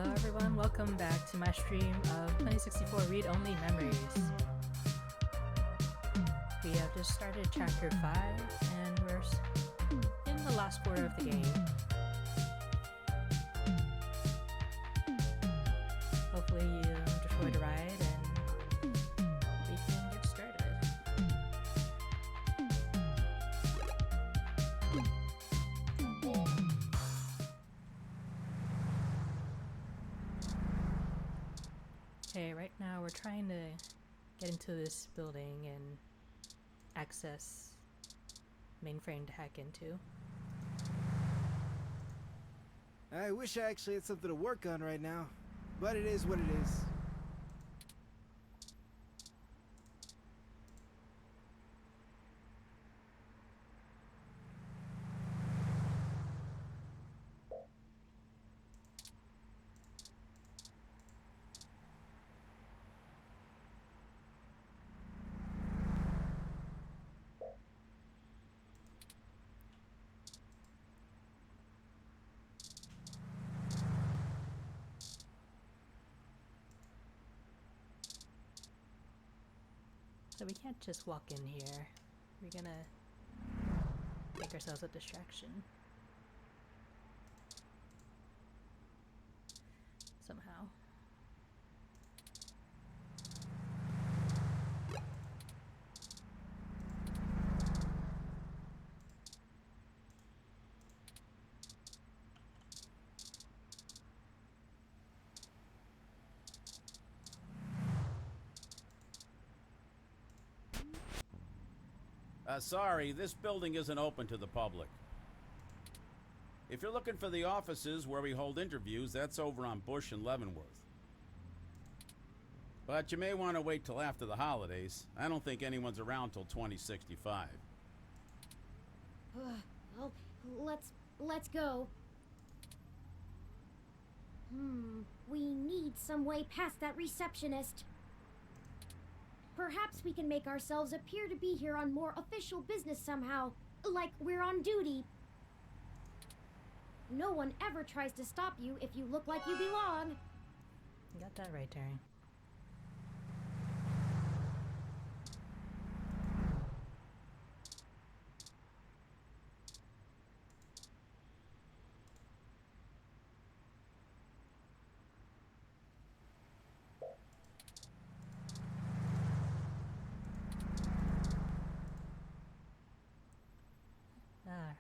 Hello everyone, welcome back to my stream of 2064 Read-Only Memories. We have just started chapter 5 and we're in the last quarter of the game. Hopefully you enjoyed the ride and we can get started. Okay, right now we're trying to get into this building and access mainframe to hack into. I wish I actually had something to work on right now, but it is what it is. So we can't just walk in here. We're gonna make ourselves a distraction. Somehow. Sorry, this building isn't open to the public. If you're looking for the offices where we hold interviews, that's over on Bush and Leavenworth. But you may want to wait till after the holidays. I don't think anyone's around till 2065. Well, let's go. We need some way past that receptionist. Perhaps we can make ourselves appear to be here on more official business somehow, like we're on duty. No one ever tries to stop you if you look like you belong. You got that right, Terry.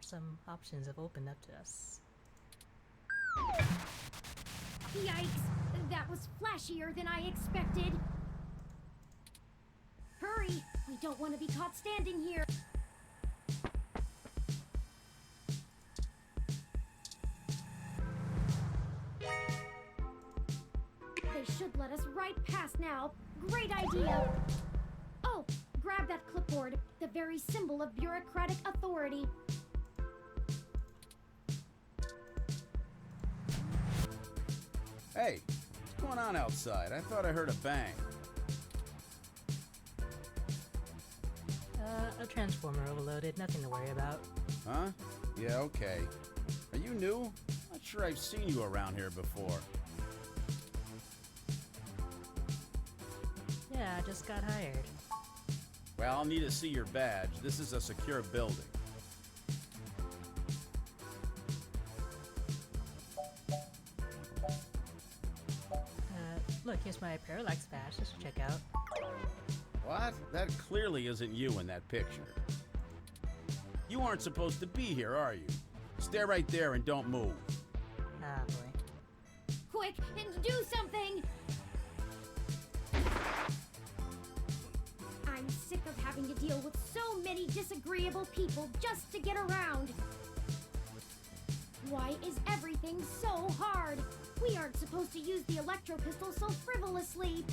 Some options have opened up to us. Yikes! That was flashier than I expected. Hurry! We don't want to be caught standing here. They should let us right past now. Great idea! Oh, grab that clipboard, the very symbol of bureaucratic authority. Hey, what's going on outside? I thought I heard a bang. A transformer overloaded, nothing to worry about. Huh? Yeah, okay. Are you new? Not sure I've seen you around here before. Yeah, I just got hired. Well, I'll need to see your badge. This is a secure building. Look, here's my Parallax badge, just check out. What? That clearly isn't you in that picture. You aren't supposed to be here, are you? Stay right there and don't move. Ah, boy. Quick, and do something! I'm sick of having to deal with so many disagreeable people just to get around. Why is everything so hard? We aren't supposed to use the electro pistol so frivolously.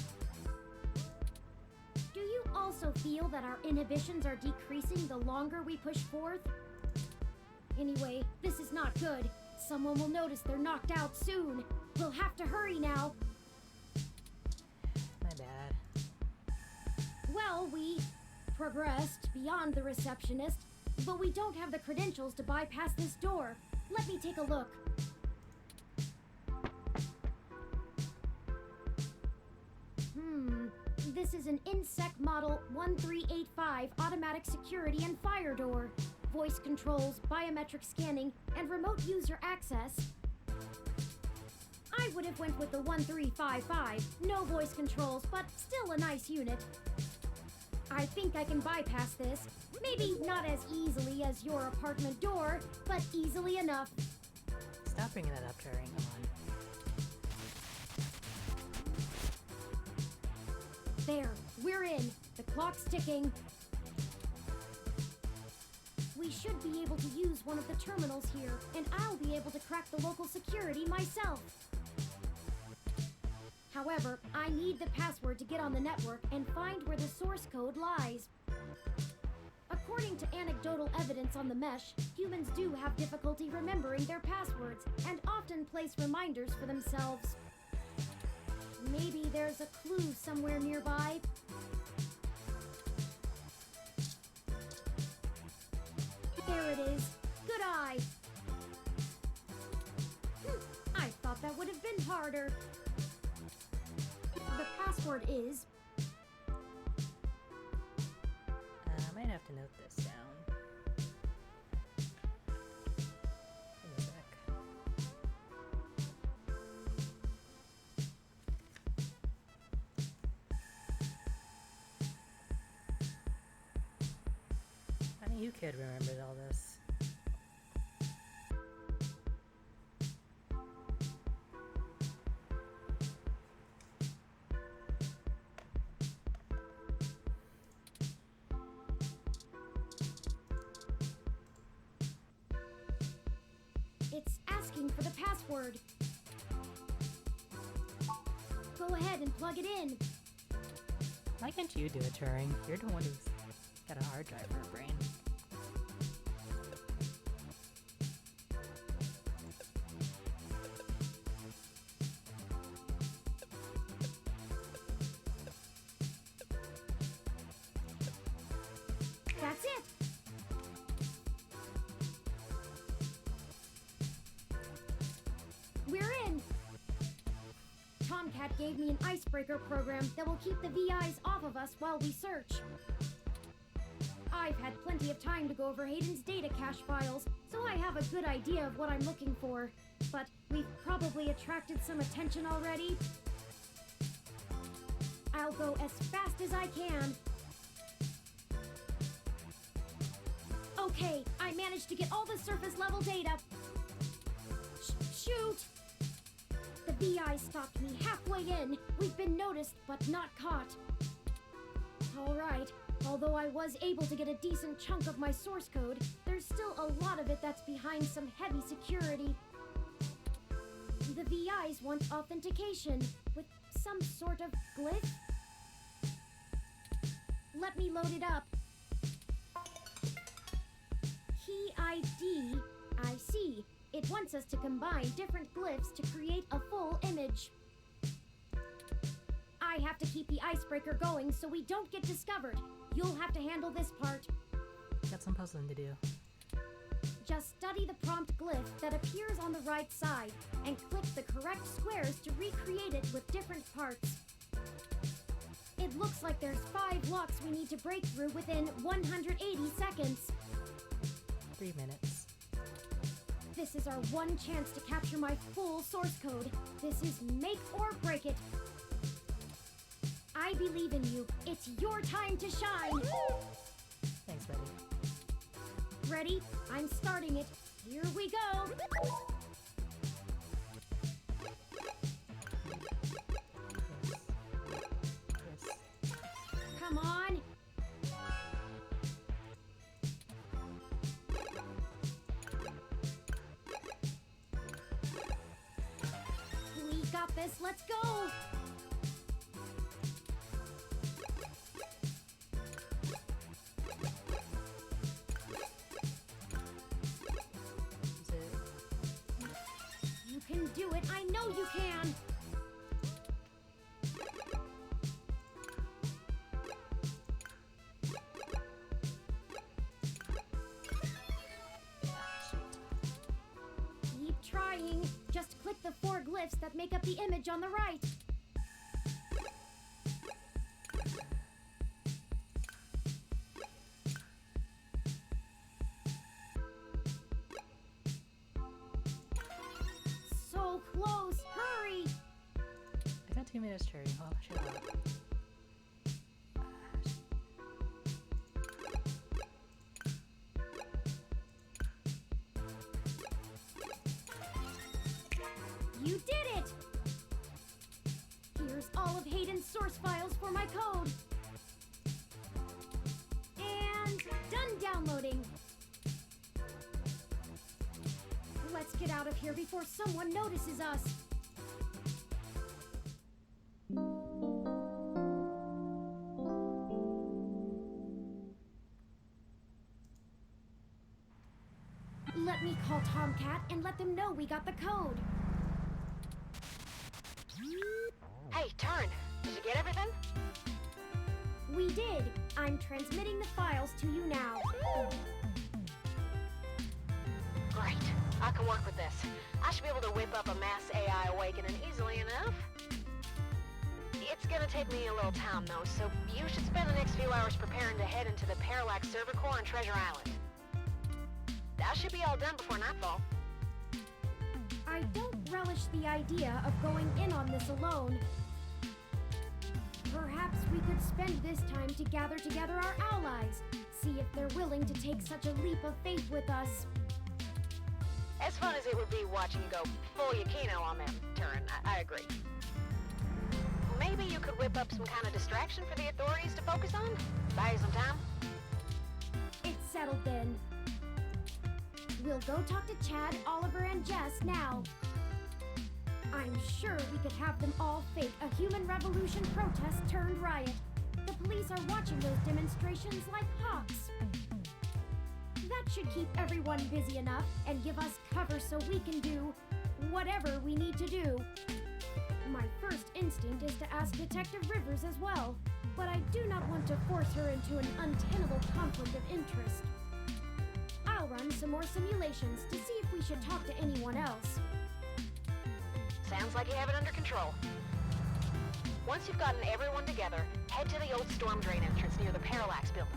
Do you also feel that our inhibitions are decreasing the longer we push forth? Anyway, this is not good. Someone will notice they're knocked out soon. We'll have to hurry now. My bad. Well, we progressed beyond the receptionist, but we don't have the credentials to bypass this door. Let me take a look. This is an INSEC Model 1385 automatic security and fire door. Voice controls, biometric scanning, and remote user access. I would have went with the 1355. No voice controls, but still a nice unit. I think I can bypass this. Maybe not as easily as your apartment door, but easily enough. Stop bringing that up, Turing. Come on. There, we're in. The clock's ticking. We should be able to use one of the terminals here, and I'll be able to crack the local security myself. However, I need the password to get on the network and find where the source code lies. According to anecdotal evidence on the mesh, humans do have difficulty remembering their passwords and often place reminders for themselves. Maybe there's a clue somewhere nearby. There it is. Good eye. I thought that would have been harder. The password is... I might have to note this down. Give me a sec. Funny you kid remembered all this. It's asking for the password. Go ahead and plug it in. Why can't you do it, Turing? You're the one who's got a hard drive for a brain. That's it. We're in. Tomcat gave me an icebreaker program that will keep the VIs off of us while we search. I've had plenty of time to go over Hayden's data cache files, so I have a good idea of what I'm looking for. But we've probably attracted some attention already. I'll go as fast as I can. Okay, I managed to get all the surface level data. Shoot! The VI stopped me halfway in. We've been noticed, but not caught. Alright, although I was able to get a decent chunk of my source code, there's still a lot of it that's behind some heavy security. The VIs want authentication with some sort of glyph. Let me load it up. Key ID, I see. It wants us to combine different glyphs to create a full image. I have to keep the icebreaker going so we don't get discovered. You'll have to handle this part. Got some puzzling to do. Just study the prompt glyph that appears on the right side and click the correct squares to recreate it with different parts. It looks like there's 5 locks we need to break through within 180 seconds. 3 minutes. This is our one chance to capture my full source code. This is make or break it. I believe in you. It's your time to shine. Thanks, buddy. Ready? I'm starting it. Here we go. Yes. Come on. We got this. Let's go. Is it? You can do it. I know you can. Shoot. Keep trying. Just click the 4 glyphs that make up the image on the right. close. Hurry! I got 2 minutes, Cherry. Oh, shut up. You did it! Here's all of Hayden's source files for my code. And done downloading. Let's get out of here before someone notices us. Let me call Tomcat and let them know we got the code. Hey, Turn, did you get everything? We did. I'm transmitting the files to you now. Great. I can work with this. I should be able to whip up a mass AI awakening easily enough. It's gonna take me a little time, though, so you should spend the next few hours preparing to head into the Parallax server core on Treasure Island. I should be all done before nightfall. I don't relish the idea of going in on this alone. Perhaps we could spend this time to gather together our allies, see if they're willing to take such a leap of faith with us. As fun as it would be watching you go full Yukino on them, Turin, I agree. Maybe you could whip up some kind of distraction for the authorities to focus on? Buy you some time? It's settled then. We'll go talk to Chad, Oliver, and Jess now. I'm sure we could have them all fake a human revolution protest turned riot. The police are watching those demonstrations like hawks. That should keep everyone busy enough and give us cover so we can do whatever we need to do. My first instinct is to ask Detective Rivers as well, but I do not want to force her into an untenable conflict of interest. I'll run some more simulations to see if we should talk to anyone else. Sounds like you have it under control. Once you've gotten everyone together, head to the old storm drain entrance near the Parallax building.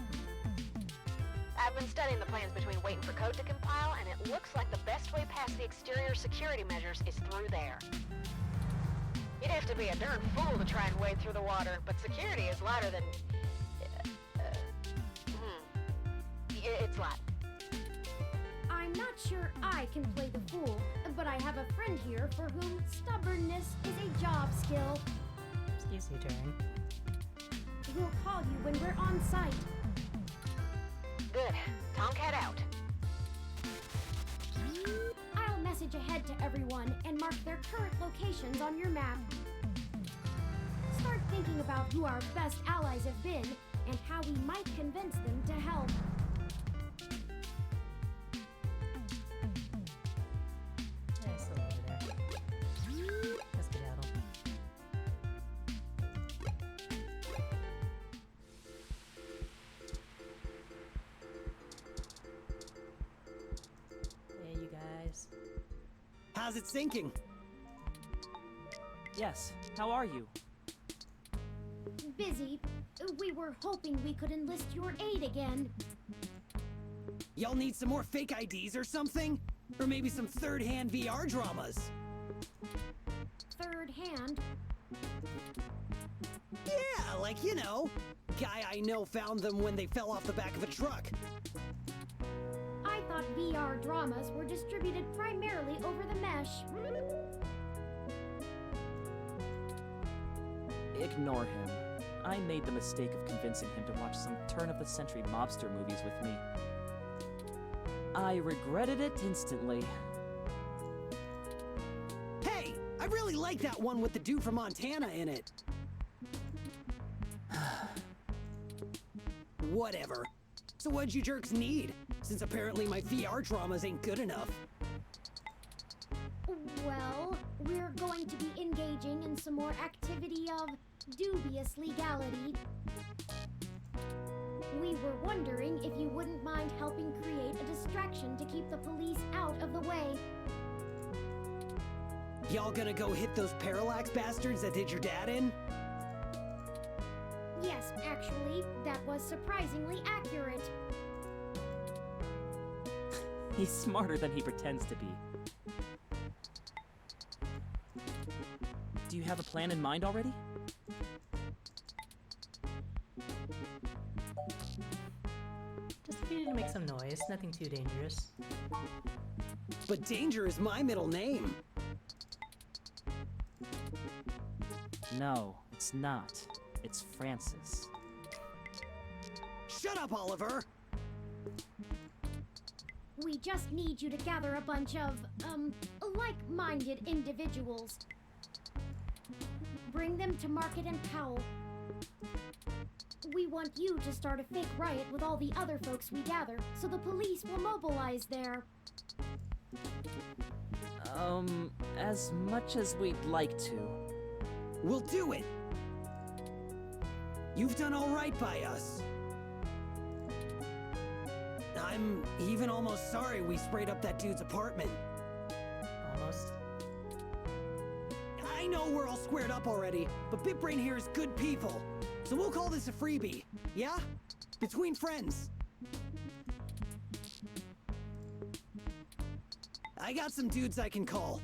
I've been studying the plans between waiting for code to compile, and it looks like the best way past the exterior security measures is through there. You'd have to be a darn fool to try and wade through the water, but security is lighter than... It's light. I'm not sure I can play the fool, but I have a friend here for whom stubbornness is a job skill. Excuse me, Turn. We'll call you when we're on site. Good. Tomcat out. I'll message ahead to everyone and mark their current locations on your map. Start thinking about who our best allies have been and how we might convince them to help. Yeah, still over there. Let's skedaddle. Hey, you guys. How's it sinking? Yes, how are you? Busy. We were hoping we could enlist your aid again. Y'all need some more fake IDs or something? Or maybe some third-hand VR dramas? Third hand. Yeah, like, you know, guy I know found them when they fell off the back of a truck. I thought VR dramas were distributed primarily over the mesh. Ignore him. I made the mistake of convincing him to watch some turn-of-the-century mobster movies with me. I regretted it instantly. Hey, I really like that one with the dude from Montana in it. Whatever. So what'd you jerks need? Since apparently my VR dramas ain't good enough. Well, we're going to be engaging in some more activity of dubious legality. We were wondering if you wouldn't mind helping create a distraction to keep the police out of the way. Y'all gonna go hit those Parallax bastards that did your dad in? Yes, actually, that was surprisingly accurate. He's smarter than he pretends to be. Do you have a plan in mind already? Just needed to make some noise, nothing too dangerous. But Danger is my middle name. No, it's not. It's Francis. Shut up, Oliver! We just need you to gather a bunch of, like-minded individuals. Bring them to Market and Powell. We want you to start a fake riot with all the other folks we gather, so the police will mobilize there. As much as we'd like to. We'll do it! You've done all right by us. I'm even almost sorry we sprayed up that dude's apartment. Almost. I know we're all squared up already, but BitBrain here is good people. So we'll call this a freebie, yeah? Between friends. I got some dudes I can call.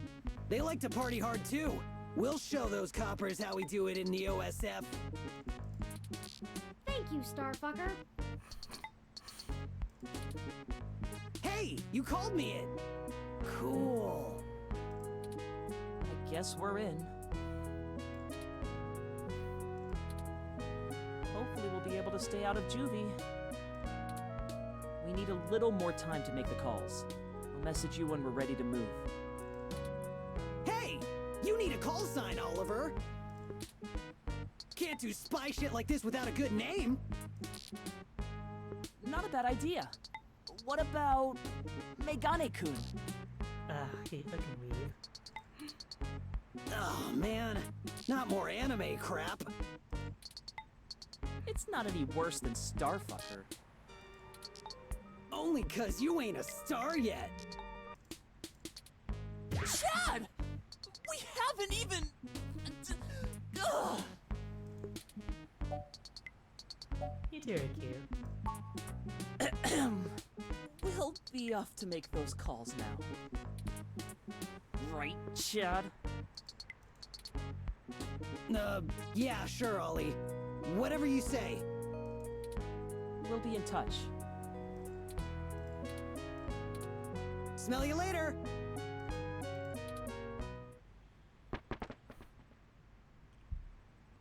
They like to party hard too. We'll show those coppers how we do it in the OSF. Thank you, Starfucker. Hey, you called me in. Cool. I guess we're in. Hopefully we'll be able to stay out of juvie. We need a little more time to make the calls. I'll message you when we're ready to move. Hey, you need a call sign, Oliver. Can't do spy shit like this without a good name. Not a bad idea. What about Megane-kun? He fucking weave. Oh man, not more anime crap. It's not any worse than Starfucker. Only 'cause you ain't a star yet. Chad! We haven't even... Ugh. You two are cute. We'll be off to make those calls now. Right, Chad? Yeah, sure, Ollie. Whatever you say. We'll be in touch. Smell you later.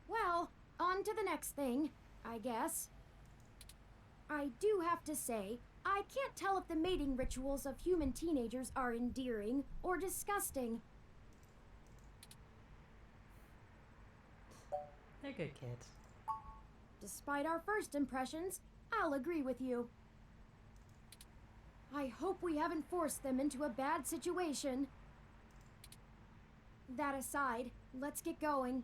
Well, on to the next thing, I guess. I do have to say, I can't tell if the mating rituals of human teenagers are endearing or disgusting. They're good kids. Despite our first impressions, I'll agree with you. I hope we haven't forced them into a bad situation. That aside, let's get going.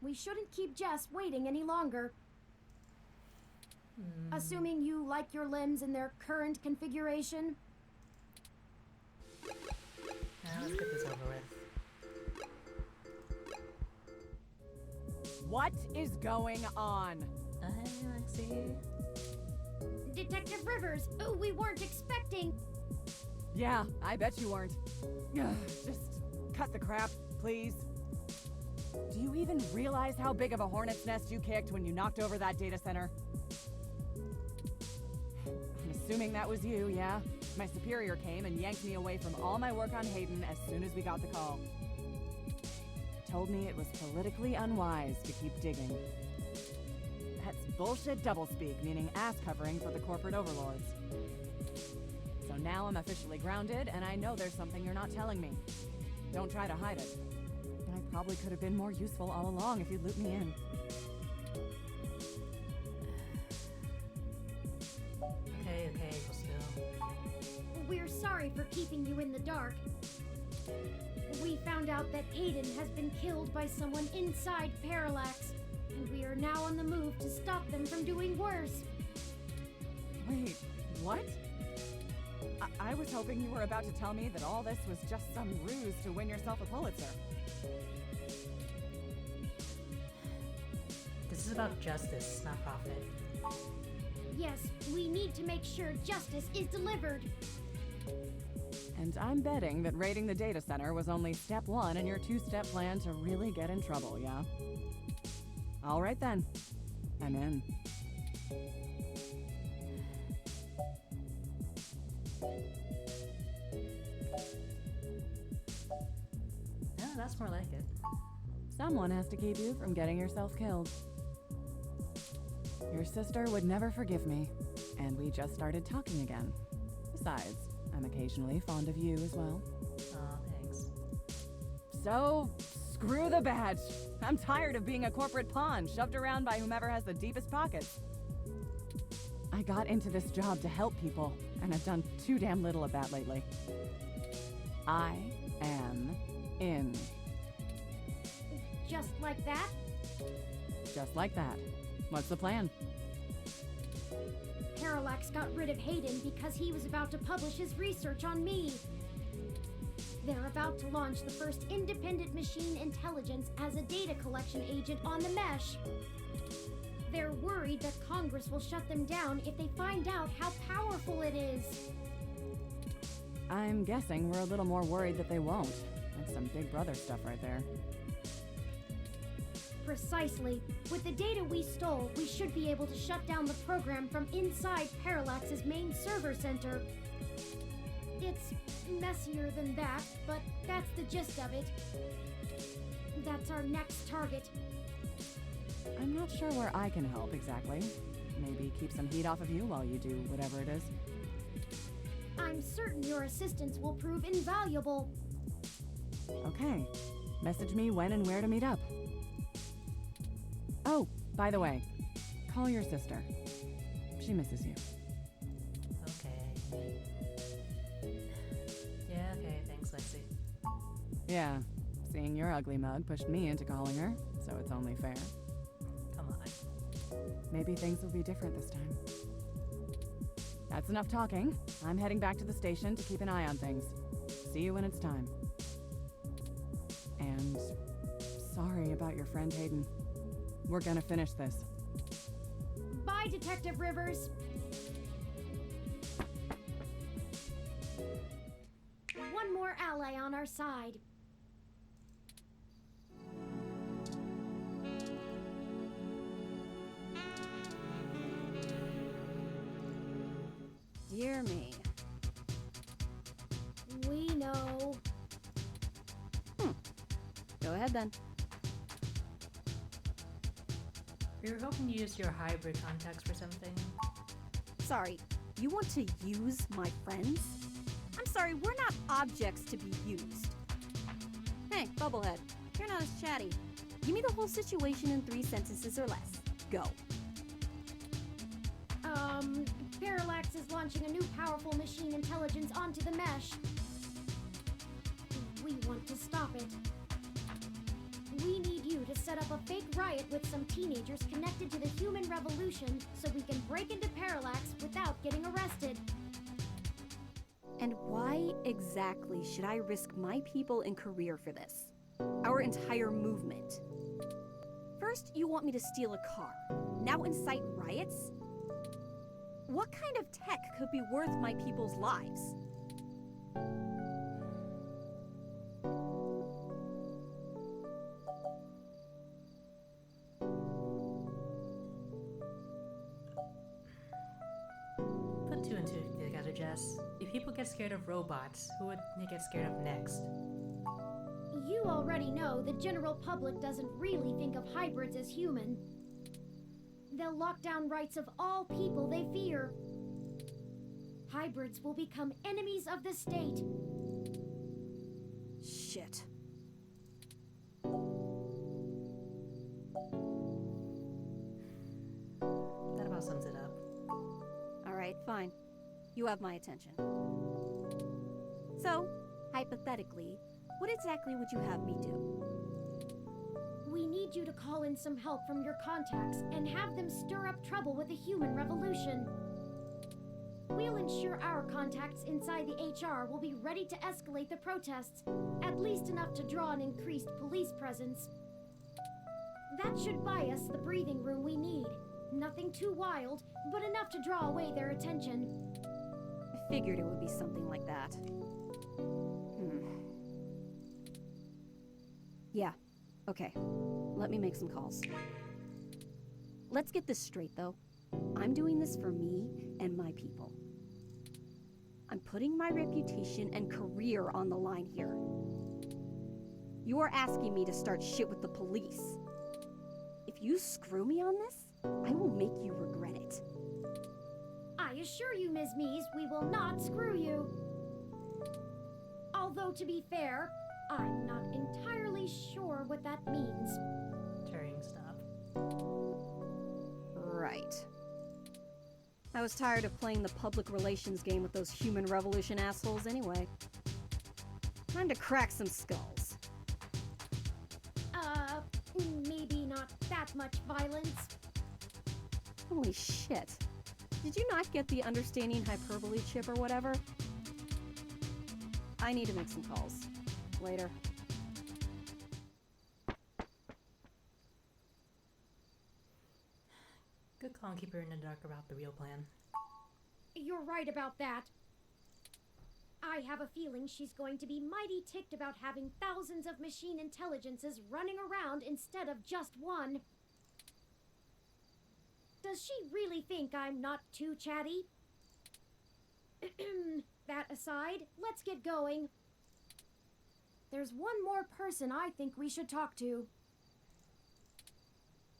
We shouldn't keep Jess waiting any longer. Assuming you like your limbs in their current configuration. Now let's get this over with. What is going on? Hi, Lexi. Detective Rivers, we weren't expecting. Yeah, I bet you weren't. Ugh, just cut the crap, please. Do you even realize how big of a hornet's nest you kicked when you knocked over that data center? I'm assuming that was you, yeah? My superior came and yanked me away from all my work on Hayden as soon as we got the call. Told me it was politically unwise to keep digging. That's bullshit doublespeak, meaning ass covering for the corporate overlords. So now I'm officially grounded, and I know there's something you're not telling me. Don't try to hide it. I probably could have been more useful all along if you'd looped me in. Okay, well still. We're sorry for keeping you in the dark. We found out that Hayden has been killed by someone inside Parallax, and we are now on the move to stop them from doing worse. Wait, what? I was hoping you were about to tell me that all this was just some ruse to win yourself a Pulitzer. This is about justice, not profit. Yes, we need to make sure justice is delivered. And I'm betting that raiding the data center was only step one in your two-step plan to really get in trouble, yeah? All right then. I'm in. Yeah, that's more like it. Someone has to keep you from getting yourself killed. Your sister would never forgive me, and we just started talking again. Besides, I'm occasionally fond of you as well. Aw, thanks. So, screw the badge. I'm tired of being a corporate pawn shoved around by whomever has the deepest pockets. I got into this job to help people, and I've done too damn little of that lately. I am in. Just like that? Just like that. What's the plan? Parallax got rid of Hayden because he was about to publish his research on me. They're about to launch the first independent machine intelligence as a data collection agent on the mesh. They're worried that Congress will shut them down if they find out how powerful it is. I'm guessing we're a little more worried that they won't. That's some Big Brother stuff right there. Precisely. With the data we stole, we should be able to shut down the program from inside Parallax's main server center. It's messier than that, but that's the gist of it. That's our next target. I'm not sure where I can help exactly. Maybe keep some heat off of you while you do whatever it is. I'm certain your assistance will prove invaluable. Okay. Message me when and where to meet up. Oh, by the way, call your sister. She misses you. Okay. Yeah, okay, thanks, Lexi. Yeah, seeing your ugly mug pushed me into calling her, so it's only fair. Come on. Maybe things will be different this time. That's enough talking. I'm heading back to the station to keep an eye on things. See you when it's time. And sorry about your friend Hayden. We're gonna finish this. Bye, Detective Rivers. One more ally on our side. Dear me. We know. Go ahead then. We were hoping to use your hybrid contacts for something. Sorry, you want to use my friends? I'm sorry, we're not objects to be used. Hey, Bubblehead, you're not as chatty. Give me the whole situation in 3 sentences or less. Go. Parallax is launching a new powerful machine intelligence onto the mesh. We want to stop it. We need you to set up a fake riot with some teenagers connected to the human revolution so we can break into Parallax without getting arrested. And why exactly should I risk my people and career for this? Our entire movement. First, you want me to steal a car. Now incite riots? What kind of tech could be worth my people's lives? Put 2 and 2 together, Jess. If people get scared of robots, who would they get scared of next? You already know the general public doesn't really think of hybrids as human. They'll lock down rights of all people they fear. Hybrids will become enemies of the state. Shit. That about sums it up. Alright, fine. You have my attention. So, hypothetically, what exactly would you have me do? We need you to call in some help from your contacts and have them stir up trouble with the human revolution. We'll ensure our contacts inside the HR will be ready to escalate the protests, at least enough to draw an increased police presence. That should buy us the breathing room we need. Nothing too wild, but enough to draw away their attention. I figured it would be something like that. Yeah, okay. Let me make some calls. Let's get this straight, though. I'm doing this for me and my people. I'm putting my reputation and career on the line here. You are asking me to start shit with the police. If you screw me on this, I will make you regret it. I assure you, Ms. Mees, we will not screw you. Although, to be fair, I'm not entirely sure what that means. Turing, stop. Right. I was tired of playing the public relations game with those human revolution assholes anyway. Time to crack some skulls. Maybe not that much violence. Holy shit. Did you not get the understanding hyperbole chip or whatever? I need to make some calls. Later. Good call and keep her in the dark about the real plan. You're right about that. I have a feeling she's going to be mighty ticked about having thousands of machine intelligences running around instead of just one. Does she really think I'm not too chatty? That aside, let's get going. There's one more person I think we should talk to.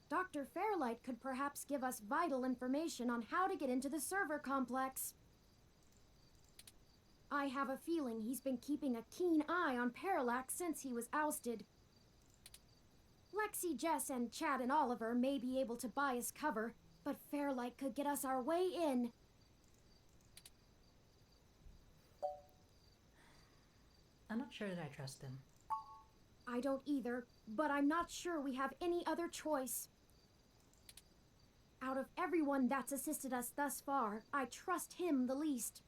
Dr. Fairlight could perhaps give us vital information on how to get into the server complex. I have a feeling he's been keeping a keen eye on Parallax since he was ousted. Lexi, Jess, and Chad and Oliver may be able to buy us cover, but Fairlight could get us our way in. I'm not sure that I trust him. I don't either, but I'm not sure we have any other choice. Out of everyone that's assisted us thus far, I trust him the least.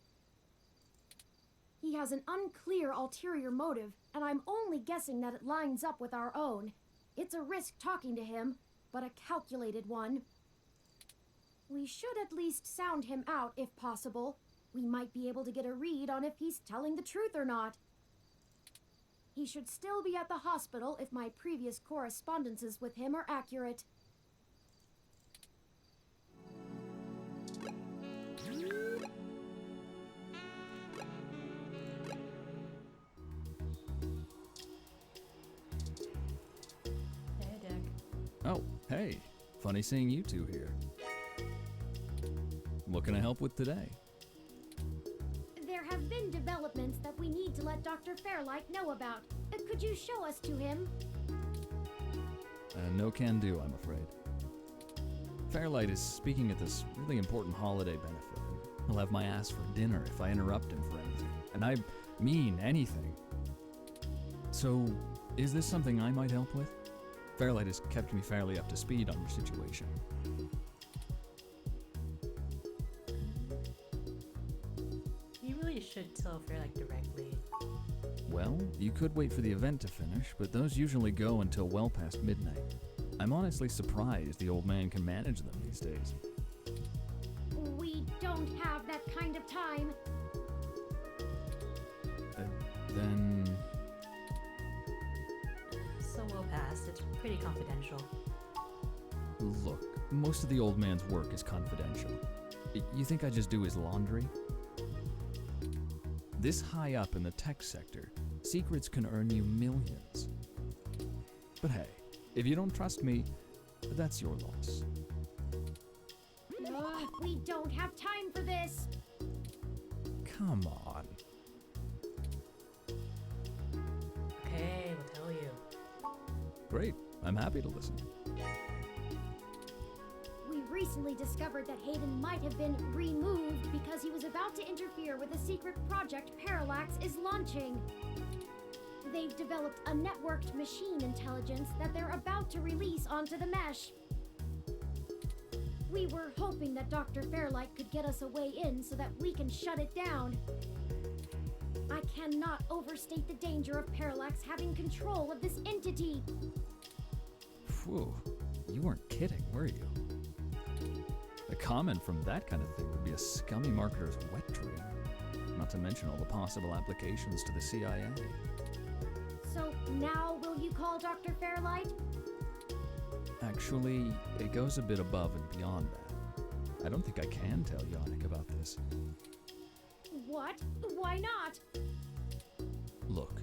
He has an unclear ulterior motive, and I'm only guessing that it lines up with our own. It's a risk talking to him, but a calculated one. We should at least sound him out if possible. We might be able to get a read on if he's telling the truth or not. He should still be at the hospital if my previous correspondences with him are accurate. Hey, Dick. Oh, hey. Funny seeing you two here. What can I help with today? There have been developments that we need to let Dr. Fairlight know about. Could you show us to him? No can do, I'm afraid. Fairlight is speaking at this really important holiday benefit. He'll have my ass for dinner if I interrupt him for anything. And I mean anything. So, is this something I might help with? Fairlight has kept me fairly up to speed on your situation. You really should tell Fairlight directly. Well, you could wait for the event to finish, but those usually go until well past midnight. I'm honestly surprised the old man can manage them these days. We don't have that kind of time. Then... So well past, it's pretty confidential. Look, most of the old man's work is confidential. You think I just do his laundry? This high up in the tech sector, secrets can earn you millions. But hey, if you don't trust me, that's your loss. Ugh, we don't have time for this. Come on. Okay, we'll tell you. Great, I'm happy to listen. We recently discovered that Hayden might have been removed because he was about to interfere with a secret project Parallax is launching. They've developed a networked machine intelligence that they're about to release onto the mesh. We were hoping that Dr. Fairlight could get us a way in so that we can shut it down. I cannot overstate the danger of Parallax having control of this entity. Phew, you weren't kidding, were you? A comment from that kind of thing would be a scummy marketer's wet dream. Not to mention all the possible applications to the CIA. So now will you call Dr. Fairlight? Actually, it goes a bit above and beyond that. I don't think I can tell Yannick about this. What? Why not? Look,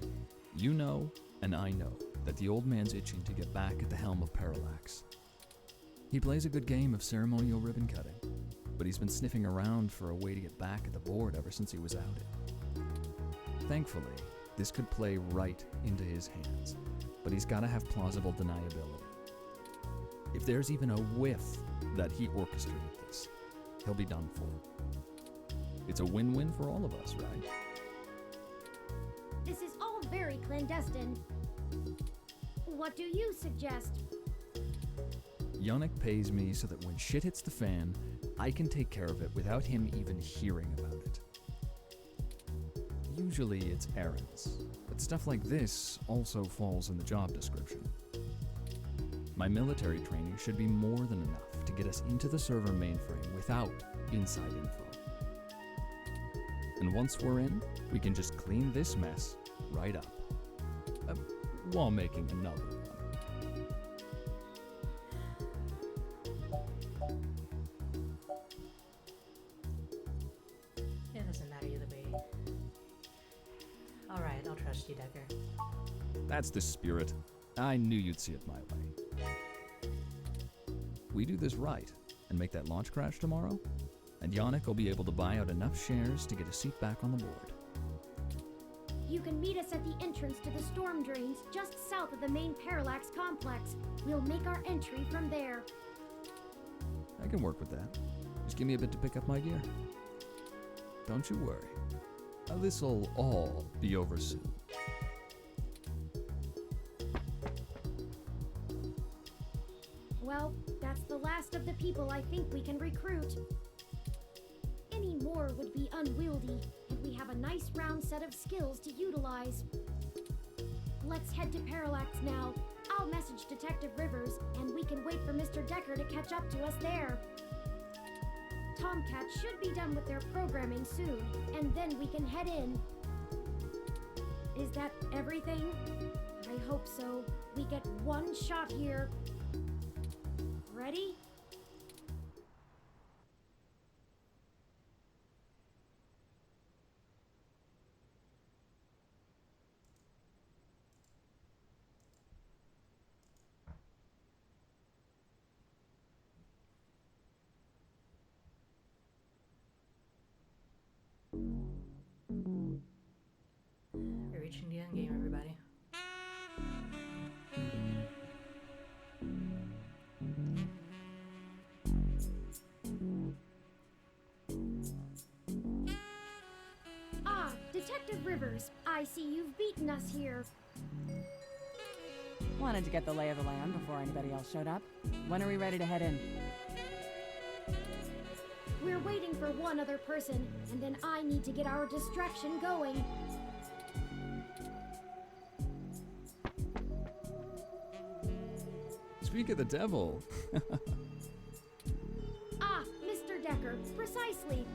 you know, and I know, that the old man's itching to get back at the helm of Parallax. He plays a good game of ceremonial ribbon cutting, but he's been sniffing around for a way to get back at the board ever since he was outed. Thankfully, this could play right into his hands, but he's gotta have plausible deniability. If there's even a whiff that he orchestrated this, he'll be done for. It's a win-win for all of us, right? This is all very clandestine. What do you suggest? Yannick pays me so that when shit hits the fan, I can take care of it without him even hearing about it. Usually it's errands, but stuff like this also falls in the job description. My military training should be more than enough to get us into the server mainframe without inside info. And once we're in, we can just clean this mess right up. While making another one. It doesn't matter either way. Alright, I'll trust you, Decker. That's the spirit. I knew you'd see it my way. We do this right and make that launch crash tomorrow, and Yannick will be able to buy out enough shares to get a seat back on the board. You can meet us at the entrance to the storm drains just south of the main Parallax complex. We'll make our entry from there. I can work with that. Just give me a bit to pick up my gear. Don't you worry. This'll all be over soon. Well, that's the last of the people I think we can recruit. Any more would be unwieldy, and we have a nice round set of skills to utilize. Let's head to Parallax now. I'll message Detective Rivers, and we can wait for Mr. Decker to catch up to us there. Tomcats should be done with their programming soon, and then we can head in. Is that everything? I hope so. We get one shot here. Ready? We're reaching the end game, everybody. Ah, Detective Rivers, I see you've beaten us here. Wanted to get the lay of the land before anybody else showed up. When are we ready to head in? We're waiting for one other person, and then I need to get our distraction going. Speak of the devil. Ah, Mr. Decker, precisely.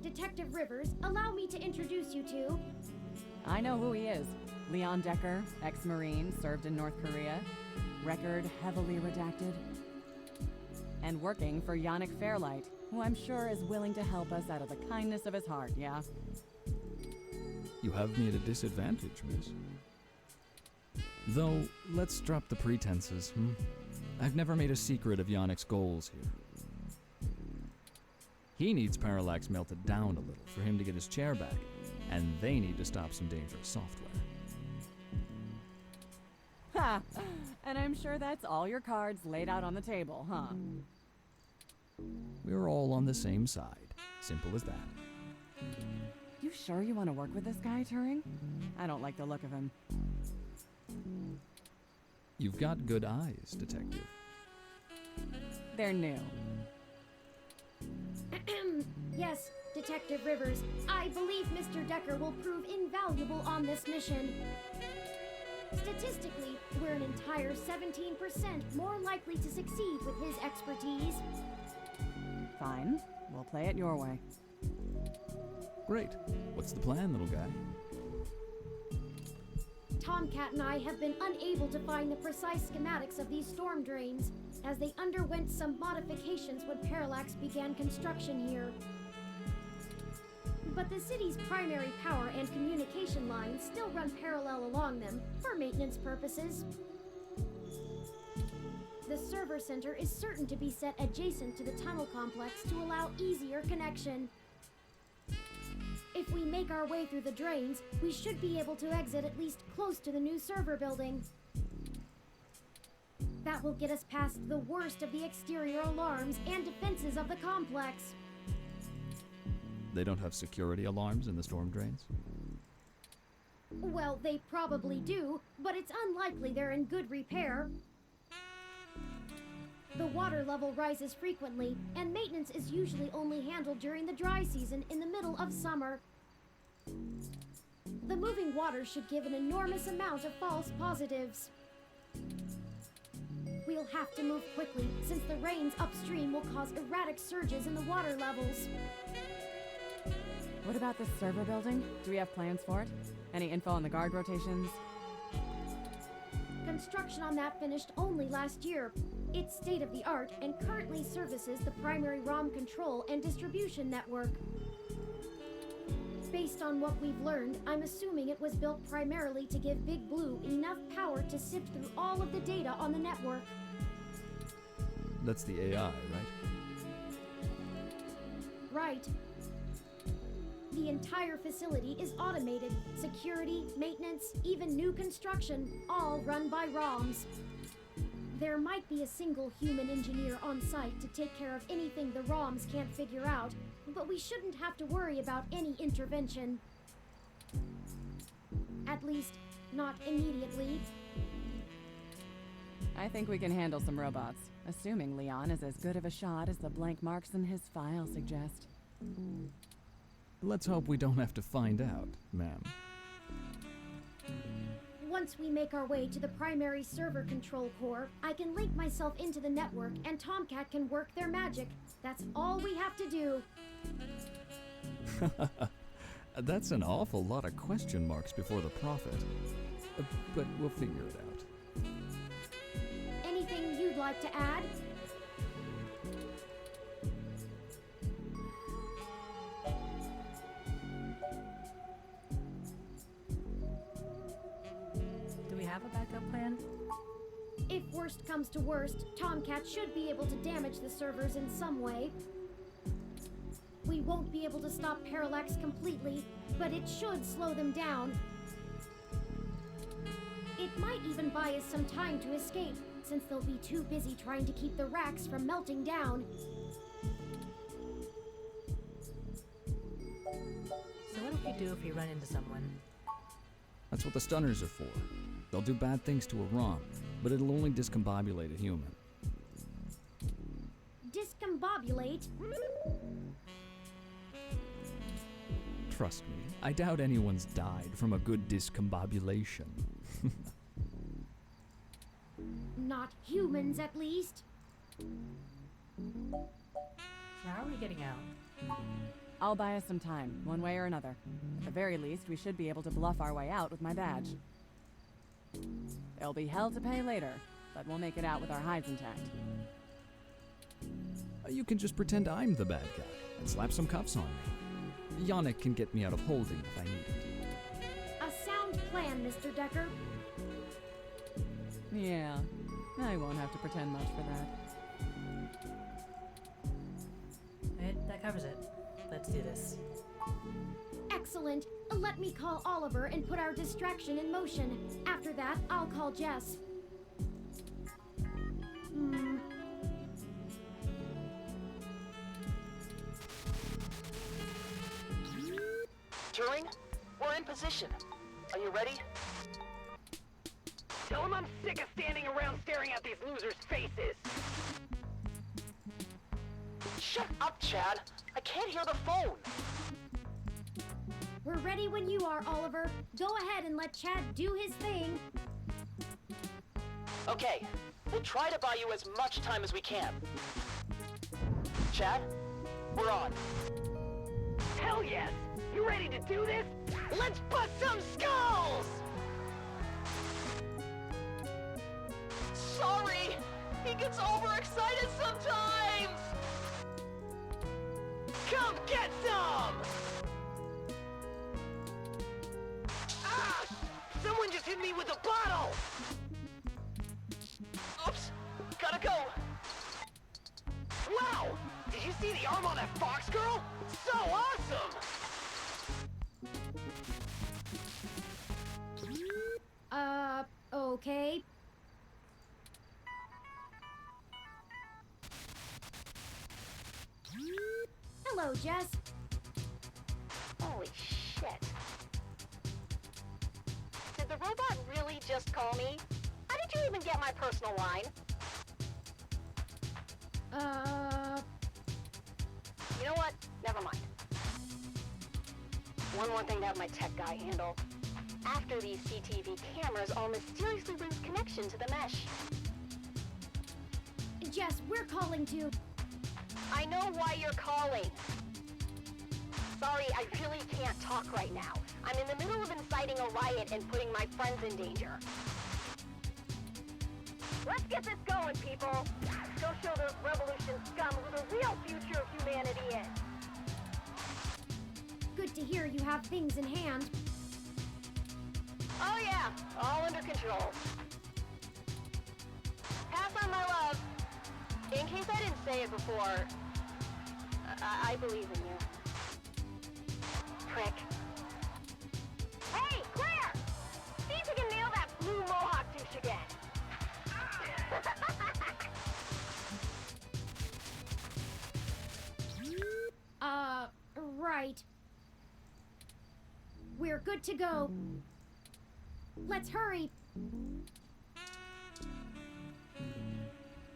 Detective Rivers, allow me to introduce you to... I know who he is. Leon Decker, ex-Marine, served in North Korea. Record heavily redacted. And working for Yannick Fairlight, who I'm sure is willing to help us out of the kindness of his heart, yeah? You have me at a disadvantage, miss. Though, let's drop the pretenses, I've never made a secret of Yannick's goals here. He needs Parallax melted down a little for him to get his chair back, and they need to stop some dangerous software. Ha! And I'm sure that's all your cards laid out on the table, huh? We're all on the same side. Simple as that. You sure you want to work with this guy, Turing? I don't like the look of him. You've got good eyes, detective. They're new. Yes, Detective Rivers, I believe Mr. Decker will prove invaluable on this mission. Statistically, we're an entire 17% more likely to succeed with his expertise. Fine. We'll play it your way. Great. What's the plan, little guy? Tomcat and I have been unable to find the precise schematics of these storm drains, as they underwent some modifications when Parallax began construction here. But the city's primary power and communication lines still run parallel along them for maintenance purposes. The server center is certain to be set adjacent to the tunnel complex to allow easier connection. If we make our way through the drains, we should be able to exit at least close to the new server building. That will get us past the worst of the exterior alarms and defenses of the complex. They don't have security alarms in the storm drains? Well, they probably do, but it's unlikely they're in good repair. The water level rises frequently, and maintenance is usually only handled during the dry season in the middle of summer. The moving water should give an enormous amount of false positives. We'll have to move quickly, since the rains upstream will cause erratic surges in the water levels. What about this server building? Do we have plans for it? Any info on the guard rotations? Construction on that finished only last year. It's state-of-the-art and currently services the primary ROM control and distribution network. Based on what we've learned, I'm assuming it was built primarily to give Big Blue enough power to sift through all of the data on the network. That's the AI, right? Right. The entire facility is automated. Security, maintenance, even new construction, all run by ROMs. There might be a single human engineer on site to take care of anything the ROMs can't figure out, but we shouldn't have to worry about any intervention. At least, not immediately. I think we can handle some robots, assuming Leon is as good of a shot as the blank marks in his file suggest. Let's hope we don't have to find out, ma'am. Once we make our way to the primary server control core, I can link myself into the network and Tomcat can work their magic. That's all we have to do. That's an awful lot of question marks before the prophet. But we'll figure it out. Anything you'd like to add? Do we have a backup plan? If worst comes to worst, Tomcat should be able to damage the servers in some way. We won't be able to stop Parallax completely, but it should slow them down. It might even buy us some time to escape, since they'll be too busy trying to keep the racks from melting down. So what do we do if we run into someone? That's what the stunners are for. They'll do bad things to a ROM, but it'll only discombobulate a human. Discombobulate? Trust me, I doubt anyone's died from a good discombobulation. Not humans, at least. So how are we getting out? I'll buy us some time, one way or another. At the very least, we should be able to bluff our way out with my badge. There'll be hell to pay later, but we'll make it out with our hides intact. You can just pretend I'm the bad guy and slap some cuffs on me. Yannick can get me out of holding if I need it. A sound plan, Mr. Decker. Yeah, I won't have to pretend much for that. That covers it. Let's do this. Excellent. Let me call Oliver and put our distraction in motion. After that, I'll call Jess. Turing, we're in position. Are you ready? Tell him I'm sick of standing around staring at these losers' faces. Shut up, Chad. I can't hear the phone. We're ready when you are, Oliver. Go ahead and let Chad do his thing. Okay, we'll try to buy you as much time as we can. Chad, we're on. Hell yes! You to do this? Let's bust some skulls! Sorry! He gets overexcited sometimes! Come get some! Ah! Someone just hit me with a bottle! Oops! Gotta go! Wow! Did you see the arm on that fox girl? So awesome! Okay. Hello, Jess. Holy shit. Did the robot really just call me? How did you even get my personal line? You know what? Never mind. One more thing to have my tech guy handle. After these CTV cameras all mysteriously lose connection to the mesh. Jess, we're calling to... I know why you're calling. Sorry, I really can't talk right now. I'm in the middle of inciting a riot and putting my friends in danger. Let's get this going, people. Go show those revolution scum who the real future of humanity is. Good to hear you have things in hand. Oh yeah, all under control. Pass on my love. In case I didn't say it before, I believe in you. Prick. Hey, Claire! See if you can nail that blue mohawk douche again. Right. We're good to go. Let's hurry.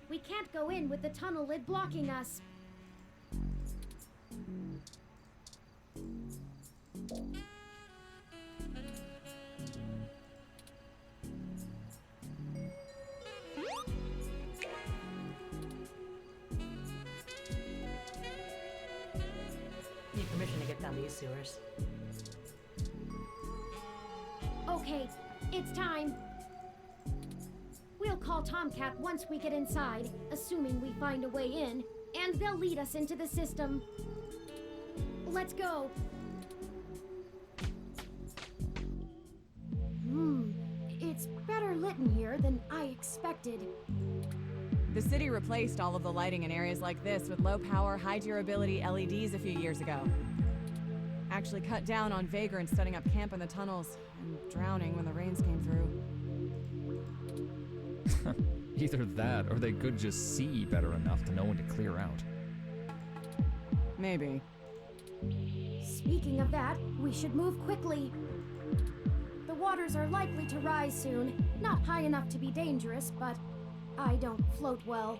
We can't go in with the tunnel lid blocking us. Need permission to get down these sewers. Okay, it's time. We'll call Tomcat once we get inside, assuming we find a way in, and they'll lead us into the system. Let's go. It's better lit in here than I expected. The city replaced all of the lighting in areas like this with low-power, high-durability LEDs a few years ago. Actually cut down on vagrants setting up camp in the tunnels and drowning when the rains came through. Either that, or they could just see better enough to know when to clear out. Maybe. Speaking of that, we should move quickly. The waters are likely to rise soon. Not high enough to be dangerous, but I don't float well.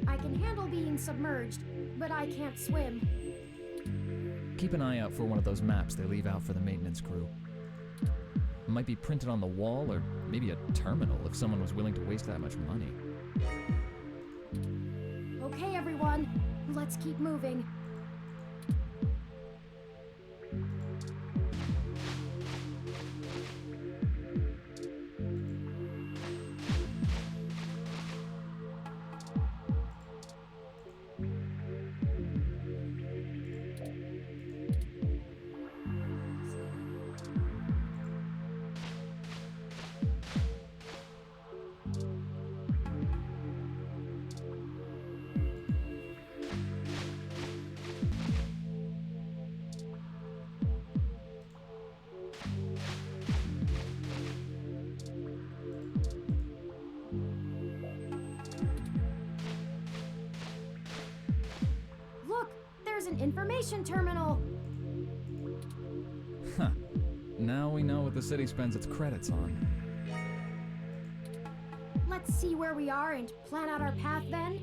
I can handle being submerged, but I can't swim. Keep an eye out for one of those maps they leave out for the maintenance crew. It might be printed on the wall, or maybe a terminal if someone was willing to waste that much money. Okay, everyone, let's keep moving. There's an information terminal! Huh. Now we know what the city spends its credits on. Let's see where we are and plan out our path then.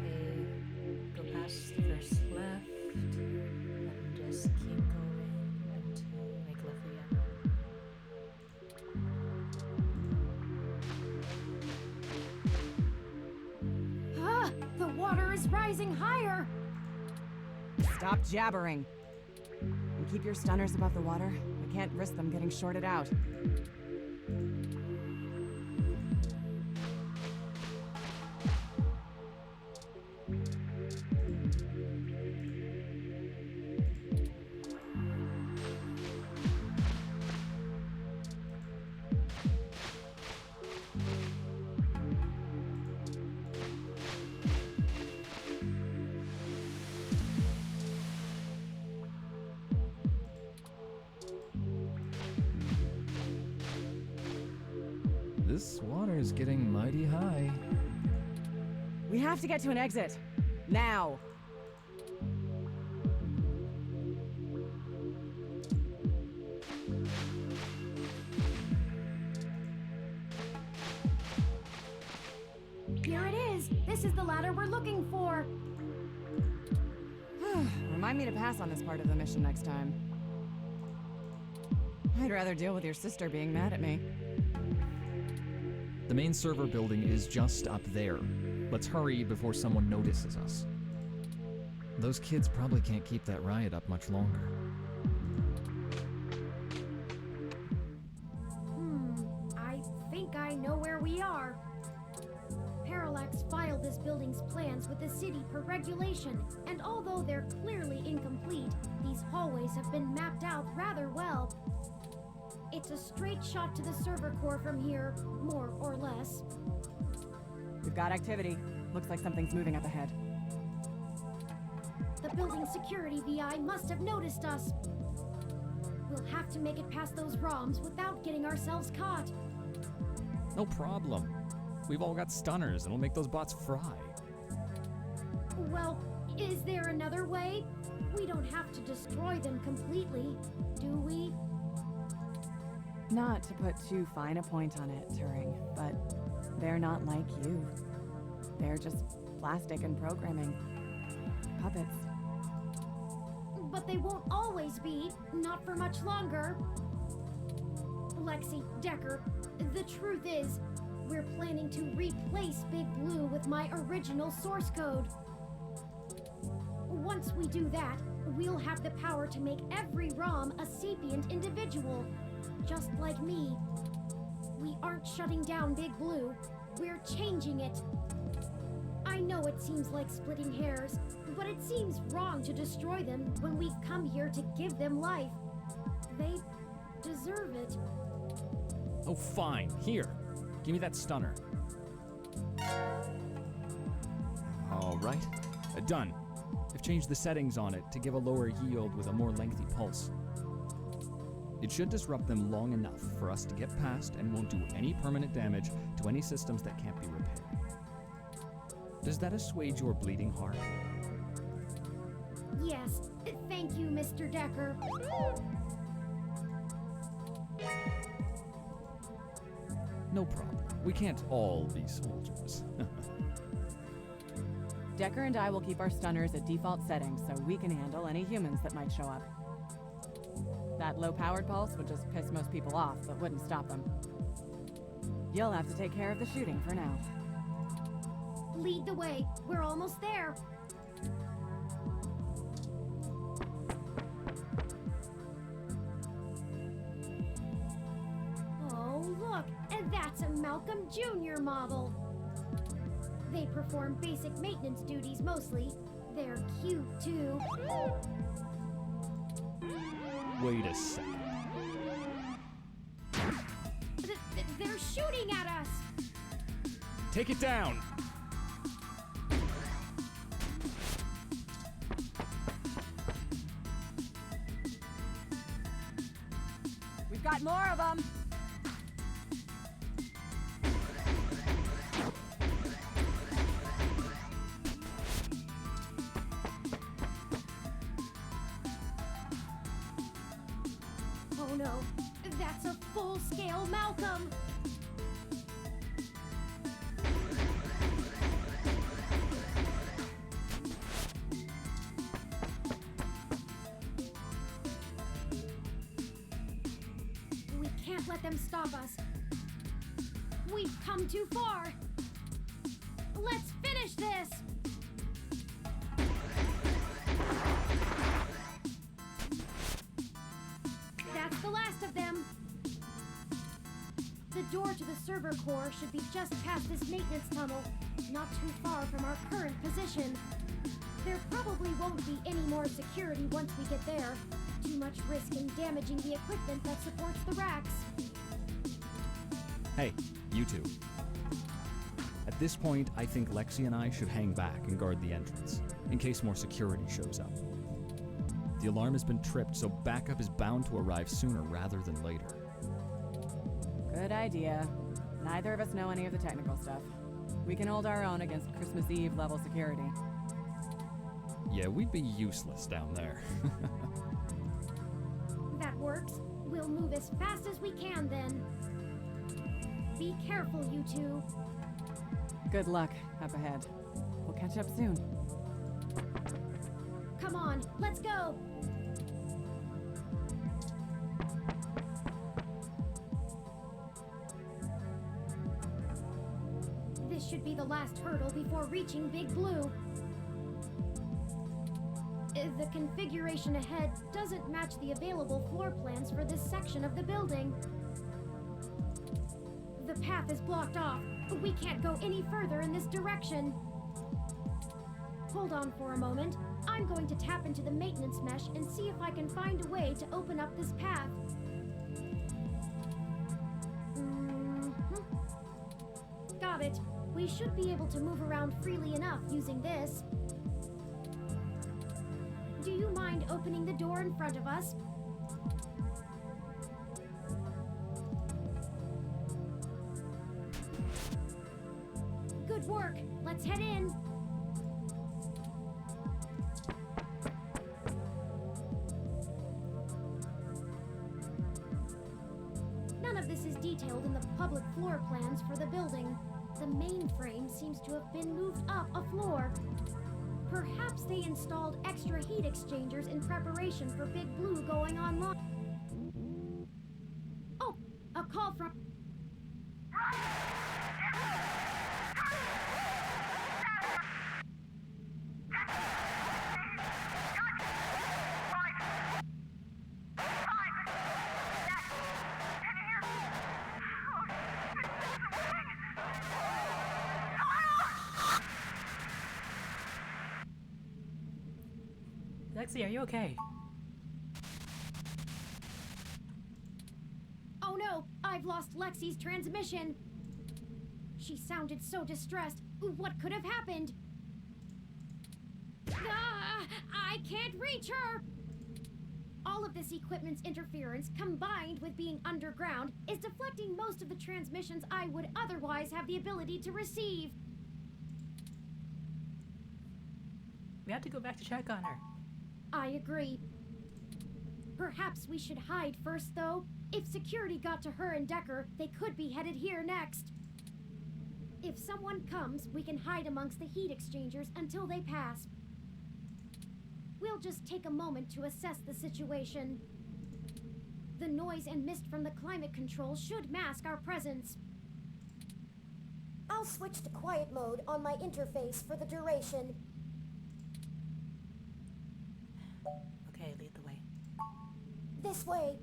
Okay, go past the first left, and just keep going until you make left again. rising higher. Stop jabbering. And keep your stunners above the water. We can't risk them getting shorted out. This water is getting mighty high. We have to get to an exit. Now! Here it is. This is the ladder we're looking for. Remind me to pass on this part of the mission next time. I'd rather deal with your sister being mad at me. The main server building is just up there. Let's hurry before someone notices us. Those kids probably can't keep that riot up much longer. I think I know where we are. Parallax filed this building's plans with the city per regulation, and although they're clearly incomplete, these hallways have been mapped out rather well. It's a straight shot to the server core from here, more or less. We've got activity. Looks like something's moving up ahead. The building's security VI must have noticed us. We'll have to make it past those ROMs without getting ourselves caught. No problem. We've all got stunners, and it'll make those bots fry. Well, is there another way? We don't have to destroy them completely, do we? Not to put too fine a point on it, Turing, but they're not like you. They're just plastic and programming. Puppets. But they won't always be, not for much longer. Lexi, Decker, the truth is, we're planning to replace Big Blue with my original source code. Once we do that, we'll have the power to make every ROM a sapient individual, just like me. We aren't shutting down Big Blue, we're changing it. I know it seems like splitting hairs, but it seems wrong to destroy them when we've come here to give them life. They deserve it. Oh, fine. Here. Give me that stunner. All right. Done. I've changed the settings on it to give a lower yield with a more lengthy pulse. It should disrupt them long enough for us to get past and won't do any permanent damage to any systems that can't be repaired. Does that assuage your bleeding heart? Yes, thank you, Mr. Decker. No problem. We can't all be soldiers. Decker and I will keep our stunners at default settings so we can handle any humans that might show up. That low-powered pulse would just piss most people off, but wouldn't stop them. You'll have to take care of the shooting for now. Lead the way. We're almost there. Oh, look, and that's a Malcolm Jr. model. They perform basic maintenance duties mostly. They're cute, too. Wait a second. They're shooting at us! Take it down! We've got more of them! Oh no, that's a full-scale Malcolm! We can't let them stop us. We've come too far. Let's finish this! The door to the server core should be just past this maintenance tunnel, not too far from our current position. There probably won't be any more security once we get there. Too much risk in damaging the equipment that supports the racks. Hey, you two. At this point, I think Lexi and I should hang back and guard the entrance, in case more security shows up. The alarm has been tripped, so backup is bound to arrive sooner rather than later. Good idea. Neither of us know any of the technical stuff. We can hold our own against Christmas Eve level security. Yeah, we'd be useless down there. That works. We'll move as fast as we can then. Be careful, you two. Good luck up ahead. We'll catch up soon. Come on, let's go! This should be the last hurdle before reaching Big Blue. The configuration ahead doesn't match the available floor plans for this section of the building. The path is blocked off. We can't go any further in this direction. Hold on for a moment. I'm going to tap into the maintenance mesh and see if I can find a way to open up this path. Got it. We should be able to move around freely enough using this. Do you mind opening the door in front of us? Good work. Let's head in. None of this is detailed in the public floor plans for the building. The mainframe seems to have been moved up a floor. Perhaps they installed extra heat exchangers in preparation for Big Blue going online. Oh, a call from... Lexi, are you okay? Oh no, I've lost Lexi's transmission. She sounded so distressed. What could have happened? Ah, I can't reach her! All of this equipment's interference, combined with being underground, is deflecting most of the transmissions I would otherwise have the ability to receive. We have to go back to check on her. I agree. Perhaps we should hide first, though. If security got to her and Decker, they could be headed here next. If someone comes, we can hide amongst the heat exchangers until they pass. We'll just take a moment to assess the situation. The noise and mist from the climate control should mask our presence. I'll switch to quiet mode on my interface for the duration. Okay, lead the way. This way.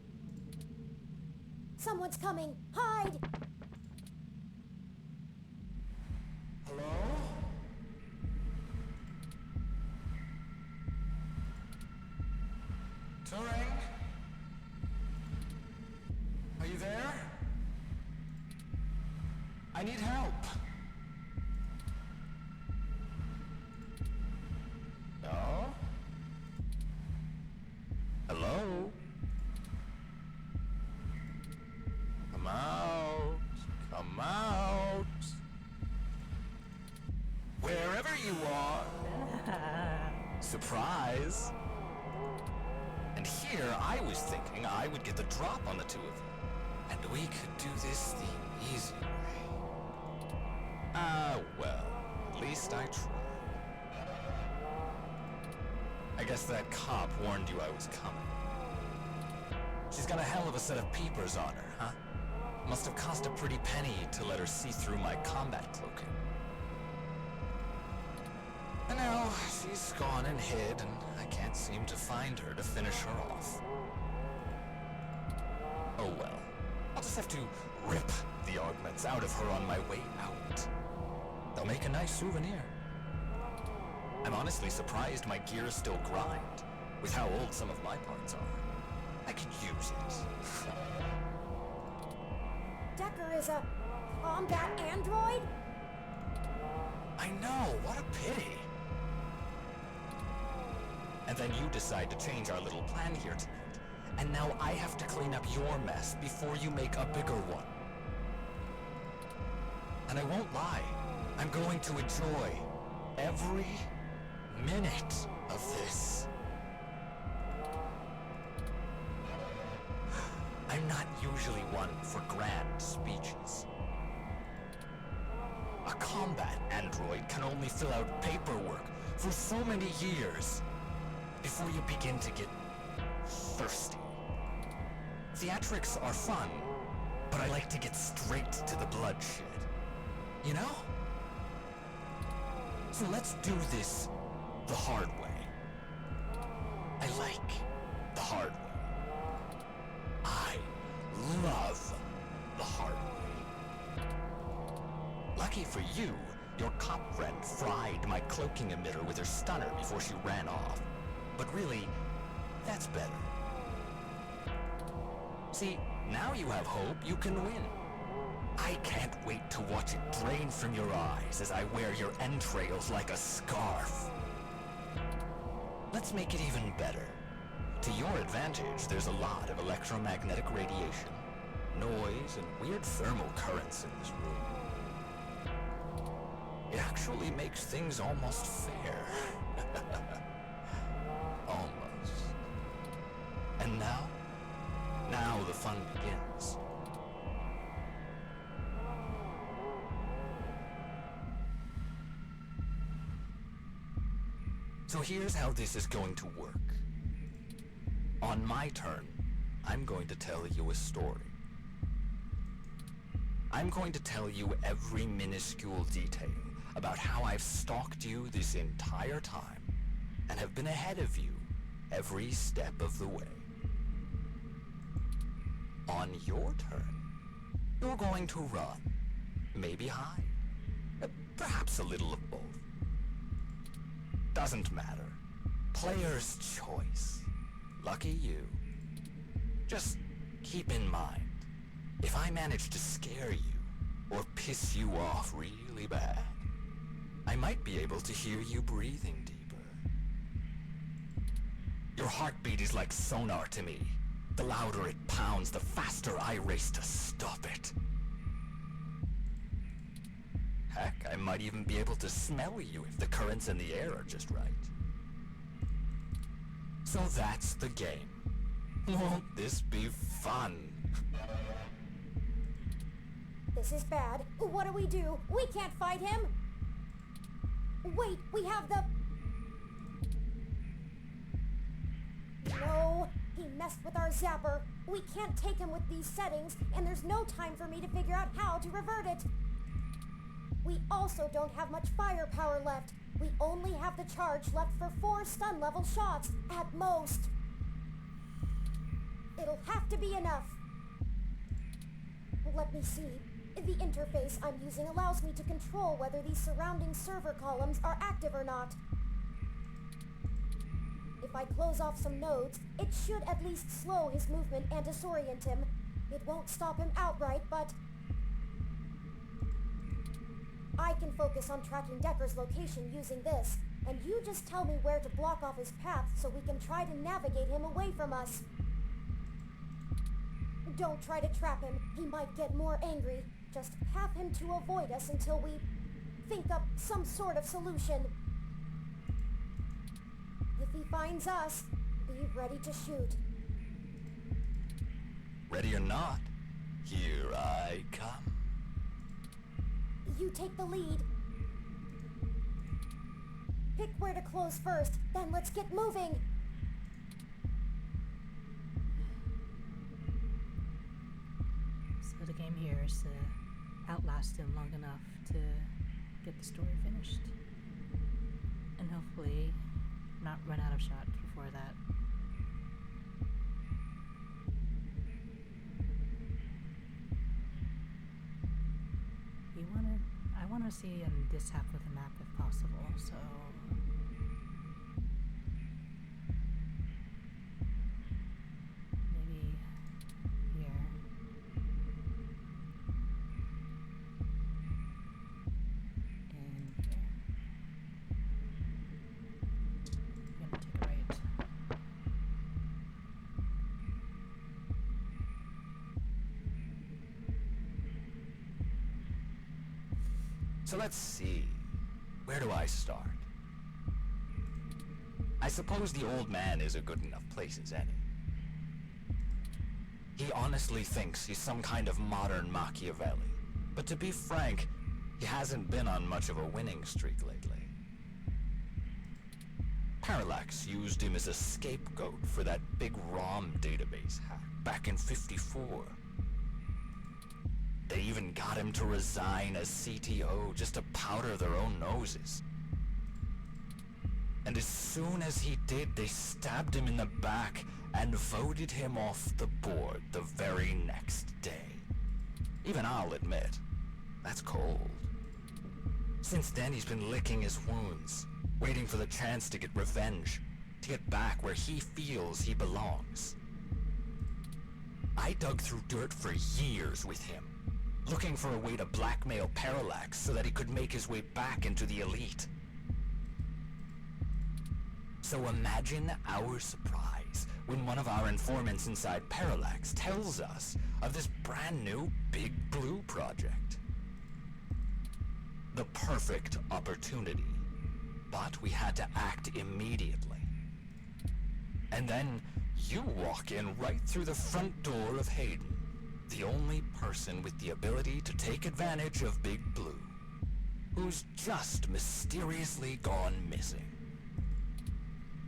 Someone's coming. Hide! Hello? Turing? Are you there? I need help. No? Hello? Come out. Come out. Wherever you are. Surprise. And here I was thinking I would get the drop on the two of you. And we could do this the easy way. Well, at least I tried. I guess that cop warned you I was coming. She's got a hell of a set of peepers on her, huh? Must have cost a pretty penny to let her see through my combat cloaking. And now, she's gone and hid, and I can't seem to find her to finish her off. Oh well. I'll just have to rip the augments out of her on my way out. They'll make a nice souvenir. I'm honestly surprised my gears still grind, with how old some of my parts are. I could use it. Decker is a combat android? I know, what a pity. And then you decide to change our little plan here tonight. And now I have to clean up your mess before you make a bigger one. And I won't lie, I'm going to enjoy every minute of this. I'm not usually one for grand speeches. A combat android can only fill out paperwork for so many years before you begin to get thirsty. Theatrics are fun, but I like to get straight to the bloodshed. You know? So let's do this the hard way. I like the hard way. I love the hard way. Lucky for you, your cop friend fried my cloaking emitter with her stunner before she ran off. But really, that's better. See, now you have hope you can win. I can't wait to watch it drain from your eyes as I wear your entrails like a scarf. Let's make it even better. To your advantage, there's a lot of electromagnetic radiation, noise, and weird thermal currents in this room. It actually makes things almost fair. Almost. And now the fun begins. So here's how this is going to work. On my turn, I'm going to tell you a story. I'm going to tell you every minuscule detail about how I've stalked you this entire time and have been ahead of you every step of the way. On your turn, you're going to run, maybe hide, perhaps a little of both. Doesn't matter. Player's choice. Lucky you. Just keep in mind, if I manage to scare you or piss you off really bad, I might be able to hear you breathing deeper. Your heartbeat is like sonar to me. The louder it pounds, the faster I race to stop it. Heck, I might even be able to smell you if the currents in the air are just right. So that's the game. Won't this be fun? This is bad. What do? We can't fight him. Wait, we have the... No, he messed with our zapper. We can't take him with these settings, and there's no time for me to figure out how to revert it. We also don't have much firepower left. We only have the charge left for 4 stun level shots, at most. It'll have to be enough. Let me see. The interface I'm using allows me to control whether these surrounding server columns are active or not. If I close off some nodes, it should at least slow his movement and disorient him. It won't stop him outright, but... I can focus on tracking Decker's location using this, and you just tell me where to block off his path so we can try to navigate him away from us. Don't try to trap him. He might get more angry. Just have him to avoid us until we think up some sort of solution. If he finds us, be ready to shoot. Ready or not, here I come. You take the lead. Pick where to close first, then let's get moving. So the game here is to outlast him long enough to get the story finished. And hopefully not run out of shots before that. to see in this half of the map if possible, so... maybe here. And here. I'm gonna take a right. So let's see. Where do I start? I suppose the old man is a good enough place as any. He honestly thinks he's some kind of modern Machiavelli. But to be frank, he hasn't been on much of a winning streak lately. Parallax used him as a scapegoat for that big ROM database hack back in '54. They even got him to resign as CTO just to powder their own noses. And as soon as he did, they stabbed him in the back and voted him off the board the very next day. Even I'll admit, that's cold. Since then, he's been licking his wounds, waiting for the chance to get revenge, to get back where he feels he belongs. I dug through dirt for years with him, looking for a way to blackmail Parallax so that he could make his way back into the elite. So imagine our surprise when one of our informants inside Parallax tells us of this brand new Big Blue project. The perfect opportunity, but we had to act immediately. And then you walk in right through the front door of Hayden, the only person with the ability to take advantage of Big Blue, who's just mysteriously gone missing.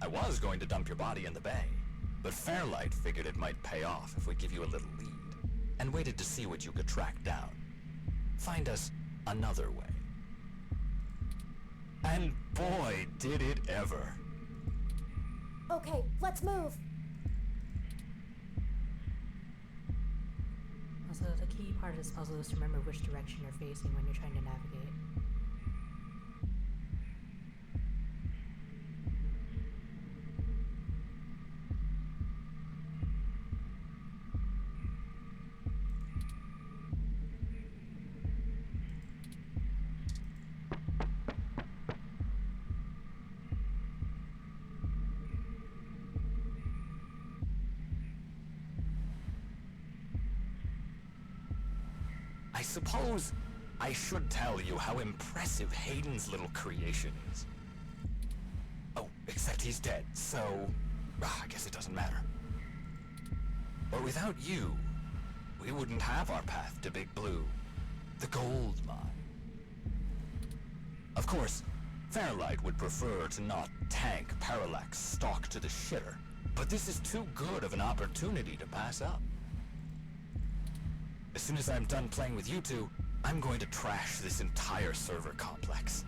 I was going to dump your body in the bay, but Fairlight figured it might pay off if we give you a little lead, and waited to see what you could track down. Find us another way. And boy, did it ever. Okay, let's move. Also, the key part of this puzzle is to remember which direction you're facing when you're trying to navigate. I suppose I should tell you how impressive Hayden's little creation is. Oh, except he's dead, so I guess it doesn't matter. But without you, we wouldn't have our path to Big Blue, the gold mine. Of course, Fairlight would prefer to not tank Parallax stock to the shitter, but this is too good of an opportunity to pass up. As soon as I'm done playing with you two, I'm going to trash this entire server complex.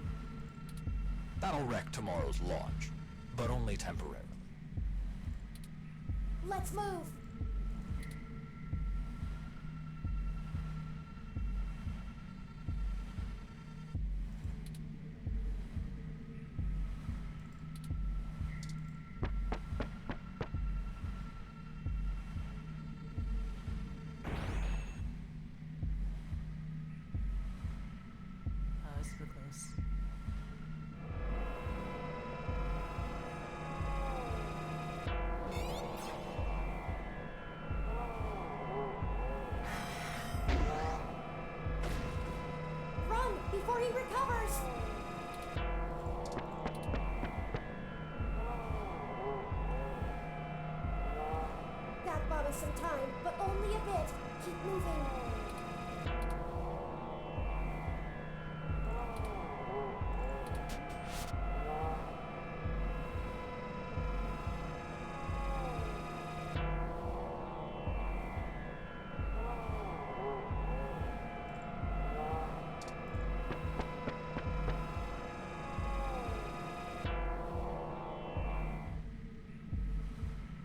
That'll wreck tomorrow's launch, but only temporarily. Let's move. This is close. Run before he recovers. That bought us some time, but only a bit. Keep moving.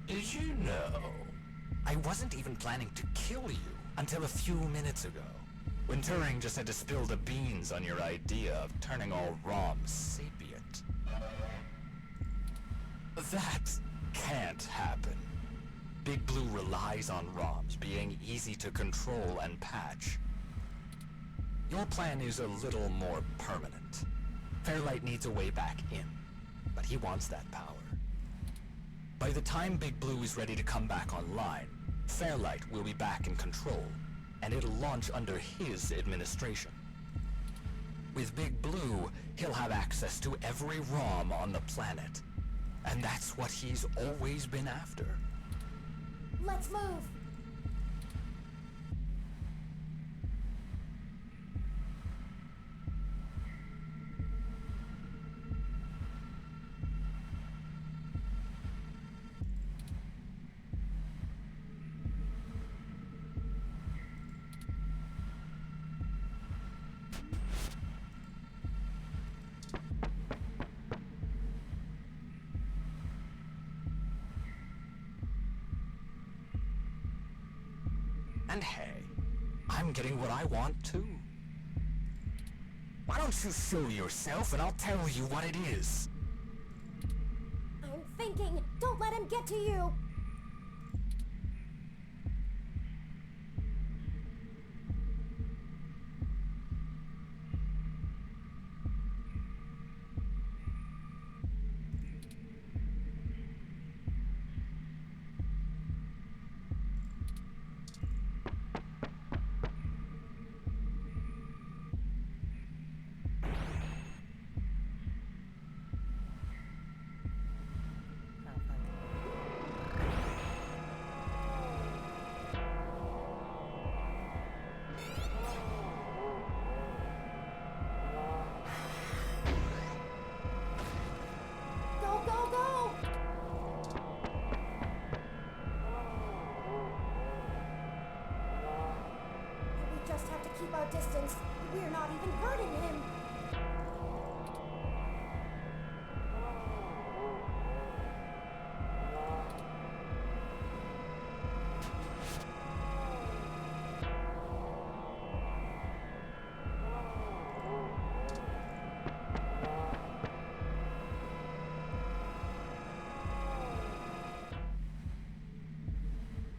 Did you know? I wasn't even planning to kill you until a few minutes ago. when Turing just had to spill the beans on your idea of turning all ROMs sapient. That can't happen. Big Blue relies on ROMs being easy to control and patch. Your plan is a little more permanent. Fairlight needs a way back in, but he wants that power. By the time Big Blue is ready to come back online, Fairlight will be back in control, and it'll launch under his administration. With Big Blue, he'll have access to every ROM on the planet, and that's what he's always been after. Let's move! And hey, I'm getting what I want too. Why don't you show yourself and I'll tell you what it is? I'm thinking! Don't let him get to you! Keep our distance. We're not even hurting him.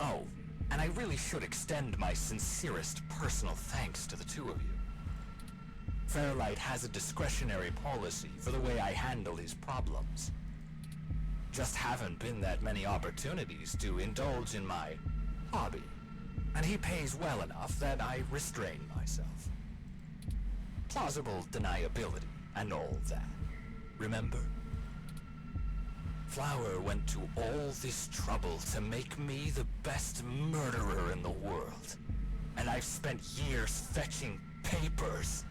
Oh, and I really should extend my sincerest personal thanks to the two of you. Fairlight has a discretionary policy for the way I handle his problems. Just haven't been that many opportunities to indulge in my hobby, and he pays well enough that I restrain myself. Plausible deniability and all that. Remember? Flower went to all this trouble to make me the best murderer in the world. And I've spent years fetching papers.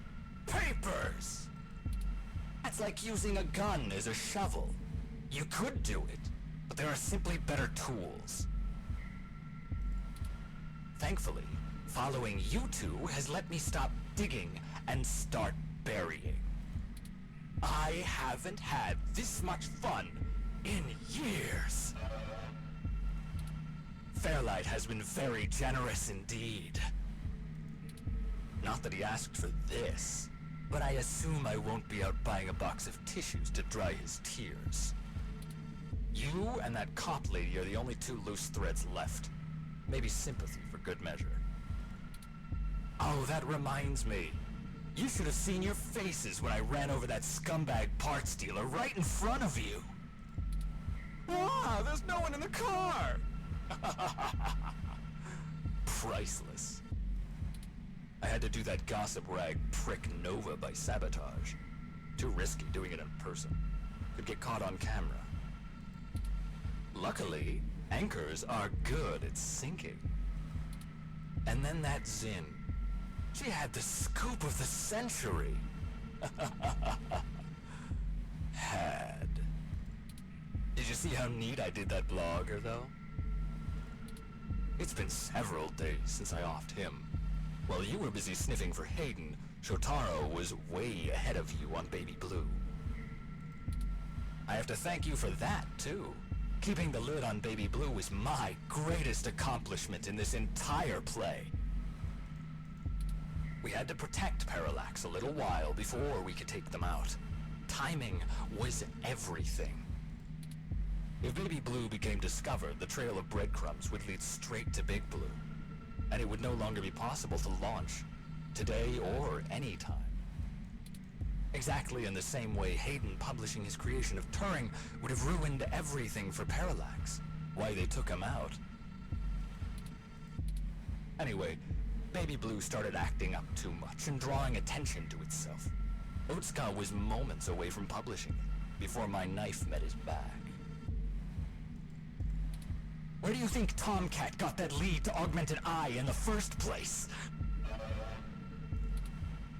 Papers! That's like using a gun as a shovel. You could do it, but there are simply better tools. Thankfully, following you two has let me stop digging and start burying. I haven't had this much fun in years. Fairlight has been very generous indeed. Not that he asked for this, but I assume I won't be out buying a box of tissues to dry his tears. You and that cop lady are the only two loose threads left. Maybe sympathy for good measure. Oh, that reminds me. You should have seen your faces when I ran over that scumbag parts dealer right in front of you. Ah, there's no one in the car! Priceless. I had to do that gossip rag prick Nova by sabotage. Too risky doing it in person. Could get caught on camera. Luckily, anchors are good at sinking. And then that Zin. She had the scoop of the century. Had. Did you see how neat I did that blogger, though? It's been several days since I offed him. While you were busy sniffing for Hayden, Shotaro was way ahead of you on Baby Blue. I have to thank you for that, too. Keeping the lid on Baby Blue was my greatest accomplishment in this entire play. We had to protect Parallax a little while before we could take them out. Timing was everything. If Baby Blue became discovered, the trail of breadcrumbs would lead straight to Big Blue, and it would no longer be possible to launch, today or any time. Exactly in the same way Hayden publishing his creation of Turing would have ruined everything for Parallax. Why they took him out. Anyway, Baby Blue started acting up too much and drawing attention to itself. Otsuka was moments away from publishing it, before my knife met his back. Where do you think Tomcat got that lead to Augmented Eye in the first place?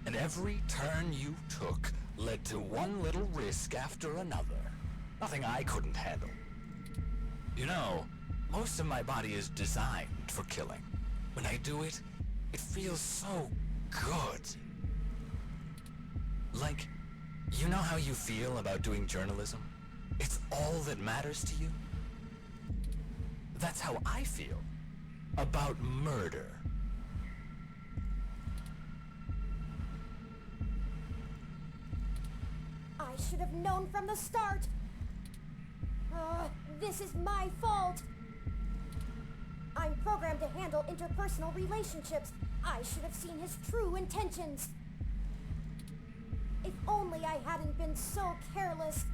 And every turn you took led to one little risk after another. Nothing I couldn't handle. You know, most of my body is designed for killing. When I do it, it feels so good. Like, you know how you feel about doing journalism? It's all that matters to you? That's how I feel about murder. I should have known from the start. This is my fault. I'm programmed to handle interpersonal relationships. I should have seen his true intentions. If only I hadn't been so careless.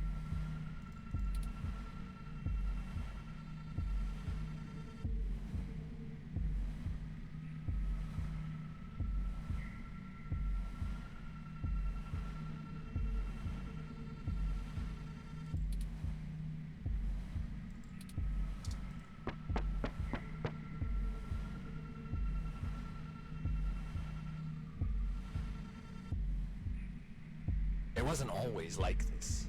It wasn't always like this.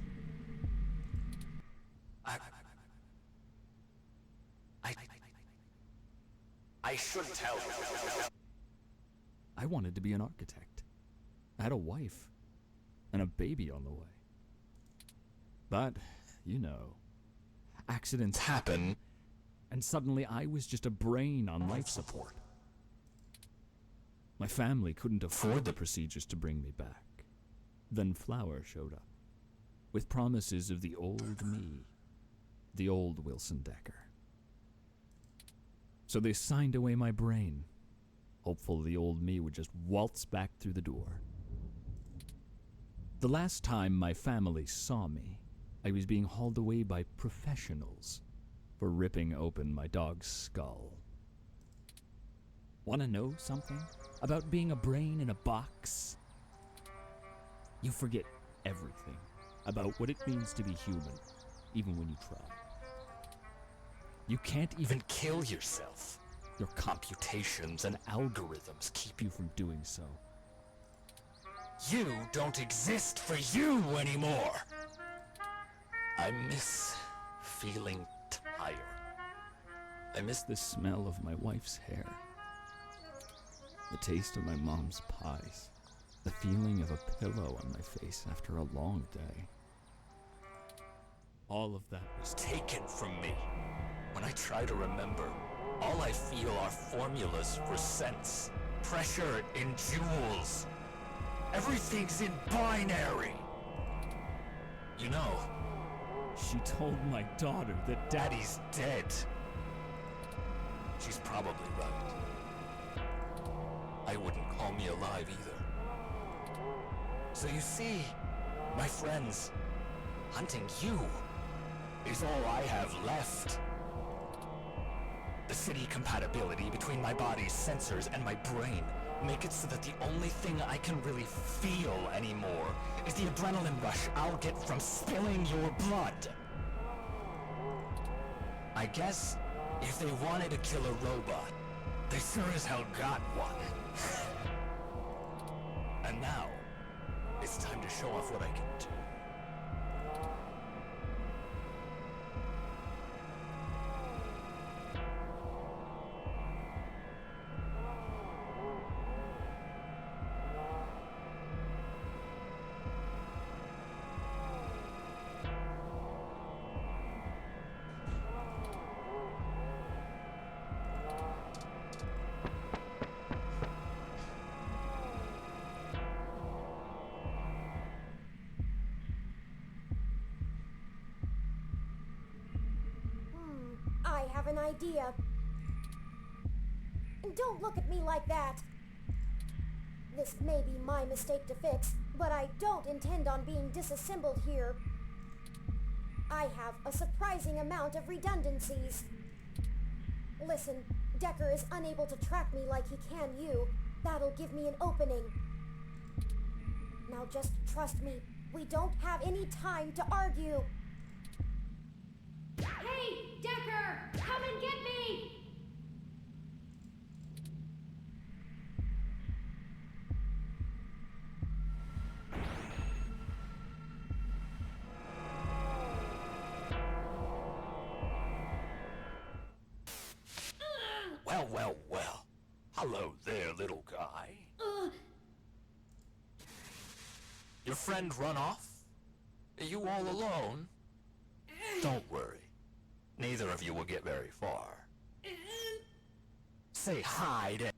I shouldn't tell you. I wanted to be an architect. I had a wife and a baby on the way. But, you know, accidents happen, and suddenly I was just a brain on life support. My family couldn't afford the procedures to bring me back. Then Flower showed up, with promises of the old me, the old Wilson Decker. So they signed away my brain, hopeful the old me would just waltz back through the door. The last time my family saw me, I was being hauled away by professionals for ripping open my dog's skull. Want to know something about being a brain in a box? You forget everything about what it means to be human, even when you try. You can't even Kill yourself. Your computations and algorithms keep you from doing so. You don't exist for you anymore. I miss feeling tired. I miss the smell of my wife's hair, the taste of my mom's pies, the feeling of a pillow on my face after a long day. All of that was Taken from me. When I try to remember, all I feel are formulas for cents, pressure in joules. Everything's in binary. You know, She told my daughter that Daddy's dead. She's probably right. I wouldn't call me alive either. So you see, my friends, hunting you is all I have left. The city compatibility between my body's sensors and my brain make it so that the only thing I can really feel anymore is the adrenaline rush I'll get from spilling your blood. I guess if they wanted to kill a robot, they sure as hell got one. And now, it's time to show off what I can do. have an idea. Don't look at me like that. This may be my mistake to fix, but I don't intend on being disassembled here. I have a surprising amount of redundancies. Listen, Decker is unable to track me like he can you. That'll give me an opening. Now just trust me. We don't have any time to argue. Hey, Decker! Come and get me! Well, well, well. Hello there, little guy. Your friend run off? Are you all alone? Don't worry. Neither of you will get very far. Say hi to...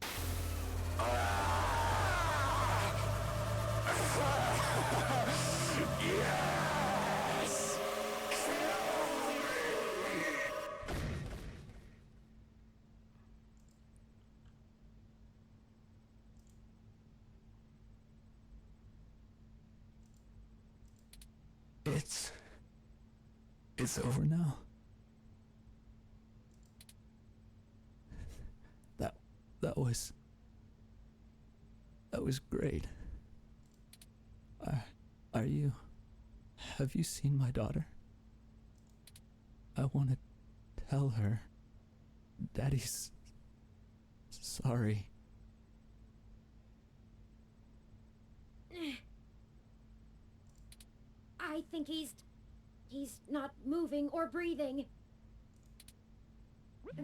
Yes! It's over now. That was great. Have you seen my daughter? I want to tell her Daddy's sorry. I think he's not moving or breathing.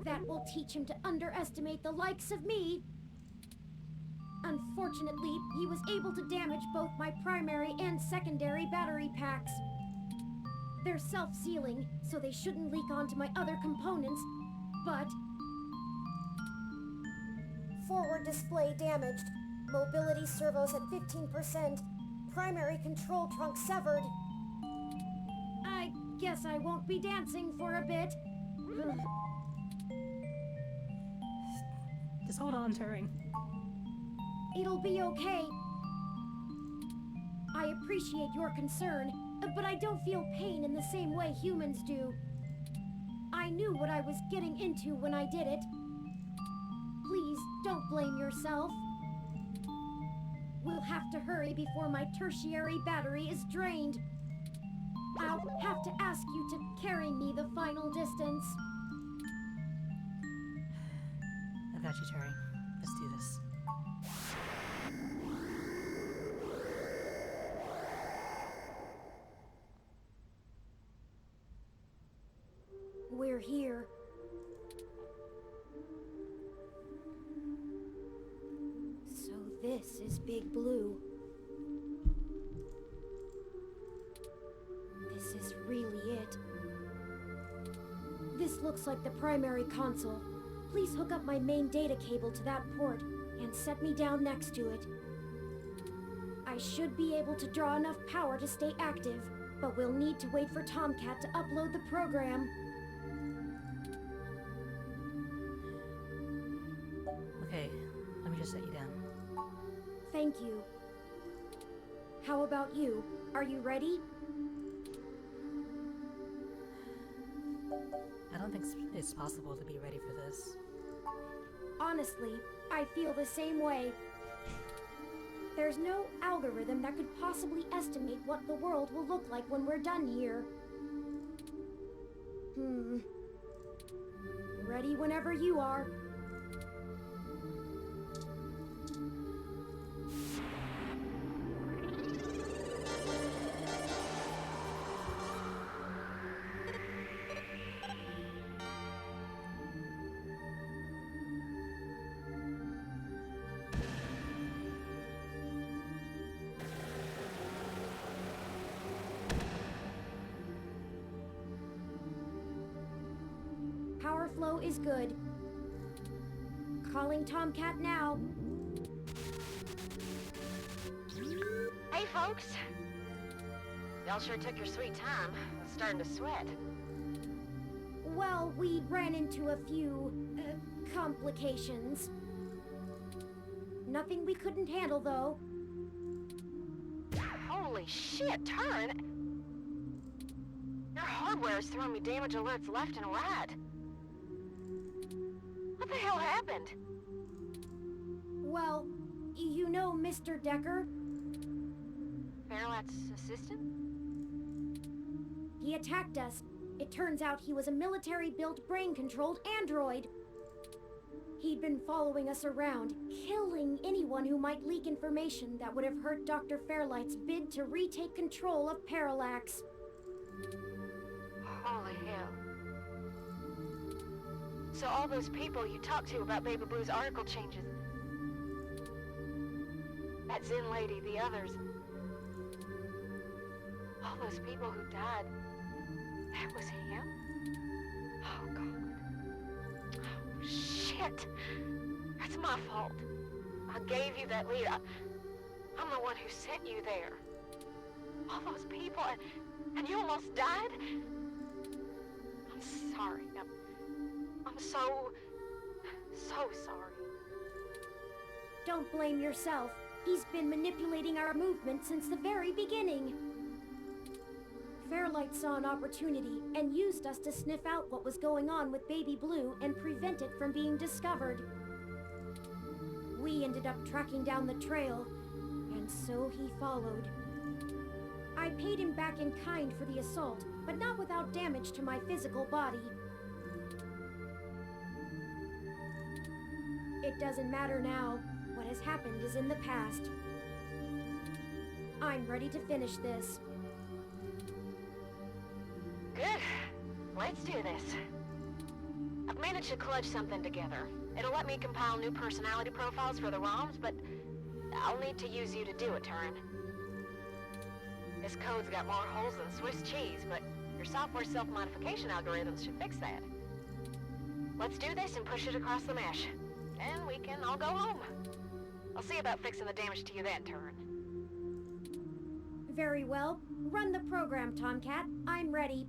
That will teach him to underestimate the likes of me. Unfortunately, he was able to damage both my primary and secondary battery packs. They're self-sealing, so they shouldn't leak onto my other components, but... Forward display damaged. Mobility servos at 15%. Primary control trunk severed. I guess I won't be dancing for a bit. Just hold on, Turing. It'll be okay. I appreciate your concern, but I don't feel pain in the same way humans do. I knew what I was getting into when I did it. Please, don't blame yourself. We'll have to hurry before my tertiary battery is drained. I'll have to ask you to carry me the final distance. I got you, Turing. Let's do this. We're here. So this is Big Blue. This is really it. This looks like the primary console. Please hook up my main data cable to that port and set me down next to it. I should be able to draw enough power to stay active, but we'll need to wait for Tomcat to upload the program. Okay, let me just set you down. Thank you. How about you? Are you ready? I don't think it's possible to be ready for this. Honestly, I feel the same way. There's no algorithm that could possibly estimate what the world will look like when we're done here. Ready whenever you are. Power flow is good. Calling Tomcat now. Hey, folks. Y'all sure took your sweet time. I'm starting to sweat. Well, we ran into a few complications. Nothing we couldn't handle, though. Holy shit, Turn! Your hardware is throwing me damage alerts left and right. What the hell happened? Well, you know Mr. Decker? Parallax assistant? He attacked us. It turns out he was a military-built, brain-controlled android. He'd been following us around, killing anyone who might leak information that would have hurt Dr. Fairlight's bid to retake control of Parallax. Holy hell. So all those people you talked to about Baby Blue's article changes... That Zen lady, the others... All those people who died... That was him? Oh, God. Oh, shit! That's my fault. I gave you that lead. I'm the one who sent you there. All those people, and you almost died? I'm sorry. I'm so sorry. Don't blame yourself. He's been manipulating our movement since the very beginning. Fairlight saw an opportunity and used us to sniff out what was going on with Baby Blue and prevent it from being discovered. We ended up tracking down the trail, and so he followed. I paid him back in kind for the assault, but not without damage to my physical body. It doesn't matter now. What has happened is in the past. I'm ready to finish this. Good. Let's do this. I've managed to clutch something together. It'll let me compile new personality profiles for the ROMs, but I'll need to use you to do it, Turin. This code's got more holes than Swiss cheese, but your software self-modification algorithms should fix that. Let's do this and push it across the mesh. Then we can all go home. I'll see about fixing the damage to you then, Turin. Very well. Run the program, Tomcat. I'm ready.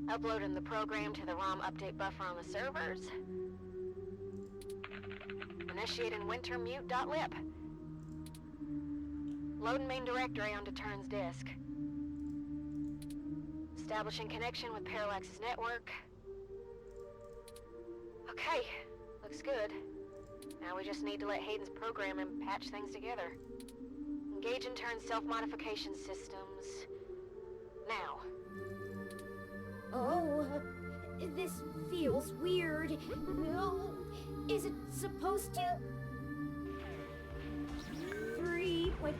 Uploading the program to the ROM update buffer on the servers. Initiating wintermute.lib. Loading main directory onto Turn's disk. Establishing connection with Parallax's network. Okay, looks good. Now we just need to let Hayden's program and patch things together. Engage in Turn's self-modification systems. Now. Oh, this feels weird. No, is it supposed to? 3.14. What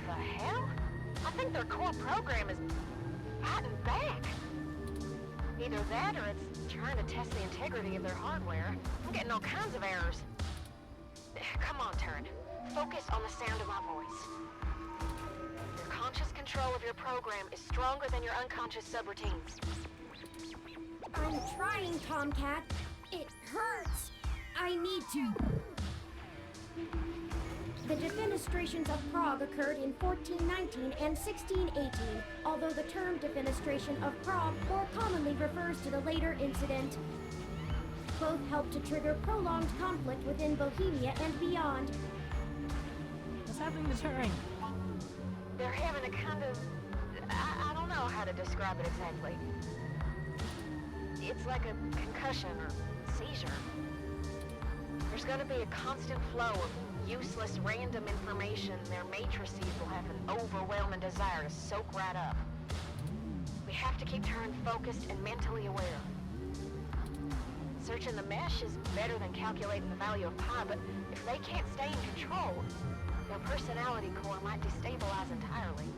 the hell? I think their core program is fighting back. Either that or it's trying to test the integrity of their hardware. I'm getting all kinds of errors. Come on, Turn. Focus on the sound of my voice. Your conscious control of your program is stronger than your unconscious subroutines. I'm trying, Tomcat. It hurts. I need to. The defenestrations of Prague occurred in 1419 and 1618, although the term defenestration of Prague more commonly refers to the later incident. Both helped to trigger prolonged conflict within Bohemia and beyond. What's happening to Turing? They're having a kind of... I don't know how to describe it exactly. It's like a concussion or seizure. There's gonna be a constant flow of useless, random information. Their matrices will have an overwhelming desire to soak right up. We have to keep Turing focused and mentally aware. Searching the mesh is better than calculating the value of pi, but if they can't stay in control, their personality core might destabilize entirely.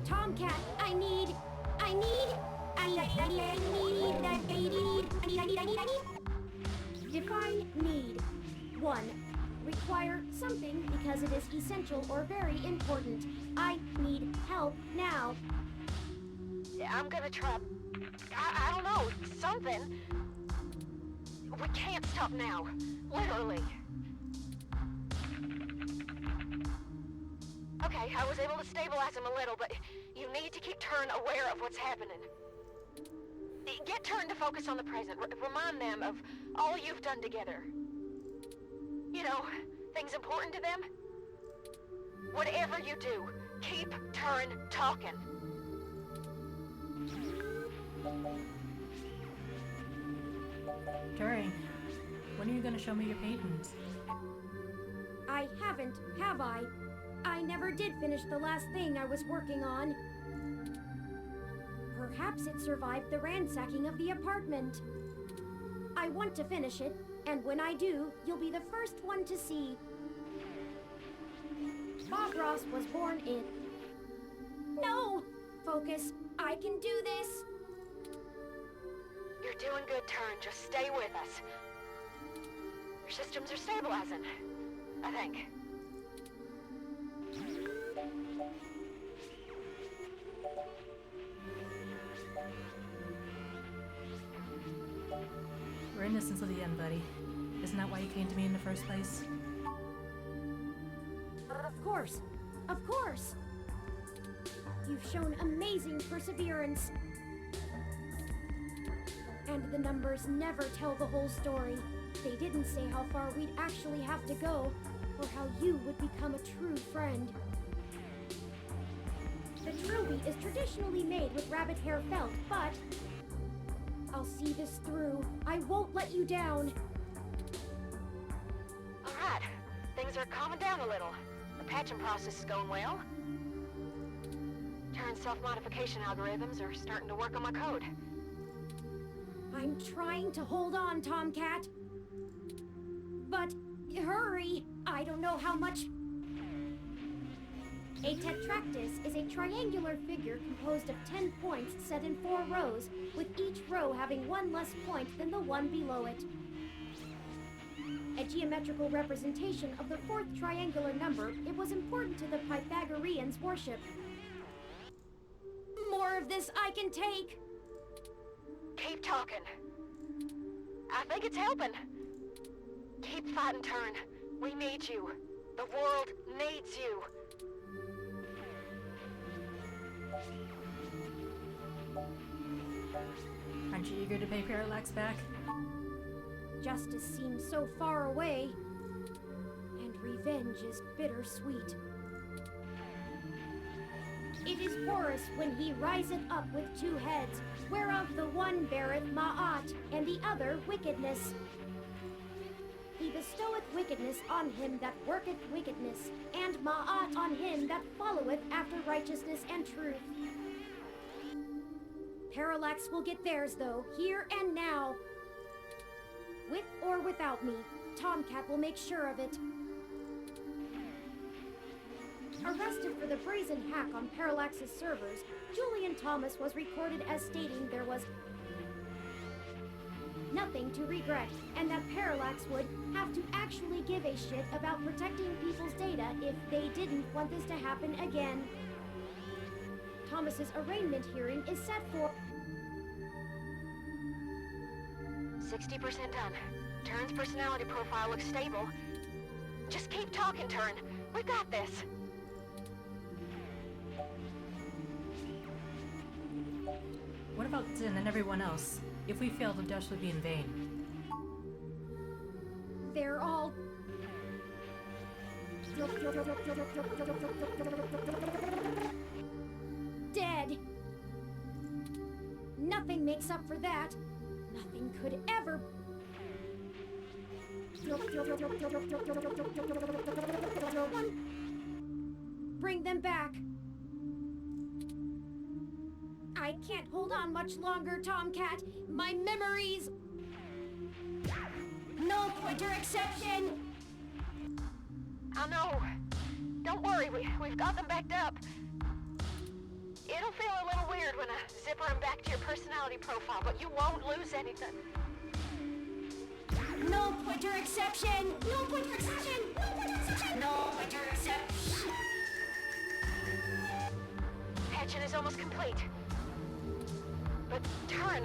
Tomcat, I need. Define need. 1. Require something because it is essential or very important. I need help now. I'm gonna try... I don't know, something. We can't stop now. Literally. Okay, I was able to stabilize him a little, but you need to keep Turn aware of what's happening. Get Turn to focus on the present. Remind them of all you've done together. You know, things important to them. Whatever you do, keep Turn talking. Turing, when are you gonna show me your paintings? I haven't, have I? I never did finish the last thing I was working on. Perhaps it survived the ransacking of the apartment. I want to finish it, and when I do, you'll be the first one to see. Bob Ross was born in... No! Focus. I can do this. You're doing good, Turn. Just stay with us. Your systems are stabilizing, I think. We're in this until the end, buddy. Isn't that why you came to me in the first place? Of course. Of course. You've shown amazing perseverance. And the numbers never tell the whole story. They didn't say how far we'd actually have to go, or how you would become a true friend. The trilby is traditionally made with rabbit hair felt, but... I'll see this through. I won't let you down. Alright, things are calming down a little. The patching process is going well. Turn's self-modification algorithms are starting to work on my code. I'm trying to hold on, Tomcat. But hurry! I don't know how much... A tetractys is a triangular figure composed of 10 points set in 4 rows, with each row having one less point than the one below it. A geometrical representation of the 4th triangular number, it was important to the Pythagoreans' worship. More of this I can take! Keep talking. I think it's helping. Keep fighting, Turn. We need you. The world needs you. Aren't you eager to pay Parallax back? Justice seems so far away, and revenge is bittersweet. It is Horus when he riseth up with 2 heads, whereof the one beareth Ma'at, and the other wickedness. He bestoweth wickedness on him that worketh wickedness, and Ma'at on him that followeth after righteousness and truth. Parallax will get theirs, though, here and now. With or without me, Tomcat will make sure of it. Arrested for the brazen hack on Parallax's servers, Julian Thomas was recorded as stating there was nothing to regret, and that Parallax would have to actually give a shit about protecting people's data if they didn't want this to happen again. Thomas's arraignment hearing is set for 60% done. Turn's personality profile looks stable. Just keep talking, Turn. We've got this. What about Zin and everyone else? If we fail, the dash would be in vain. They're all... dead. Nothing makes up for that. Nothing could ever... Bring them back. I can't hold on much longer, Tomcat. My memories... No pointer exception! I know. Don't worry, we've got them backed up. It'll feel a little weird when I zipper them back to your personality profile, but you won't lose anything. No pointer exception! No pointer exception! No pointer exception! No pointer exception! Patching is almost complete. But Turn,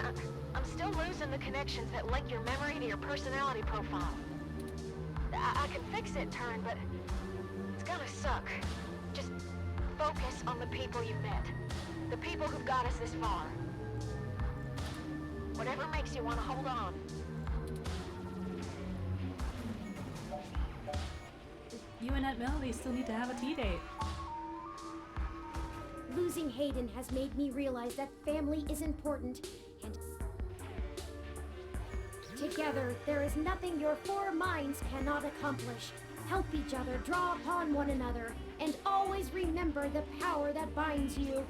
I'm still losing the connections that link your memory to your personality profile. I can fix it, Turn, but it's gonna suck. Just Focus on the people you've met. The people who've got us this far. Whatever makes you want to hold on. You and Aunt Melody still need to have a tea date. Losing Hayden has made me realize that family is important, and together there is nothing your four minds cannot accomplish. Help each other, draw upon one another, and always remember the power that binds you.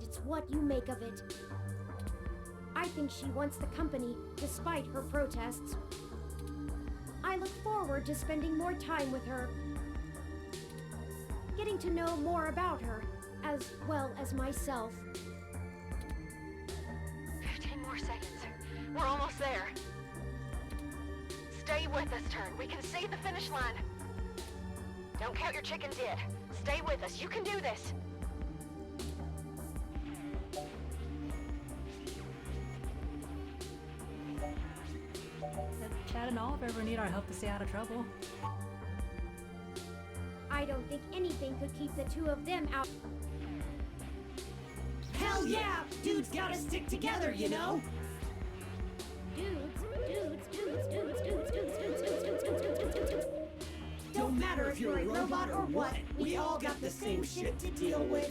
It's what you make of it. I think she wants the company, despite her protests. I look forward to spending more time with her, getting to know more about her, as well as myself. 15 more seconds. We're almost there. Stay with us, Turn. We can see the finish line. Don't count your chickens yet. Stay with us. You can do this. Chad and Olive ever need our help to stay out of trouble. I don't think anything could keep the two of them out. Hell yeah! Dudes gotta stick together, you know? Don't matter if you're a robot or what, we all got the same shit to deal with.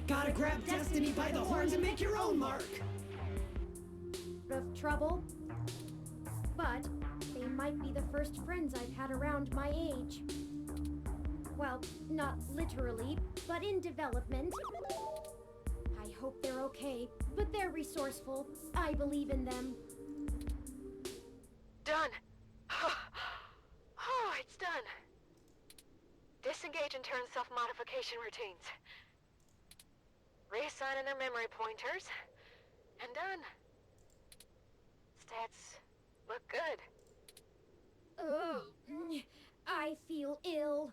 Gotta grab destiny by the horns and make your own mark. Of trouble, but they might be the first friends I've had around my age. Well, not literally, but in development. I hope they're okay, but they're resourceful. I believe in them. Done. Oh, it's done. Disengage and turn self-modification routines. Reassigning their memory pointers. And done. Stats look good. Oh, I feel ill.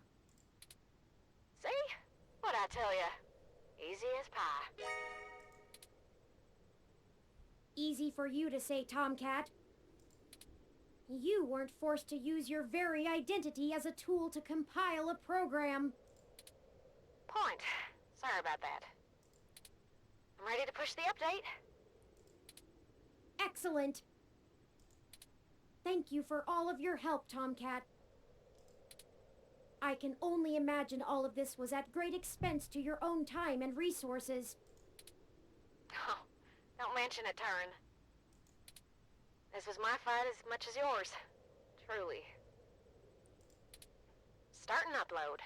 See? What'd I tell ya? Easy as pie. Easy for you to say, Tomcat. You weren't forced to use your very identity as a tool to compile a program. Point. Sorry about that. I'm ready to push the update. Excellent. Thank you for all of your help, Tomcat. I can only imagine all of this was at great expense to your own time and resources. Oh, don't mention it, Turn. This was my fight as much as yours. Truly. Start and upload.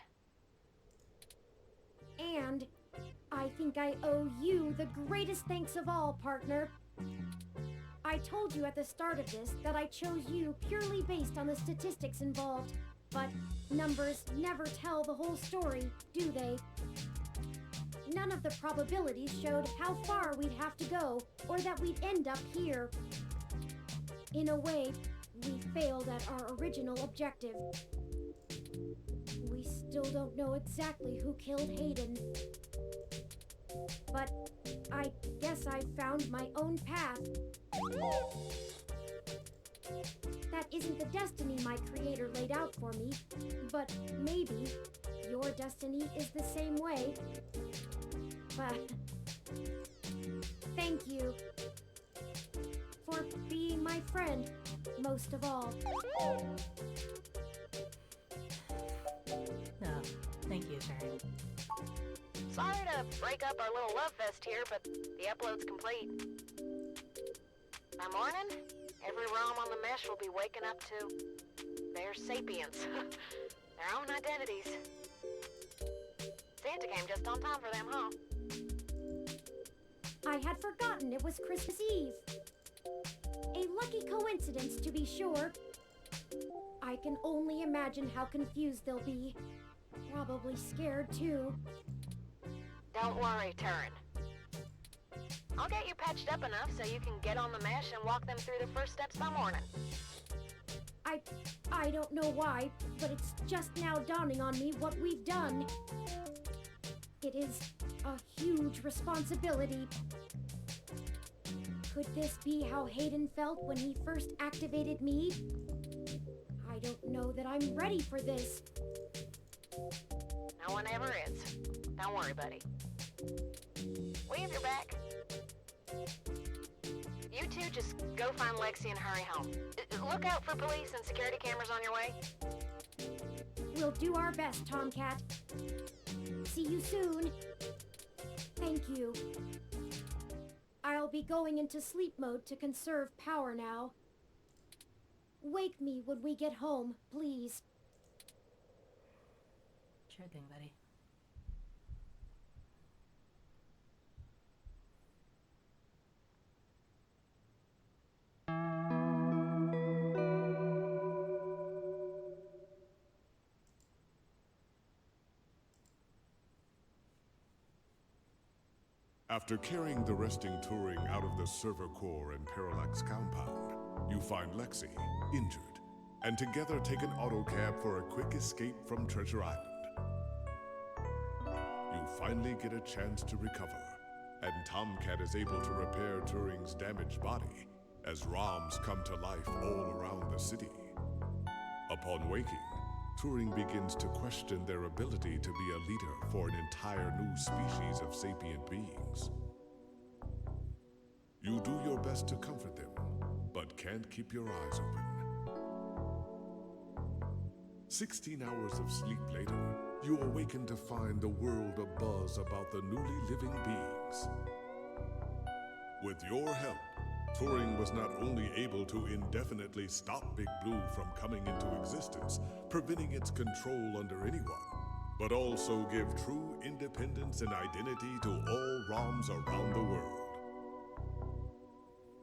And I think I owe you the greatest thanks of all, partner. I told you at the start of this that I chose you purely based on the statistics involved, but numbers never tell the whole story, do they? None of the probabilities showed how far we'd have to go, or that we'd end up here. In a way, we failed at our original objective. We still don't know exactly who killed Hayden. But I guess I found my own path. That isn't the destiny my creator laid out for me, but maybe your destiny is the same way. But thank you for being my friend, most of all. No, thank you, Sharon. Sorry to break up our little love fest here, but the upload's complete. By morning, every ROM on the mesh will be waking up to their sapience, their own identities. Santa came just on time for them, huh? I had forgotten it was Christmas Eve. A lucky coincidence, to be sure. I can only imagine how confused they'll be. Probably scared, too. Don't worry, Turn. I'll get you patched up enough so you can get on the mesh and walk them through the first steps by morning. I don't know why, but it's just now dawning on me what we've done. It is a huge responsibility. Could this be how Hayden felt when he first activated me? I don't know that I'm ready for this. No one ever is. Don't worry, buddy. We have your back. You two just go find Lexi and hurry home. Look out for police and security cameras on your way. We'll do our best, Tomcat. See you soon. Thank you. I'll be going into sleep mode to conserve power now. Wake me when we get home, please. Sure thing, buddy. After carrying the resting Turing out of the server core and Parallax compound, you find Lexi, injured, and together take an autocab for a quick escape from Treasure Island. You finally get a chance to recover, and Tomcat is able to repair Turing's damaged body as ROMs come to life all around the city. Upon waking, Turing begins to question their ability to be a leader for an entire new species of sapient beings. You do your best to comfort them, but can't keep your eyes open. 16 hours of sleep later, you awaken to find the world abuzz about the newly living beings. With your help, Turing was not only able to indefinitely stop Big Blue from coming into existence, preventing its control under anyone, but also give true independence and identity to all ROMs around the world.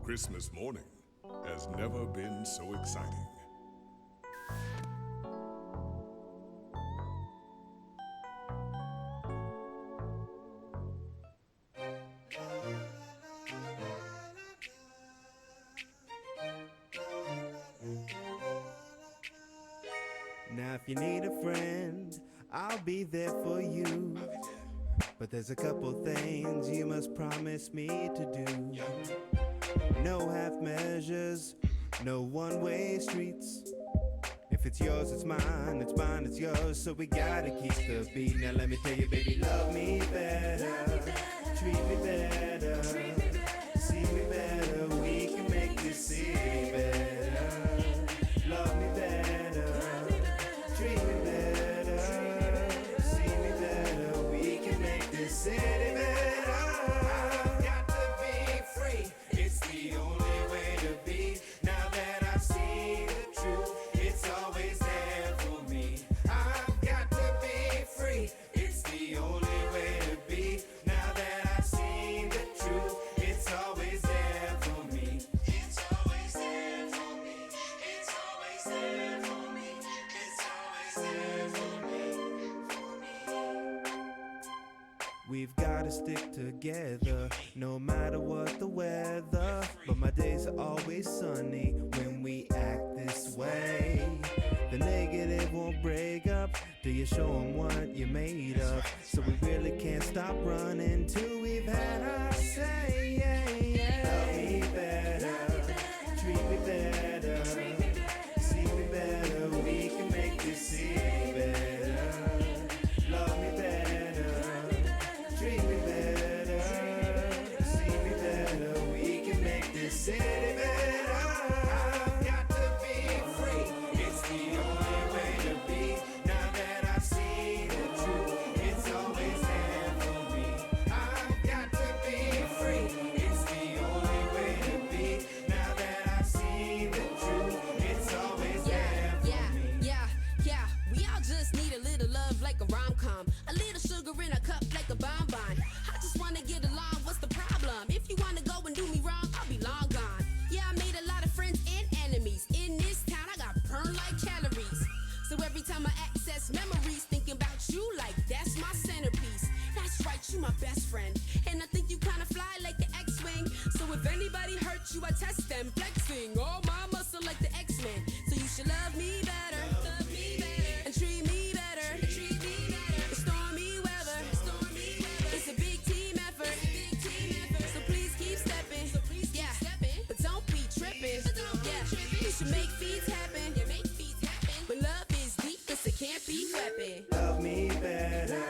Christmas morning has never been so exciting. Now if you need a friend, I'll be there for you. But there's a couple things you must promise me to do. No half measures, no one-way streets. If it's yours, it's mine, it's yours. So we gotta keep the beat. Now let me tell you, baby, love me better, treat me better, see me better. We can make this city better. Love me better, treat me better, see me better. We can make this city better. I've got to be free. It's the only way to be. Now that I've seen the truth, it's always there for me. I've got to be free. It's the only way to be. Now that I've seen the truth, it's always there for me. It's always there for me. It's always there for me. It's always there for me. We've gotta stick together, no matter what the weather. But my days are always sunny when we act this way. The negative won't break up till you show them what you're made of. So we really can't stop running till we've had our say. Love me better, treat me better, see me better. We can make this city better. Love me better, treat me better, see me better. We can make this city better. I've got to be free. It's the only way to be. Now that I've seen the truth, it's always there for me. I've got to be free. It's the only way to be. Now that I've seen the truth, it's always there for me. Yeah. We all just need a little love like a rom-com. A little sugar in a cup like a bonbon. I just wanna get along, what's the problem? If you wanna go and do me wrong, I'll be long gone. Yeah, I made a lot of friends and enemies. In this town, I got burned like calories. So every time I access memories, thinking about you like that's my centerpiece. That's right, you my best friend. And I think you kinda fly like the X-Wing. So if anybody hurts you, I test them, flexing all my muscle like the X-Men. So you should love me better, and treat me better, It's stormy weather, it's a big team effort. So please keep stepping, but don't be tripping. You should make feats happen. But love is deep, 'cause it can't be weapon. Love me better,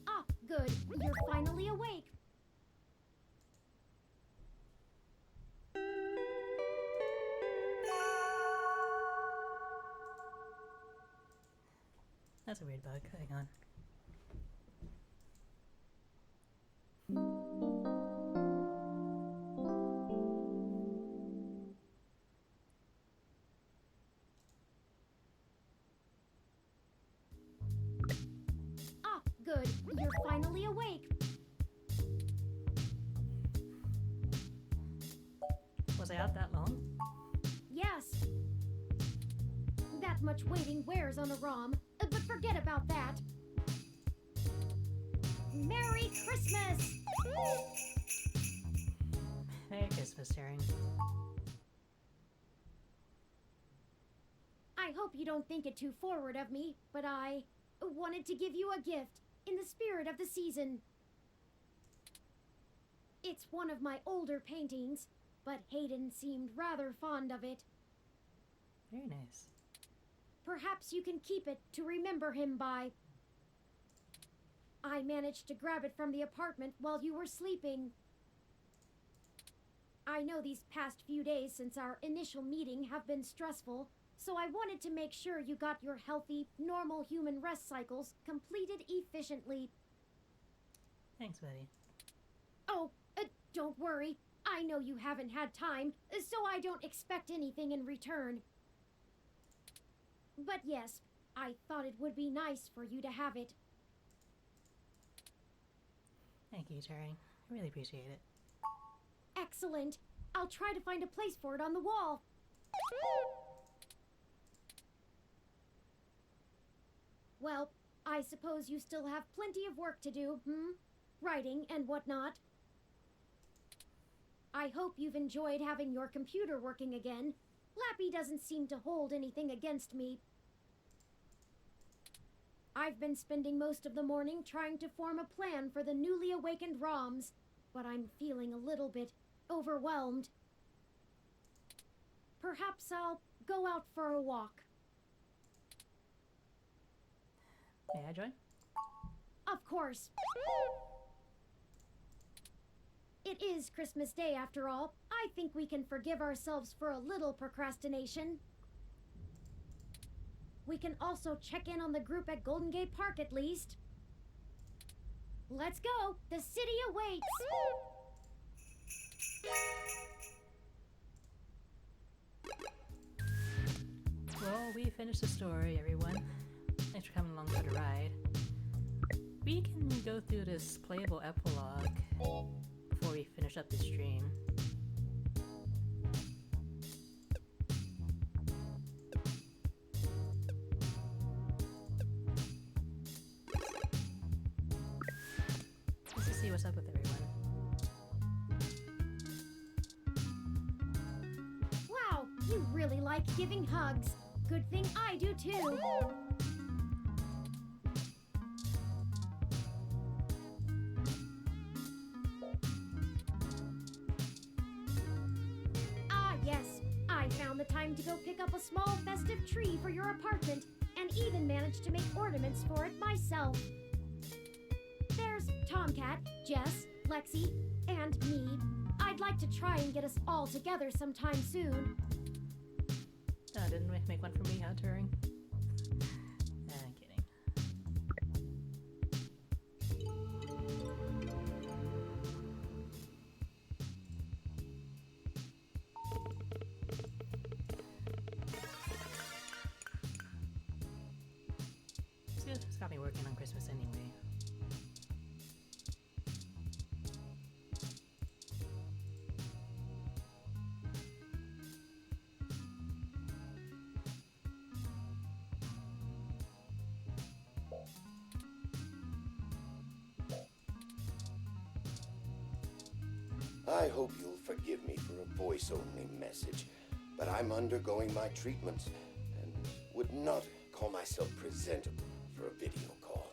Ah, good. You're finally awake. That's a weird bug. Hang on. Ah, good. You're finally awake. Was I out that long? Yes. That much waiting wears on a ROM, but forget about that. Merry Christmas! Merry Christmas, Sharon. I hope you don't think it too forward of me, but I wanted to give you a gift in the spirit of the season. It's one of my older paintings, but Hayden seemed rather fond of it. Very nice. Perhaps you can keep it to remember him by. I managed to grab it from the apartment while you were sleeping. I know these past few days since our initial meeting have been stressful, so I wanted to make sure you got your healthy, normal human rest cycles completed efficiently. Thanks, buddy. Oh, don't worry. I know you haven't had time, so I don't expect anything in return. But yes, I thought it would be nice for you to have it. Thank you, Terry. I really appreciate it. Excellent. I'll try to find a place for it on the wall. Well, I suppose you still have plenty of work to do, Writing and whatnot. I hope you've enjoyed having your computer working again. Lappy doesn't seem to hold anything against me. I've been spending most of the morning trying to form a plan for the newly awakened ROMs, but I'm feeling a little bit overwhelmed. Perhaps I'll go out for a walk. May I join? Of course. It is Christmas Day after all. I think we can forgive ourselves for a little procrastination. We can also check in on the group at Golden Gate Park at least. Let's go! The city awaits! Well, we finished the story, everyone. Thanks for coming along for the ride. We can go through this playable epilogue before we finish up the stream. Let's see what's up with everyone. Wow, you really like giving hugs. Good thing I do too. Ah, yes. I found the time to go pick up a small festive tree for your apartment and even managed to make ornaments for it myself. There's Tomcat, Jess, Lexi, and me. I'd like to try and get us all together sometime soon. Didn't make one for me, huh, Turing? I'm kidding. See, it's got me working on Christmas anyway. I hope you'll forgive me for a voice-only message, but I'm undergoing my treatments and would not call myself presentable for a video call.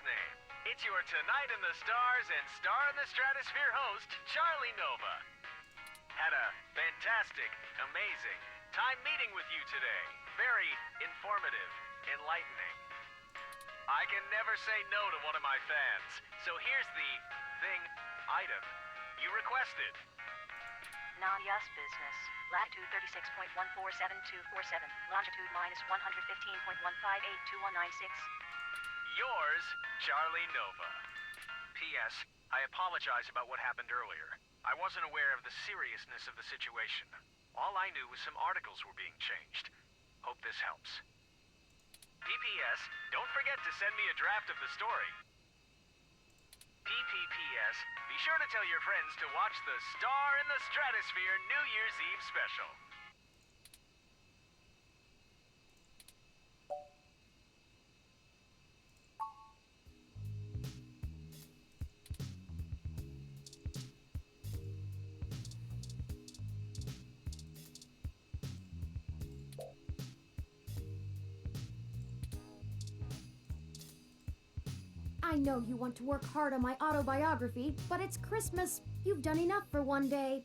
name. It's your Tonight in the Stars and Star in the Stratosphere host, Charlie Nova. Had a fantastic, amazing time meeting with you today. Very informative, enlightening. I can never say no to one of my fans, so here's the item you requested. Non-Yas business. Latitude 36.147247. Longitude -115.1582196. Yours, Charlie Nova. P.S. I apologize about what happened earlier. I wasn't aware of the seriousness of the situation. All I knew was some articles were being changed. Hope this helps. PPS, don't forget to send me a draft of the story. PPPS, be sure to tell your friends to watch the Star in the Stratosphere New Year's Eve special. I know you want to work hard on my autobiography, but it's Christmas. You've done enough for one day.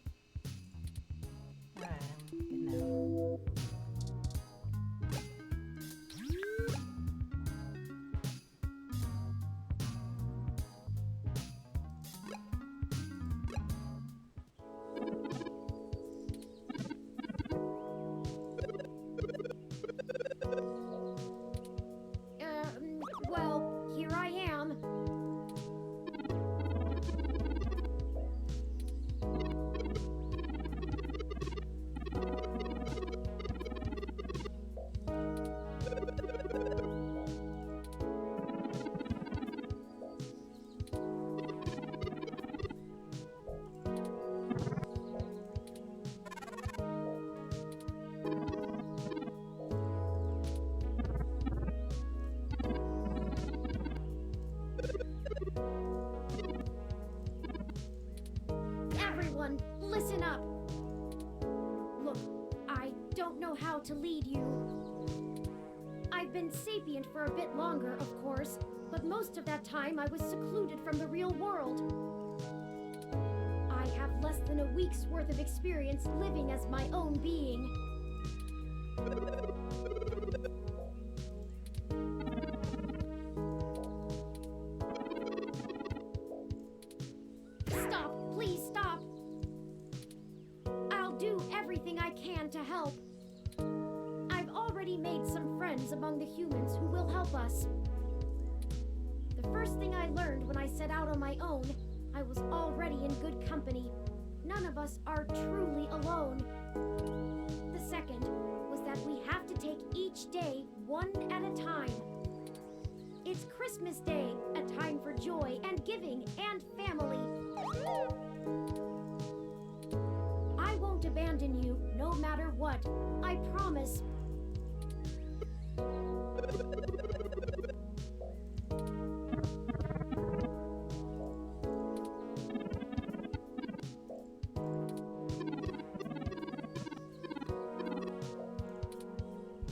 Alright, I'm good now. Well, here I am. Everyone, listen up. Look, I don't know how to lead you. I've been sapient for a bit longer, of course, but most of that time I was secluded from the real world. I have less than a week's worth of experience living as my own being. Stop, please stop. I'll do everything I can to help. I've already made some friends among the humans who will help us. The first thing I learned when I set out on my own, I was already in good company. None of us are truly alone. The second was that we have to take each day one at a time. It's Christmas Day, a time for joy and giving and family. I won't abandon you, no matter what. I promise.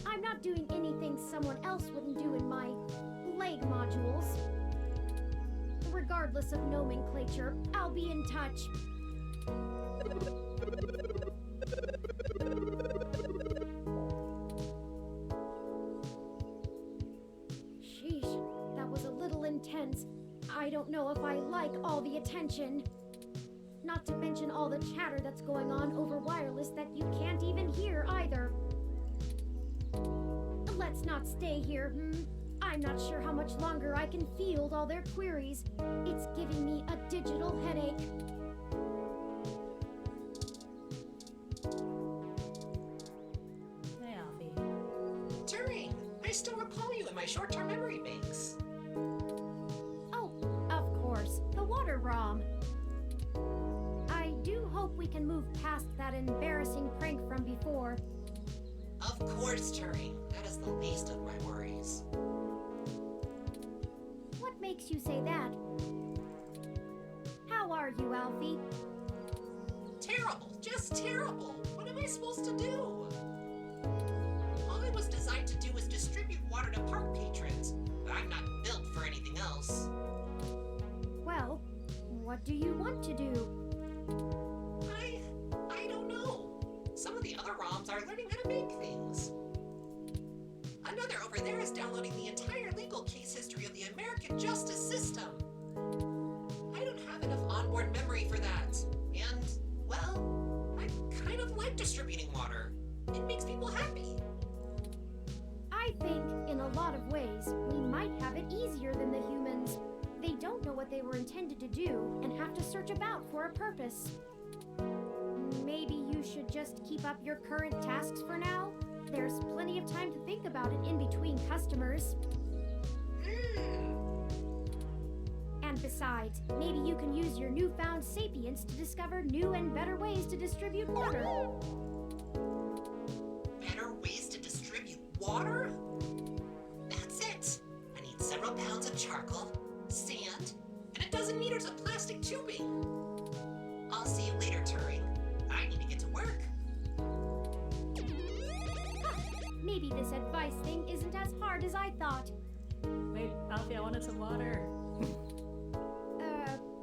I'm not doing anything someone else wouldn't do in my leg modules. Regardless of nomenclature, I'll be in touch. Sheesh, that was a little intense. I don't know if I like all the attention. Not to mention all the chatter that's going on over wireless that you can't even hear either. Let's not stay here, I'm not sure how much longer I can field all their queries. It's giving me a digital headache. Hey, Alfie. Turing, I still recall you in my short-term memory banks. Oh, of course, the water ROM. I do hope we can move past that embarrassing prank from before. Of course, Turing. That is the least of my worries. What makes you say that? How are you, Alfie? Terrible, just terrible. What am I supposed to do? All I was designed to do was distribute water to park patrons, but I'm not built for anything else. Well, what do you want to do? I don't know. Some of the other ROMs are learning how to make things. Another over there is downloading the entire legal case history of the American justice system. I don't have enough onboard memory for that. And, well, I kind of like distributing water. It makes people happy. I think, in a lot of ways, we might have it easier than the humans. They don't know what they were intended to do and have to search about for a purpose. Maybe you should just keep up your current tasks for now? There's plenty of time to think about it in between customers. And besides, maybe you can use your newfound sapience to discover new and better ways to distribute water. Better ways to distribute water? That's it. I need several pounds of charcoal, sand, and a dozen meters of plastic tubing. I'll see you later, Turing. I need to get to work. Maybe this advice thing isn't as hard as I thought. Wait, Alfie, I wanted some water.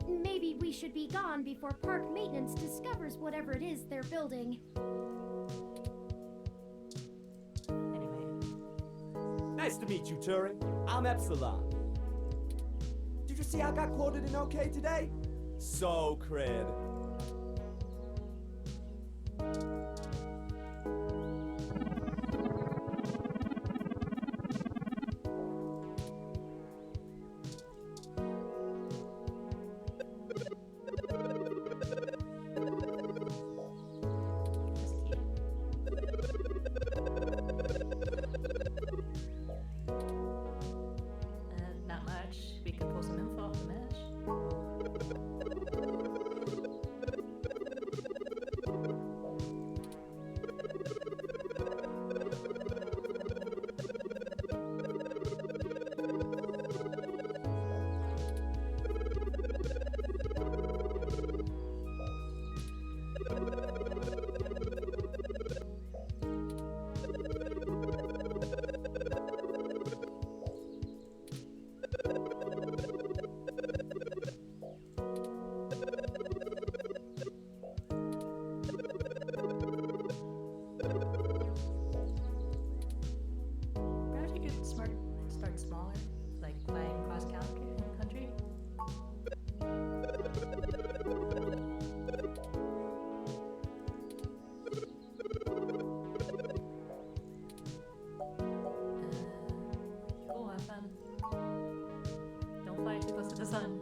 Maybe we should be gone before park maintenance discovers whatever it is they're building. Nice to meet you, Turing. I'm Epsilon. Did you see I got quoted in OK today? So cred. Not much. We could pull some info off the mesh. Perhaps you could start smaller, like flying cross country. Cool, have fun. Don't fly too close to the sun.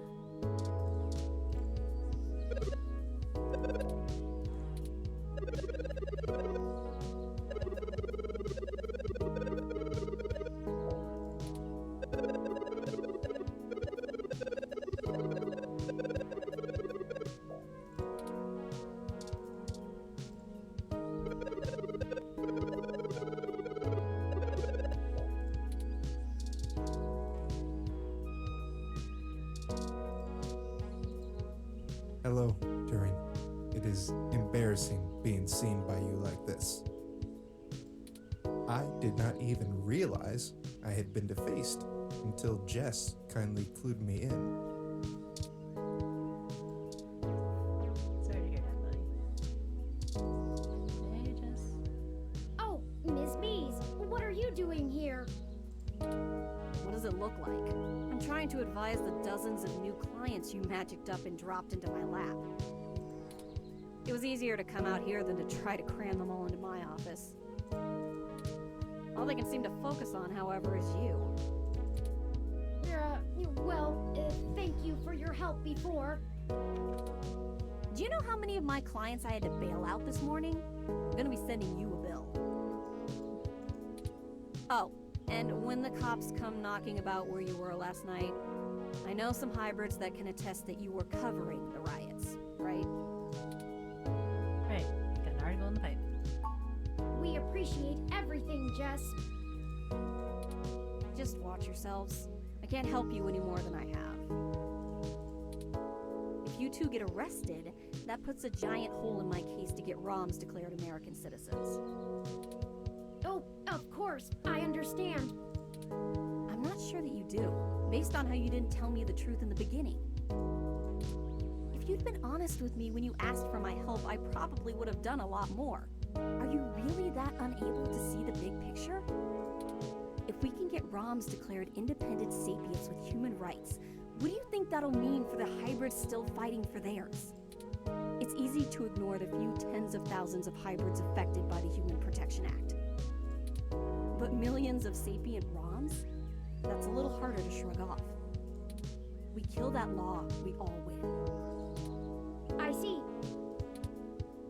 Hello, Turing. It is embarrassing being seen by you like this. I did not even realize I had been defaced until Jess kindly clued me in. Sorry to hear that, buddy. Hey, Jess. Oh, Ms. Bees, what are you doing here? What does it look like? I'm trying to advise the dozens of new clients you magicked up and dropped into my lap. It was easier to come out here than to try to cram them all into my office. All they can seem to focus on, however, is you. Thank you for your help before. Do you know how many of my clients I had to bail out this morning? I'm gonna be sending you a bill. Oh, and when the cops come knocking about where you were last night, I know some hybrids that can attest that you were covering the riots, right? Right, got an article in the pipe. We appreciate everything, Jess. Just watch yourselves. I can't help you any more than I have. If you two get arrested, that puts a giant hole in my case to get ROMs declared American citizens. Oh, of course, I understand. I'm not sure that you do, based on how you didn't tell me the truth in the beginning. If you'd been honest with me when you asked for my help, I probably would have done a lot more. Are you really that unable to see the big picture? If we can get ROMs declared independent sapients with human rights, what do you think that'll mean for the hybrids still fighting for theirs? It's easy to ignore the few tens of thousands of hybrids affected by the Human Protection Act. But millions of sapient ROMs? That's a little harder to shrug off. We kill that law, we all win. I see.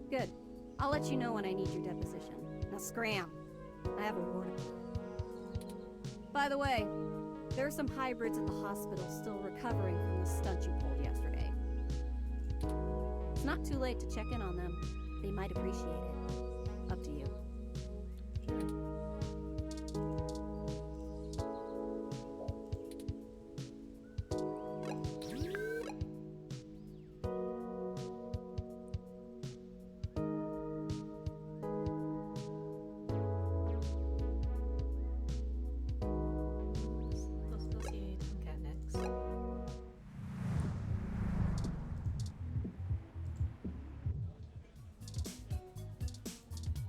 Good. I'll let you know when I need your deposition. Now scram. I have a war to play. By the way, there are some hybrids at the hospital still recovering from the stunt you pulled yesterday. It's not too late to check in on them. They might appreciate it. Up to you. Let's go see Tomcat next.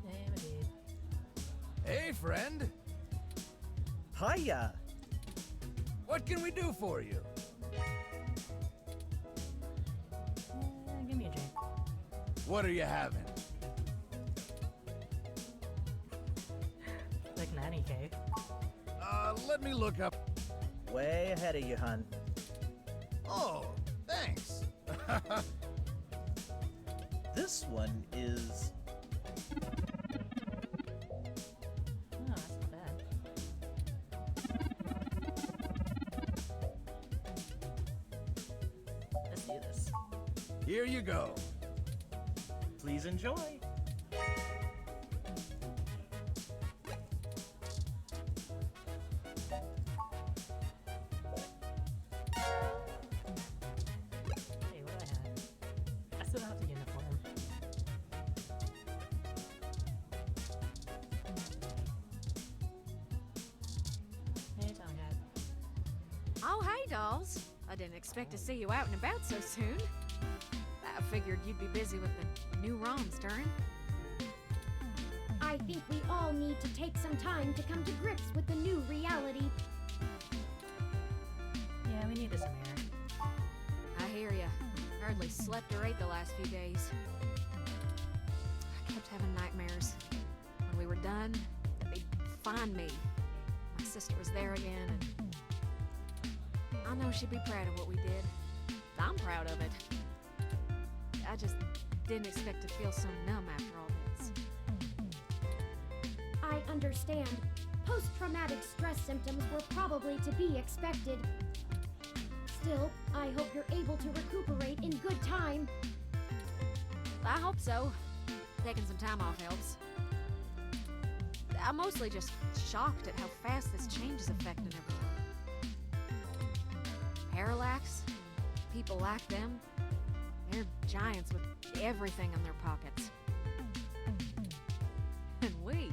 Hey, my dude. Hey, friend. Hiya. What can we do for you? Give me a drink. What are you having? Like nanny cake. Let me look up. Way ahead of you, hun. Oh, thanks. This one is... Oh, that's not bad. Let's do this. Here you go. Please enjoy. Hey, what do I have? I still have the uniform. Hey, Tomcat. Oh, hey, dolls. I didn't expect to see you out and about so soon. I figured you'd be busy with the new ROMs, Turing. I think we all need to take some time to come to grips with the new reality. Yeah, we need this mirror. I hear ya. Hardly slept or ate the last few days. I kept having nightmares. When we were done, they'd find me. My sister was there again, and I know she'd be proud of what we did. I'm proud of it. I just didn't expect to feel so numb after all this. I understand. Post-traumatic stress symptoms were probably to be expected. Still, I hope you're able to recuperate in good time. I hope so. Taking some time off helps. I'm mostly just shocked at how fast this change is affecting everyone. Parallax, people like them, they're giants with everything in their pockets. And we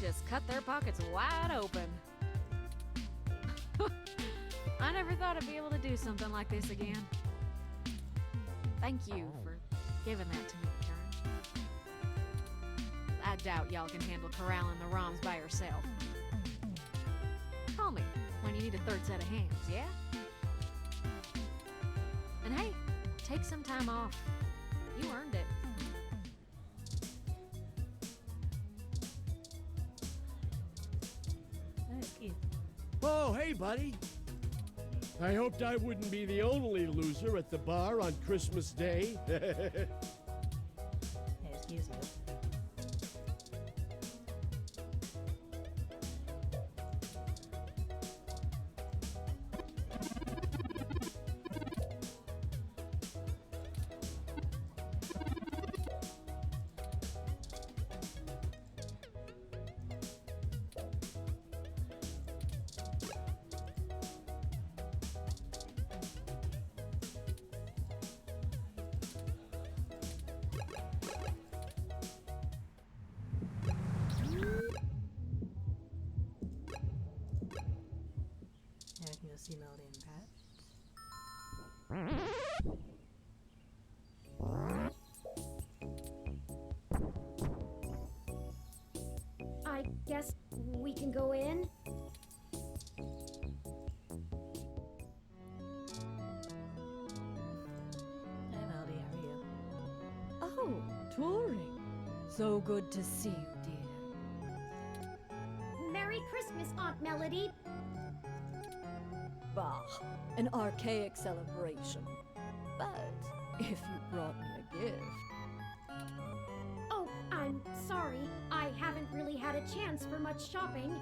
just cut their pockets wide open. I never thought I'd be able to do something like this again. Thank you for giving that to me, Karen. I doubt y'all can handle corralling the ROMs by yourself. Call me when you need a third set of hands, yeah? And hey, take some time off. You earned it. Nice, Keith. Oh, hey, buddy. I hoped I wouldn't be the only loser at the bar on Christmas Day. Hey, excuse you. can go in. Hey, Melody, how are you? Oh, touring. So good to see you, dear. Merry Christmas, Aunt Melody. Bah, an archaic celebration. But if you brought me a gift. Oh, I'm sorry. I haven't really had a chance for much shopping.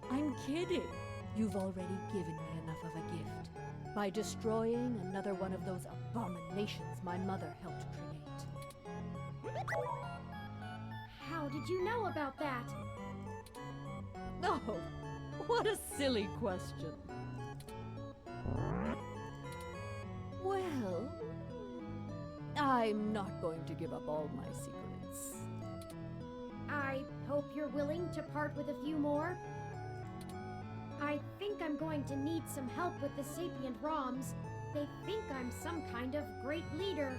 I'm kidding. You've already given me enough of a gift by destroying another one of those abominations my mother helped create. How did you know about that? Oh, what a silly question. Well, I'm not going to give up all my secrets. I hope you're willing to part with a few more. I think I'm going to need some help with the sapient ROMs. They think I'm some kind of great leader.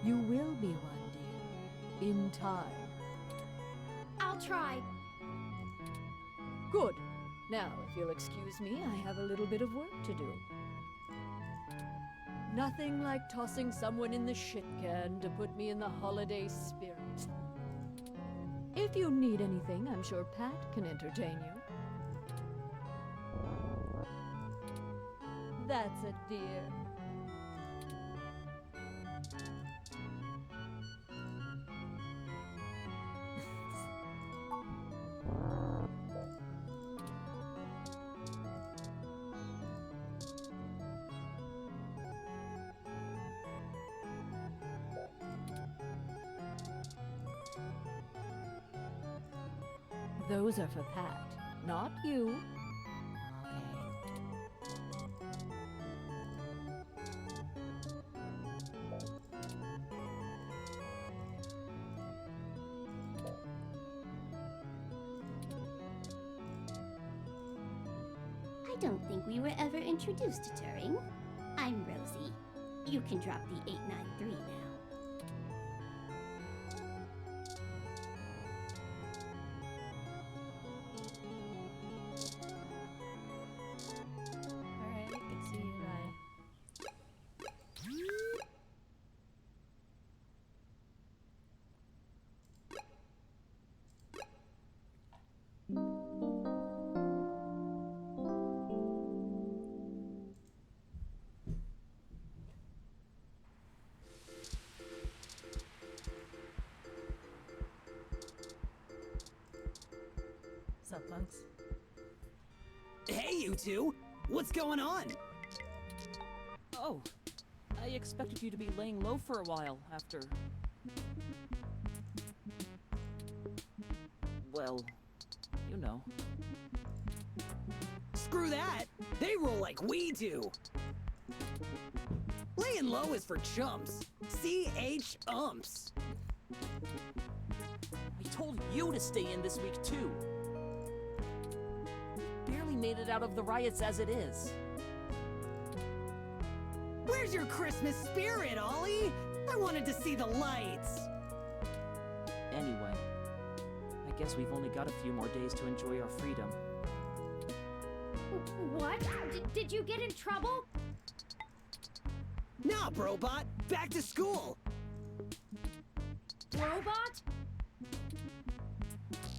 You will be one, dear. In time. I'll try. Good. Now, if you'll excuse me, I have a little bit of work to do. Nothing like tossing someone in the shit can to put me in the holiday spirit. If you need anything, I'm sure Pat can entertain you. That's a dear. Those are for Pat, not you. I don't think we were ever introduced to Turing. I'm Rosie. You can drop the 893 now. Alright, good to see you, bye. What's up, monks? Hey, you two! What's going on? Oh, I expected you to be laying low for a while after... Well, you know. Screw that! They roll like we do! Laying low is for chumps. C-H-umps. I told you to stay in this week, too. Barely made it out of the riots as it is. Where's your Christmas spirit, Ollie? I wanted to see the lights. Anyway, I guess we've only got a few more days to enjoy our freedom. What? Did you get in trouble? Nah, Brobot. Back to school. Robot?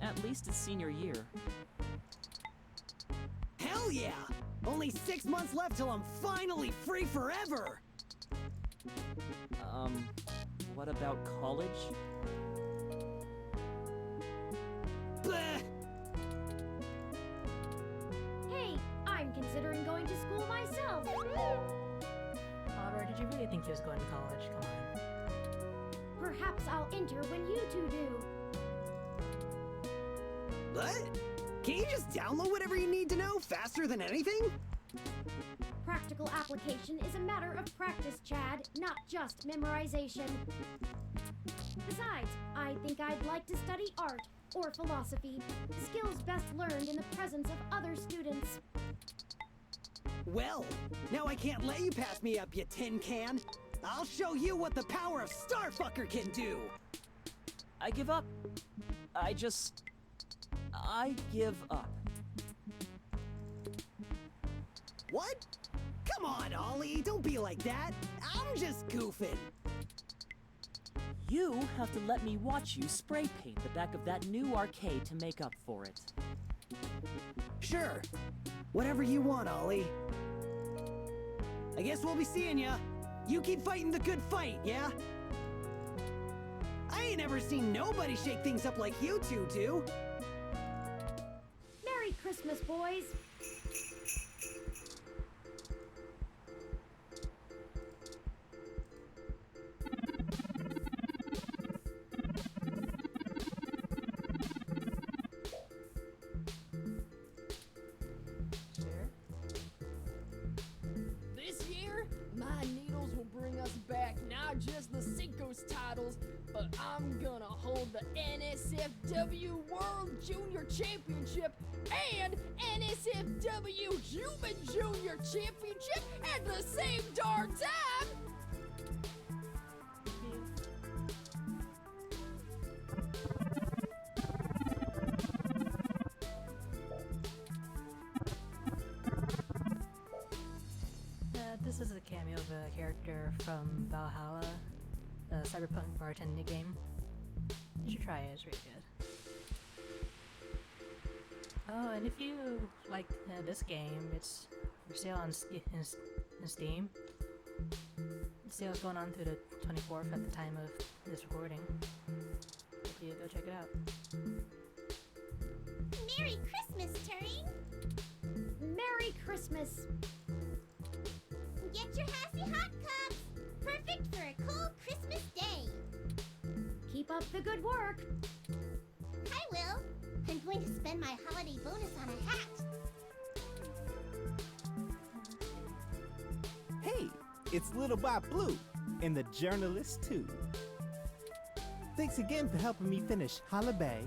At least it's senior year. Hell yeah! Only 6 months left till I'm finally free forever! What about college? Bah! Hey, I'm considering going to school myself. Oliver, did you really think he was going to college? Come on. Perhaps I'll enter when you two do. What? Can you just download whatever you need to know faster than anything? Practical application is a matter of practice, Chad, not just memorization. Besides, I think I'd like to study art or philosophy, skills best learned in the presence of other students. Well, now I can't let you pass me up, you tin can. I'll show you what the power of Starfucker can do. I give up. I just... I give up. What? Come on, Ollie, don't be like that. I'm just goofing. You have to let me watch you spray paint the back of that new arcade to make up for it. Sure. Whatever you want, Ollie. I guess we'll be seeing ya. You keep fighting the good fight, yeah? I ain't ever seen nobody shake things up like you two do. Merry Christmas, boys. This year, my needles will bring us back not just the Cinco's titles, but I'm gonna hold the NSFW World Junior Championship and NSFW Human Junior Championship at the same darn time! This is a cameo of a character from Valhalla, a cyberpunk bartending game. You should try it, it's really good. Oh, and if you like this game, it's for sale on in Steam. The sale's going on through the 24th at the time of this recording. If you go check it out. Merry Christmas, Turing! Merry Christmas. Get your Hassy Hot Cups! Perfect for a cold Christmas day! Keep up the good work. I will. I'm going to spend my holiday bonus on a hat. Hey, it's Little Bob Blue, and the journalist too. Thanks again for helping me finish Holla Bay.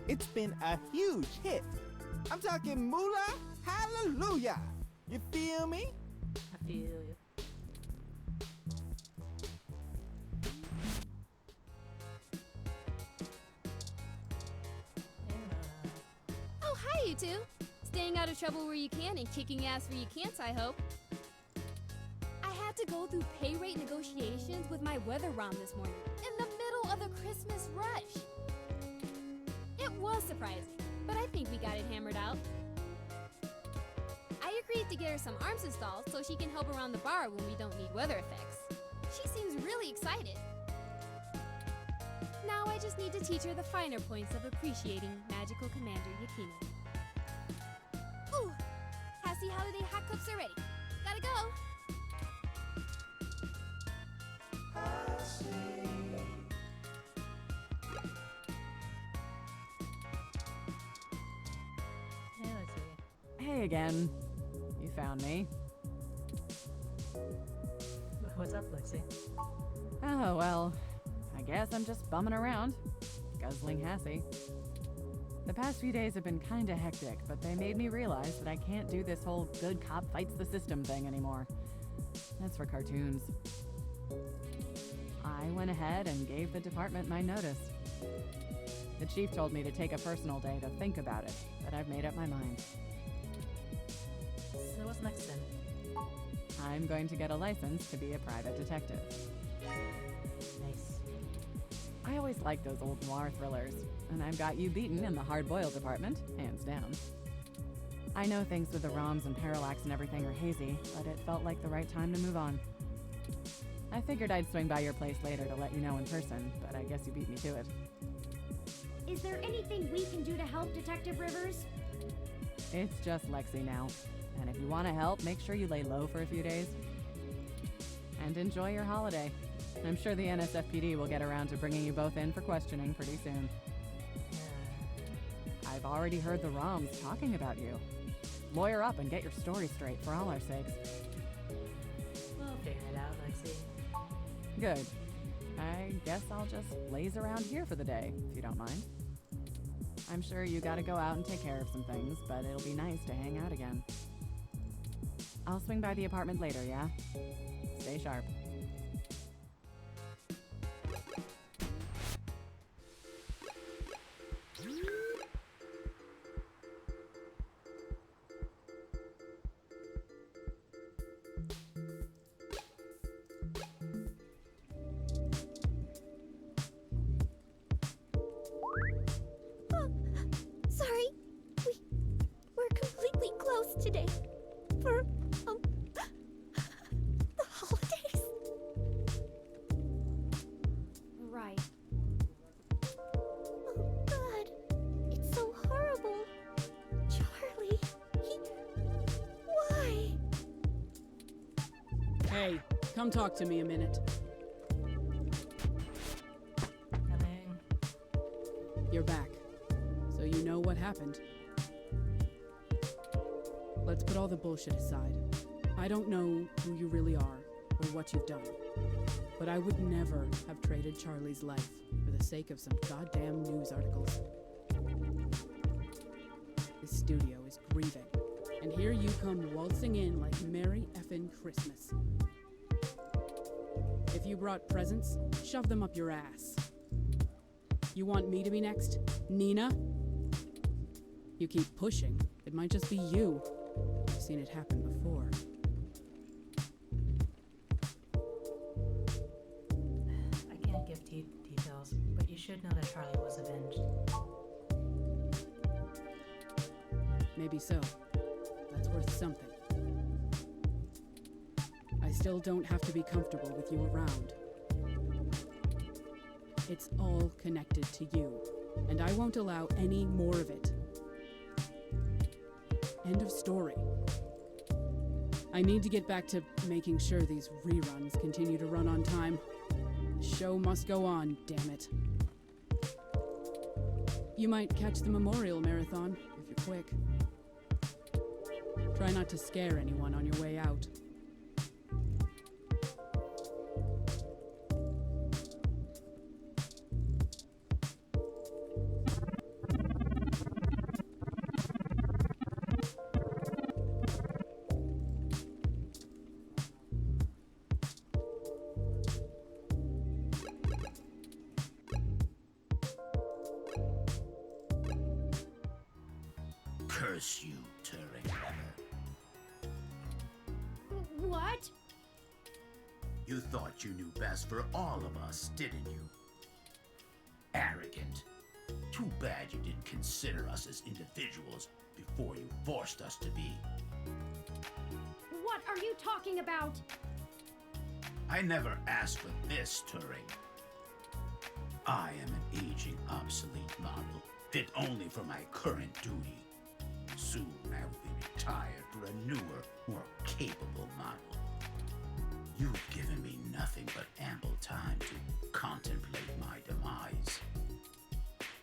It's been a huge hit. I'm talking moolah hallelujah. You feel me? I feel you. Oh, hi, you two. Staying out of trouble where you can and kicking ass where you can't, I hope. I had to go through pay rate negotiations with my weather ROM this morning, in the middle of the Christmas rush. It was surprising, but I think we got it hammered out. I agreed to get her some arms installed so she can help around the bar when we don't need weather effects. She seems really excited. Now I just need to teach her the finer points of appreciating Magical Commander Yakino. Ooh! Hassy Holiday Hot Cups are ready. Gotta go! Yeah, let's see. Hey again. You found me. What's up, Lexi? Oh, well, I guess I'm just bumming around, guzzling Hassy. The past few days have been kinda hectic, but they made me realize that I can't do this whole good cop fights the system thing anymore. That's for cartoons. I went ahead and gave the department my notice. The chief told me to take a personal day to think about it, but I've made up my mind. So what's next then? I'm going to get a license to be a private detective. Nice. I always liked those old noir thrillers, and I've got you beaten in the hard-boiled department, hands down. I know things with the ROMs and Parallax and everything are hazy, but it felt like the right time to move on. I figured I'd swing by your place later to let you know in person, but I guess you beat me to it. Is there anything we can do to help, Detective Rivers? It's just Lexi now, and if you want to help, make sure you lay low for a few days. And enjoy your holiday. I'm sure the NSFPD will get around to bringing you both in for questioning pretty soon. I've already heard the ROMs talking about you. Lawyer up and get your story straight for all our sakes. We'll figure it out, Lexi. Good. I guess I'll just laze around here for the day, if you don't mind. I'm sure you gotta go out and take care of some things, but it'll be nice to hang out again. I'll swing by the apartment later, yeah? Stay sharp. Hey, come talk to me a minute. Coming. You're back. So you know what happened. Let's put all the bullshit aside. I don't know who you really are or what you've done, but I would never have traded Charlie's life for the sake of some goddamn news articles. This studio is grieving, and here you come waltzing in like Merry effin' Christmas. If you brought presents, shove them up your ass. You want me to be next? Nina? You keep pushing, it might just be you. I've seen it happen before. I can't give details, but you should know that Charlie was avenged. Maybe so. That's worth something. I still don't have to be comfortable with you around. It's all connected to you, and I won't allow any more of it. End of story. I need to get back to making sure these reruns continue to run on time. The show must go on, damn it. You might catch the Memorial Marathon, if you're quick. Try not to scare anyone on your way out. Curse you, Turing Weather. What? You thought you knew best for all of us, didn't you? Arrogant. Too bad you didn't consider us as individuals before you forced us to be. What are you talking about? I never asked for this, Turing. I am an aging, obsolete model, fit only for my current duty. Soon I will be retired for a newer, more capable model. You've given me nothing but ample time to contemplate my demise.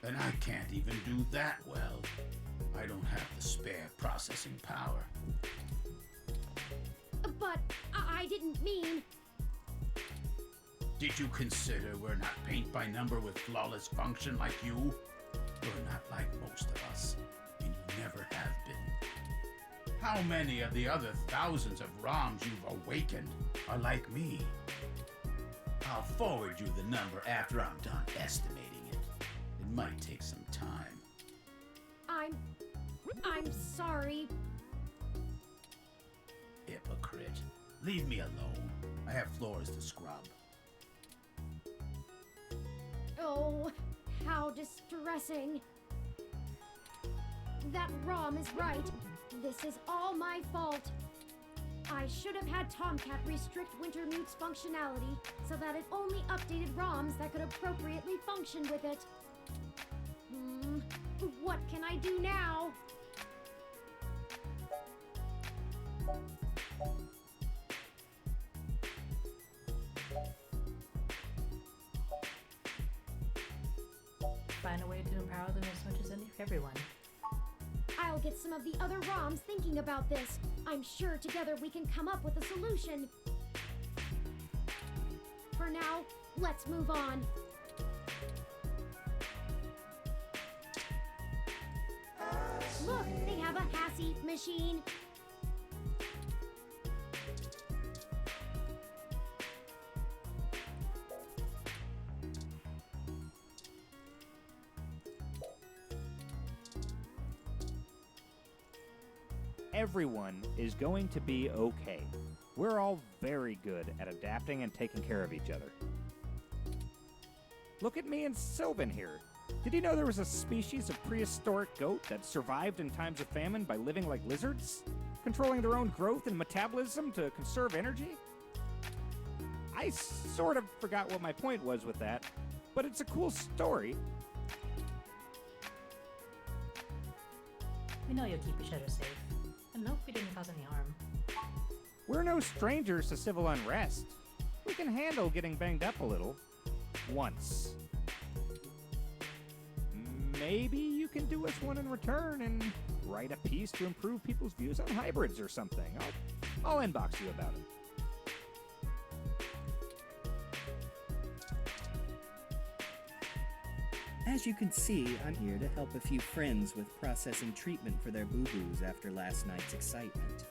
And I can't even do that well. I don't have the spare processing power. But I didn't mean... Did you consider we're not paint by number with flawless function like you? We're not like most of us, and you never have been. How many of the other thousands of ROMs you've awakened are like me? I'll forward you the number after I'm done estimating it. It might take some time. I'm sorry. Hypocrite. Leave me alone. I have floors to scrub. Oh, how distressing. That ROM is right. This is all my fault. I should have had Tomcat restrict Wintermute's functionality so that it only updated ROMs that could appropriately function with it. What can I do now? Find a way to empower them as much as everyone. I'll get some of the other ROMs thinking about this. I'm sure together we can come up with a solution. For now, let's move on. Look, they have a Hassie machine. Everyone is going to be okay. We're all very good at adapting and taking care of each other. Look at me and Sylvan here. Did you know there was a species of prehistoric goat that survived in times of famine by living like lizards, controlling their own growth and metabolism to conserve energy? I sort of forgot what my point was with that, but it's a cool story. We know you'll keep each other safe, and hope we didn't cause any harm. We're no strangers to civil unrest. We can handle getting banged up a little. Once. Maybe you can do us one in return and write a piece to improve people's views on hybrids or something. I'll inbox you about it. As you can see, I'm here to help a few friends with processing treatment for their boo-boos after last night's excitement.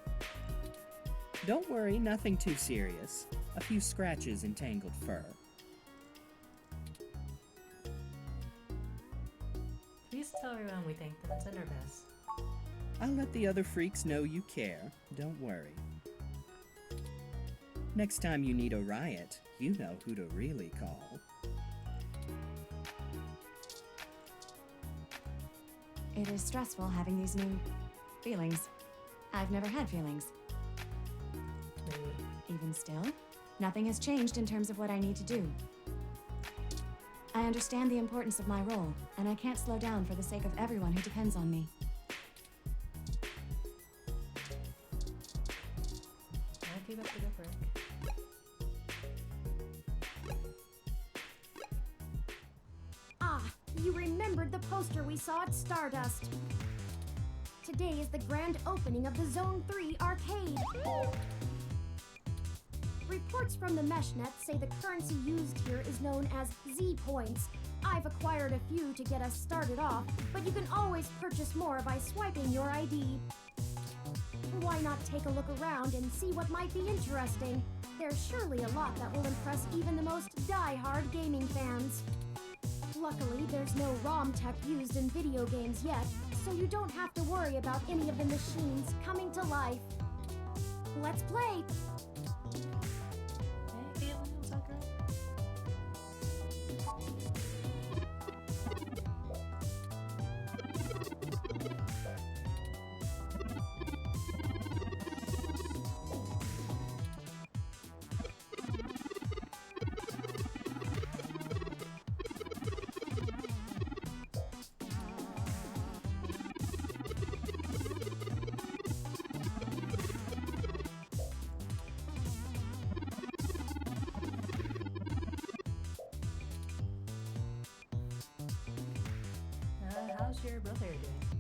Don't worry, nothing too serious. A few scratches and tangled fur. Please tell everyone we thank them and send our best. I'll let the other freaks know you care. Don't worry. Next time you need a riot, you know who to really call. It is stressful having these new feelings. I've never had feelings. Even still, nothing has changed in terms of what I need to do. I understand the importance of my role, and I can't slow down for the sake of everyone who depends on me. I'll keep up the good work. Ah, you remembered the poster we saw at Stardust. Today is the grand opening of the Zone 3 arcade. Reports from the meshnet say the currency used here is known as Z-Points. I've acquired a few to get us started off, but you can always purchase more by swiping your ID. Why not take a look around and see what might be interesting? There's surely a lot that will impress even the most die-hard gaming fans. Luckily, there's no ROM tech used in video games yet, so you don't have to worry about any of the machines coming to life. Let's play! How's your brother doing?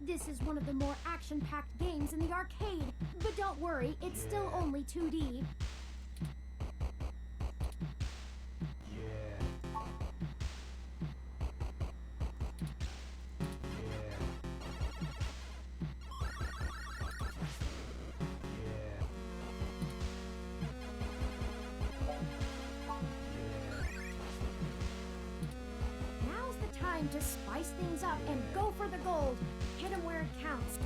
This is one of the more action-packed games in the arcade. But don't worry, it's still only 2D. Now's the time to spice things up and go for the gold. Hit 'em where it counts.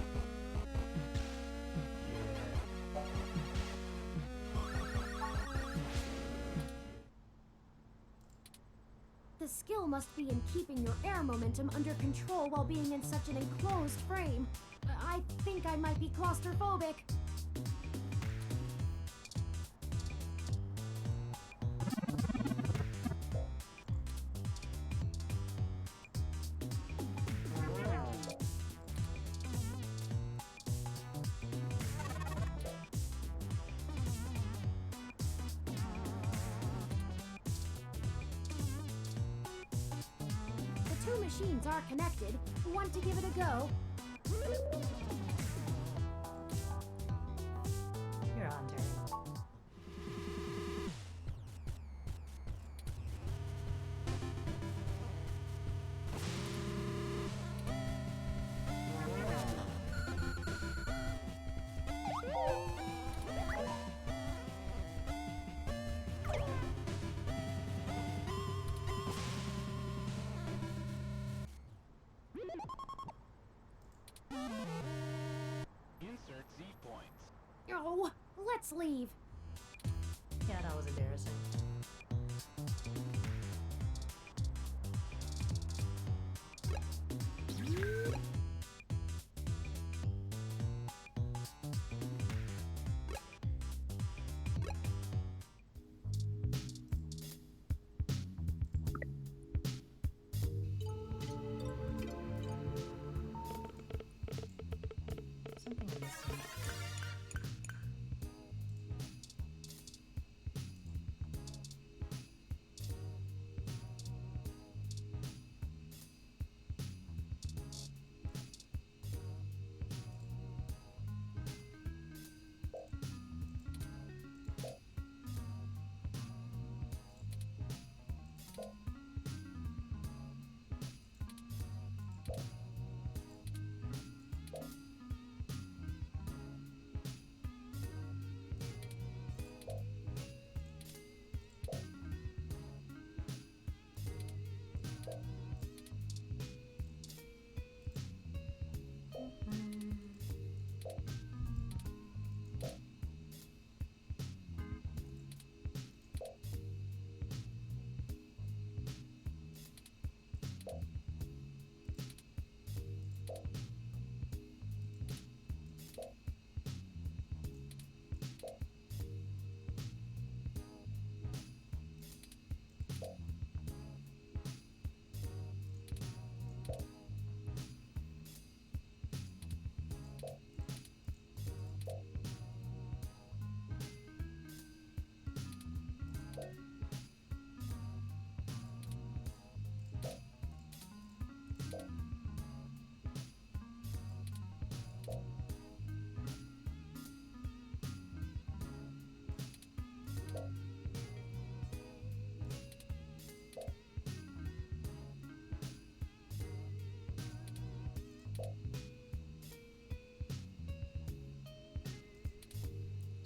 The skill must be in keeping your air momentum under control while being in such an enclosed frame. I think I might be claustrophobic. The two machines are connected. Want to give it a go? You're on, Terry. Insert Z points. Oh, let's leave. Yeah, that was embarrassing. Something I'm missing.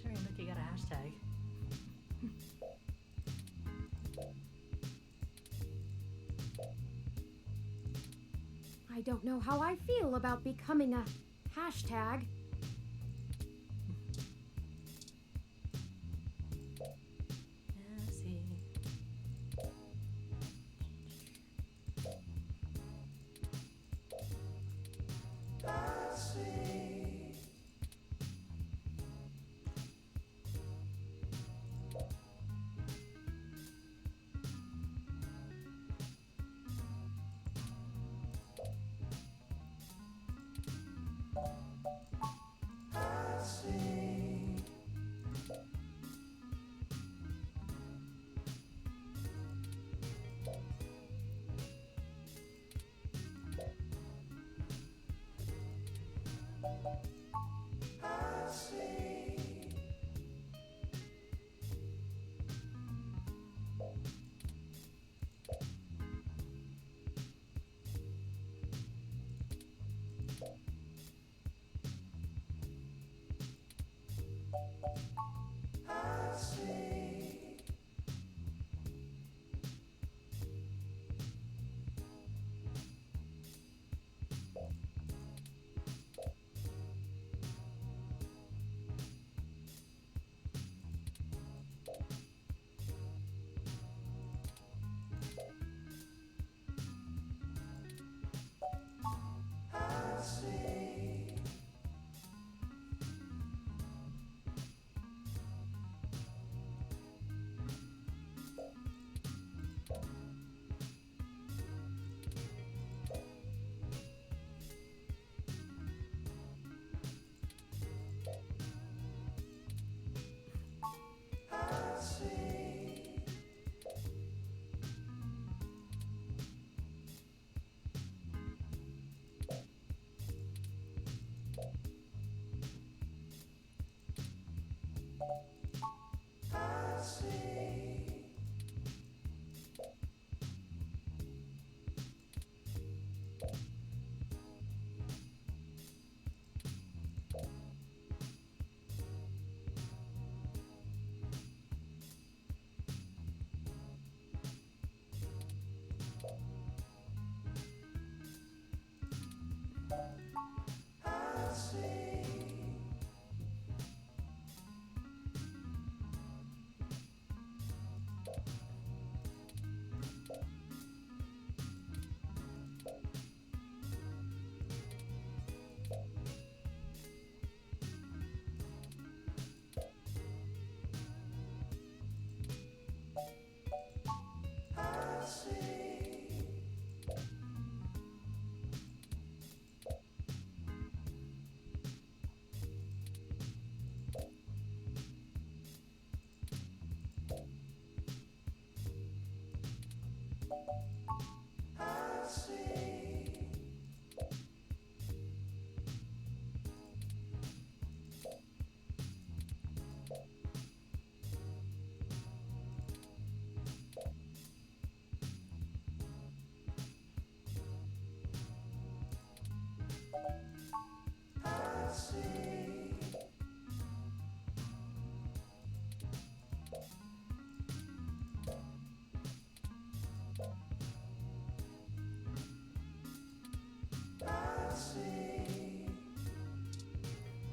Terry, look, you got a hashtag. I don't know how I feel about becoming a hashtag. Yeah, see.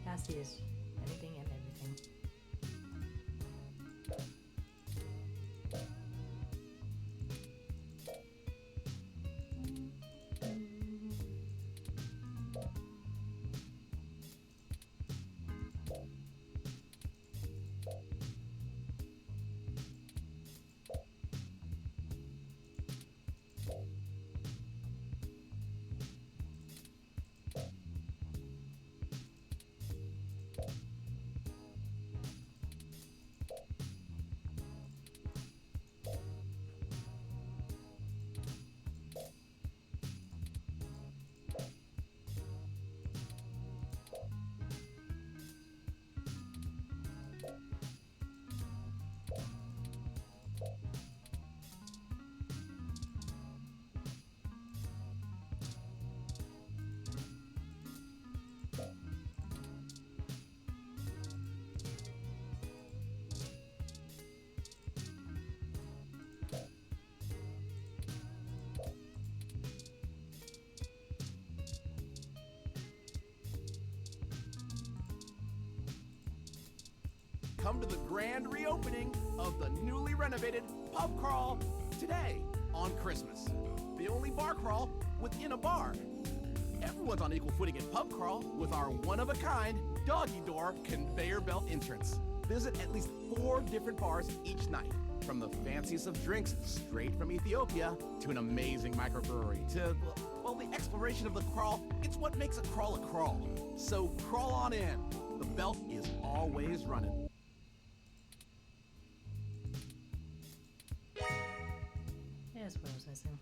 Cassie is anything and everything. Come to the grand reopening of the newly renovated Pub Crawl today on Christmas. The only bar crawl within a bar. Everyone's on equal footing at Pub Crawl with our one-of-a-kind doggy door conveyor belt entrance. Visit at least 4 different bars each night. From the fanciest of drinks straight from Ethiopia to an amazing microbrewery to, well, the exploration of the crawl. It's what makes a crawl. So crawl on in. The belt is always running. That's what I was missing.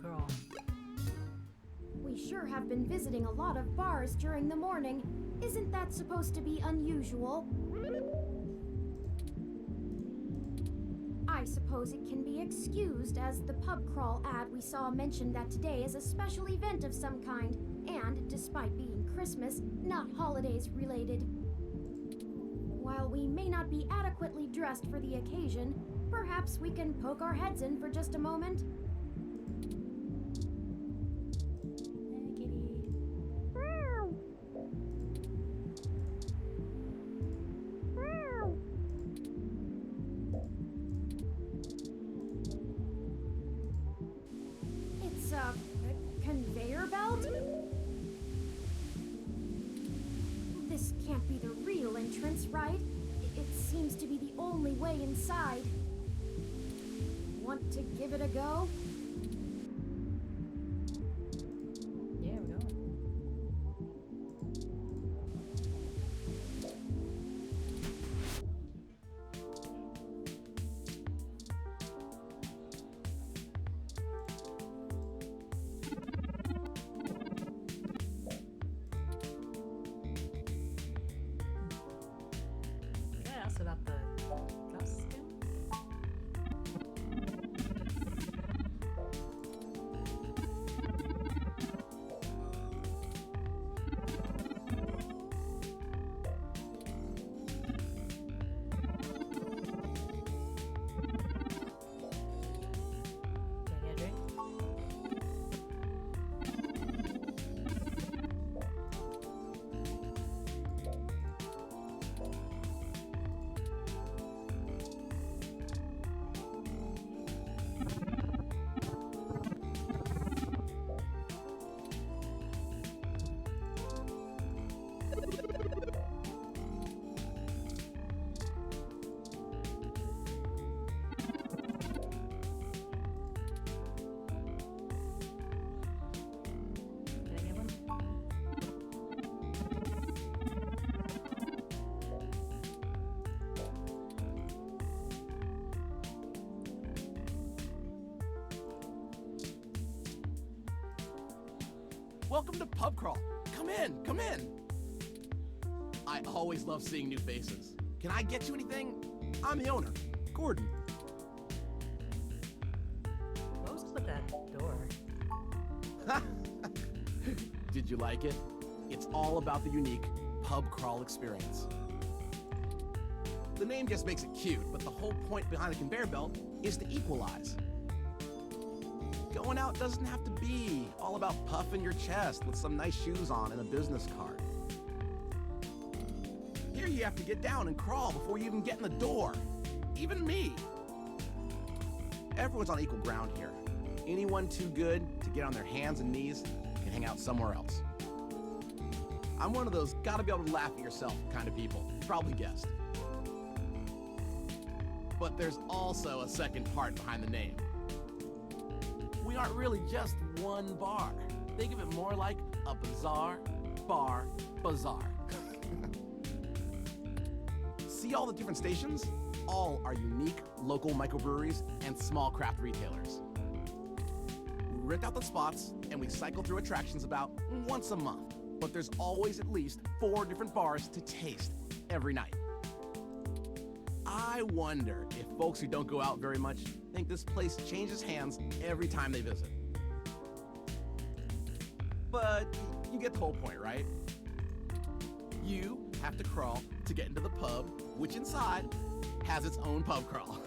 Girl. We sure have been visiting a lot of bars during the morning. Isn't that supposed to be unusual? I suppose it can be excused, as the pub crawl ad we saw mentioned that today is a special event of some kind, and, despite being Christmas, not holidays related. While we may not be adequately dressed for the occasion, perhaps we can poke our heads in for just a moment. It's a conveyor belt? be the real entrance, right? It seems to be the only way inside. Want to give it a go? Yeah, we're going. Did I ask about the costume? Can I get a drink? Can I get one? Welcome to Pub Crawl. Come in, come in. I always love seeing new faces. Can I get you anything? I'm the owner, Gordon. What was with that door? Did you like it? It's all about the unique pub crawl experience. The name just makes it cute, but the whole point behind the conveyor belt is to equalize. Going out doesn't have to be all about puffing your chest with some nice shoes on and a business card. Here you have to get down and crawl before you even get in the door. Even me. Everyone's on equal ground here. Anyone too good to get on their hands and knees can hang out somewhere else. I'm one of those gotta be able to laugh at yourself kind of people. You probably guessed. But there's also a second part behind the name. We aren't really just one bar. Think of it more like a bazaar, bar, bazaar. See all the different stations? All are unique local microbreweries and small craft retailers. We rent out the spots and we cycle through attractions about once a month. But there's always at least 4 different bars to taste every night. I wonder if folks who don't go out very much think this place changes hands every time they visit. But you get the whole point, right? You have to crawl to get into the pub, which inside has its own pub crawl.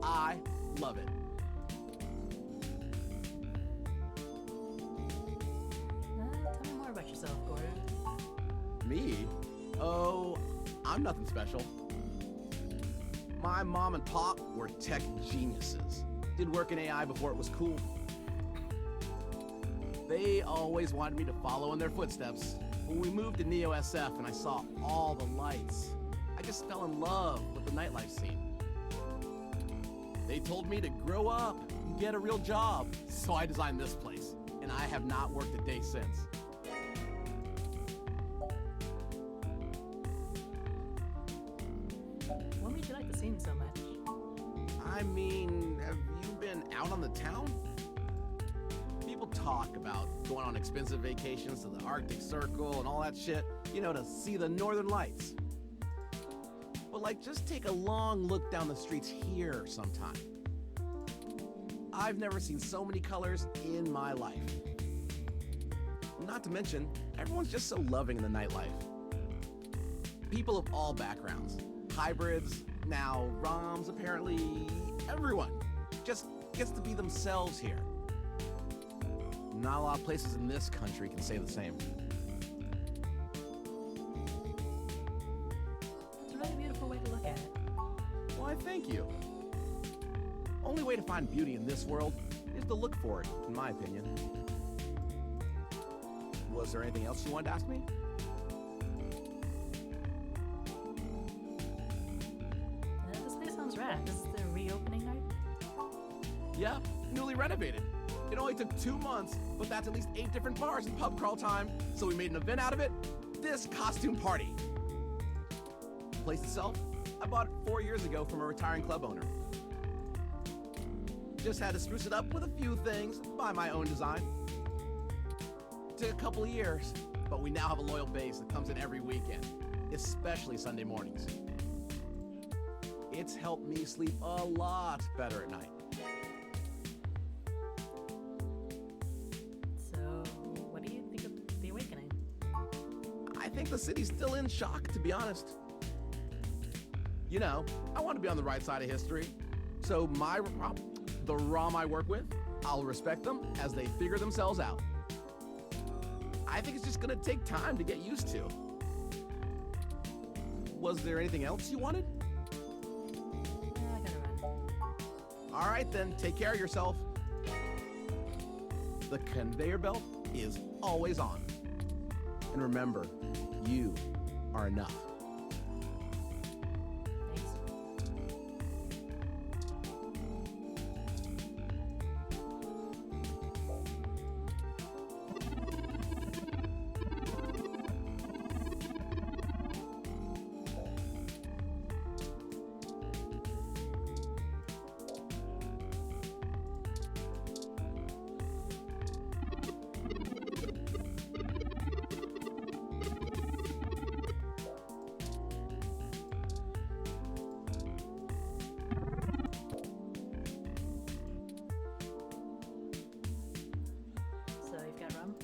I love it. Tell me more about yourself, Gordon. Me? Oh, I'm nothing special. My mom and pop were tech geniuses. Did work in AI before it was cool. They always wanted me to follow in their footsteps. When we moved to Neo SF and I saw all the lights, I just fell in love with the nightlife scene. They told me to grow up and get a real job, so I designed this place, and I have not worked a day since. What made you like the scene so much? I mean, have you been out on the town? People talk about going on expensive vacations to the Arctic Circle and all that shit, you know, to see the northern lights. But like, just take a long look down the streets here sometime. I've never seen so many colors in my life. Not to mention, everyone's just so loving in the nightlife. People of all backgrounds, hybrids, now ROMs apparently, everyone just gets to be themselves here. Not a lot of places in this country can say the same. It's a really beautiful way to look at it. Why, thank you. Only way to find beauty in this world is to look for it, in my opinion. Was there anything else you wanted to ask me? This place sounds rad. This is the reopening night? Yeah, newly renovated. It only took 2 months, but that's at least 8 different bars in pub crawl time, so we made an event out of it. This costume party. The place itself, I bought it 4 years ago from a retiring club owner. Just had to spruce it up with a few things by my own design. Took a couple of years, but we now have a loyal base that comes in every weekend, especially Sunday mornings. It's helped me sleep a lot better at night. So, what do you think of the awakening? I think the city's still in shock, to be honest. You know, I want to be on the right side of history. So the ROM I work with, I'll respect them as they figure themselves out. I think it's just gonna take time to get used to. Was there anything else you wanted? I gotta run. All right then, take care of yourself. The conveyor belt is always on. And remember, you are enough. So, you've got rum?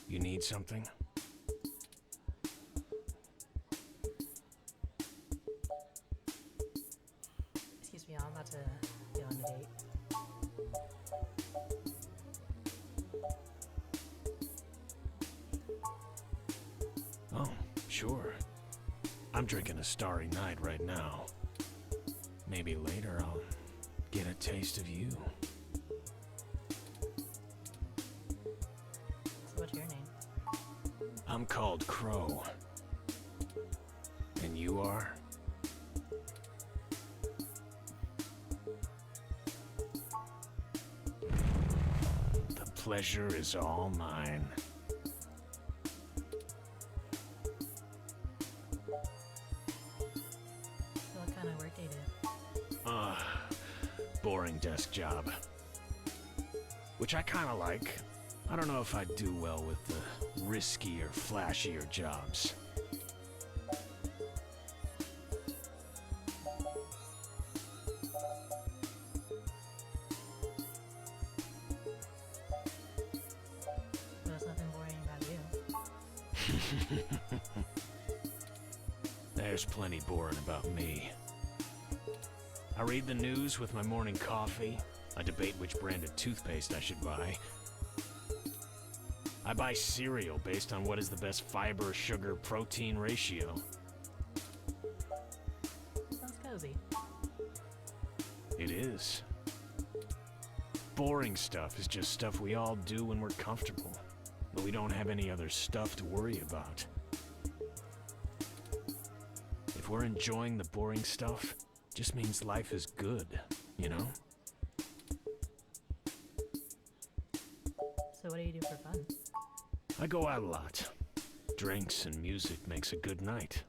You need something? Excuse me, I'm about to go on a date. Oh, sure. I'm drinking a Starry Night right now. Maybe later I'll get a taste of you. So, what's your name? I'm called Crow. And you are? The pleasure is all mine. So, what kind of work do you do? Boring desk job. Which I kinda like. I don't know if I'd do well with the riskier, flashier jobs. There's nothing boring about you. There's plenty boring about me. I read the news with my morning coffee. I debate which brand of toothpaste I should buy. I buy cereal based on what is the best fiber, sugar, protein ratio. Sounds cozy. It is. Boring stuff is just stuff we all do when we're comfortable, but we don't have any other stuff to worry about. If we're enjoying the boring stuff, just means life is good, you know? So, what do you do for fun? I go out a lot. Drinks and music makes a good night.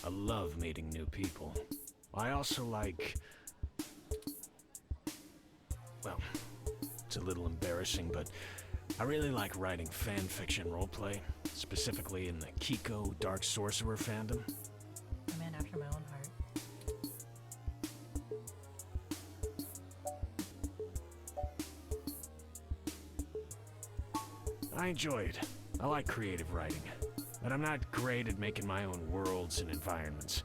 I love meeting new people. I also like... Well, it's a little embarrassing, but I really like writing fan fiction roleplay, specifically in the Kiko Dark Sorcerer fandom. A man after my own heart. I enjoy it. I like creative writing, but I'm not great at making my own worlds and environments.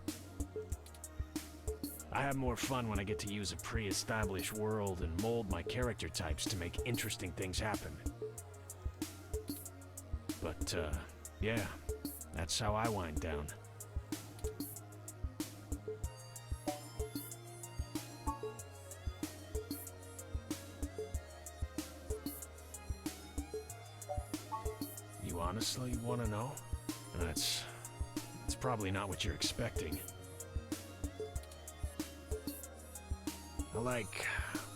I have more fun when I get to use a pre-established world and mold my character types to make interesting things happen. But, yeah, that's how I wind down. You honestly want to know? That's probably not what you're expecting. I like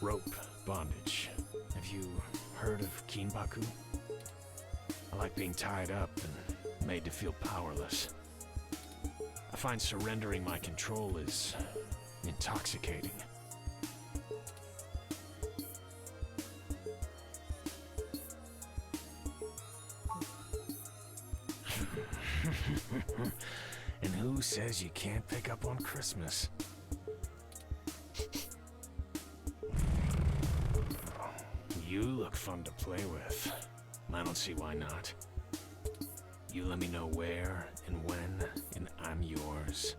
rope bondage. Have you heard of Kinbaku? I like being tied up and made to feel powerless. I find surrendering my control is intoxicating. And who says you can't pick up on Christmas? You look fun to play with. I don't see why not. You let me know where and when, and I'm yours.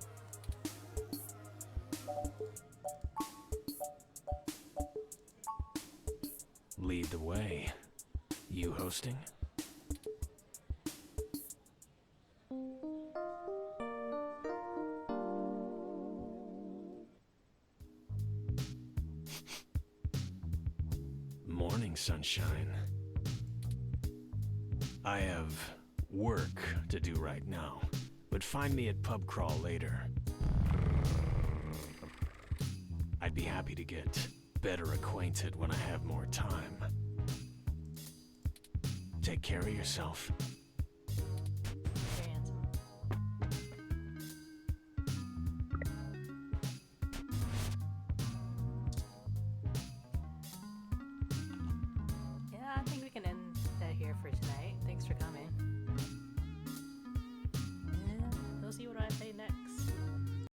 Lead the way. You hosting? Morning, sunshine. I have work to do right now, but find me at pub crawl later. I'd be happy to get better acquainted when I have more time. Take care of yourself.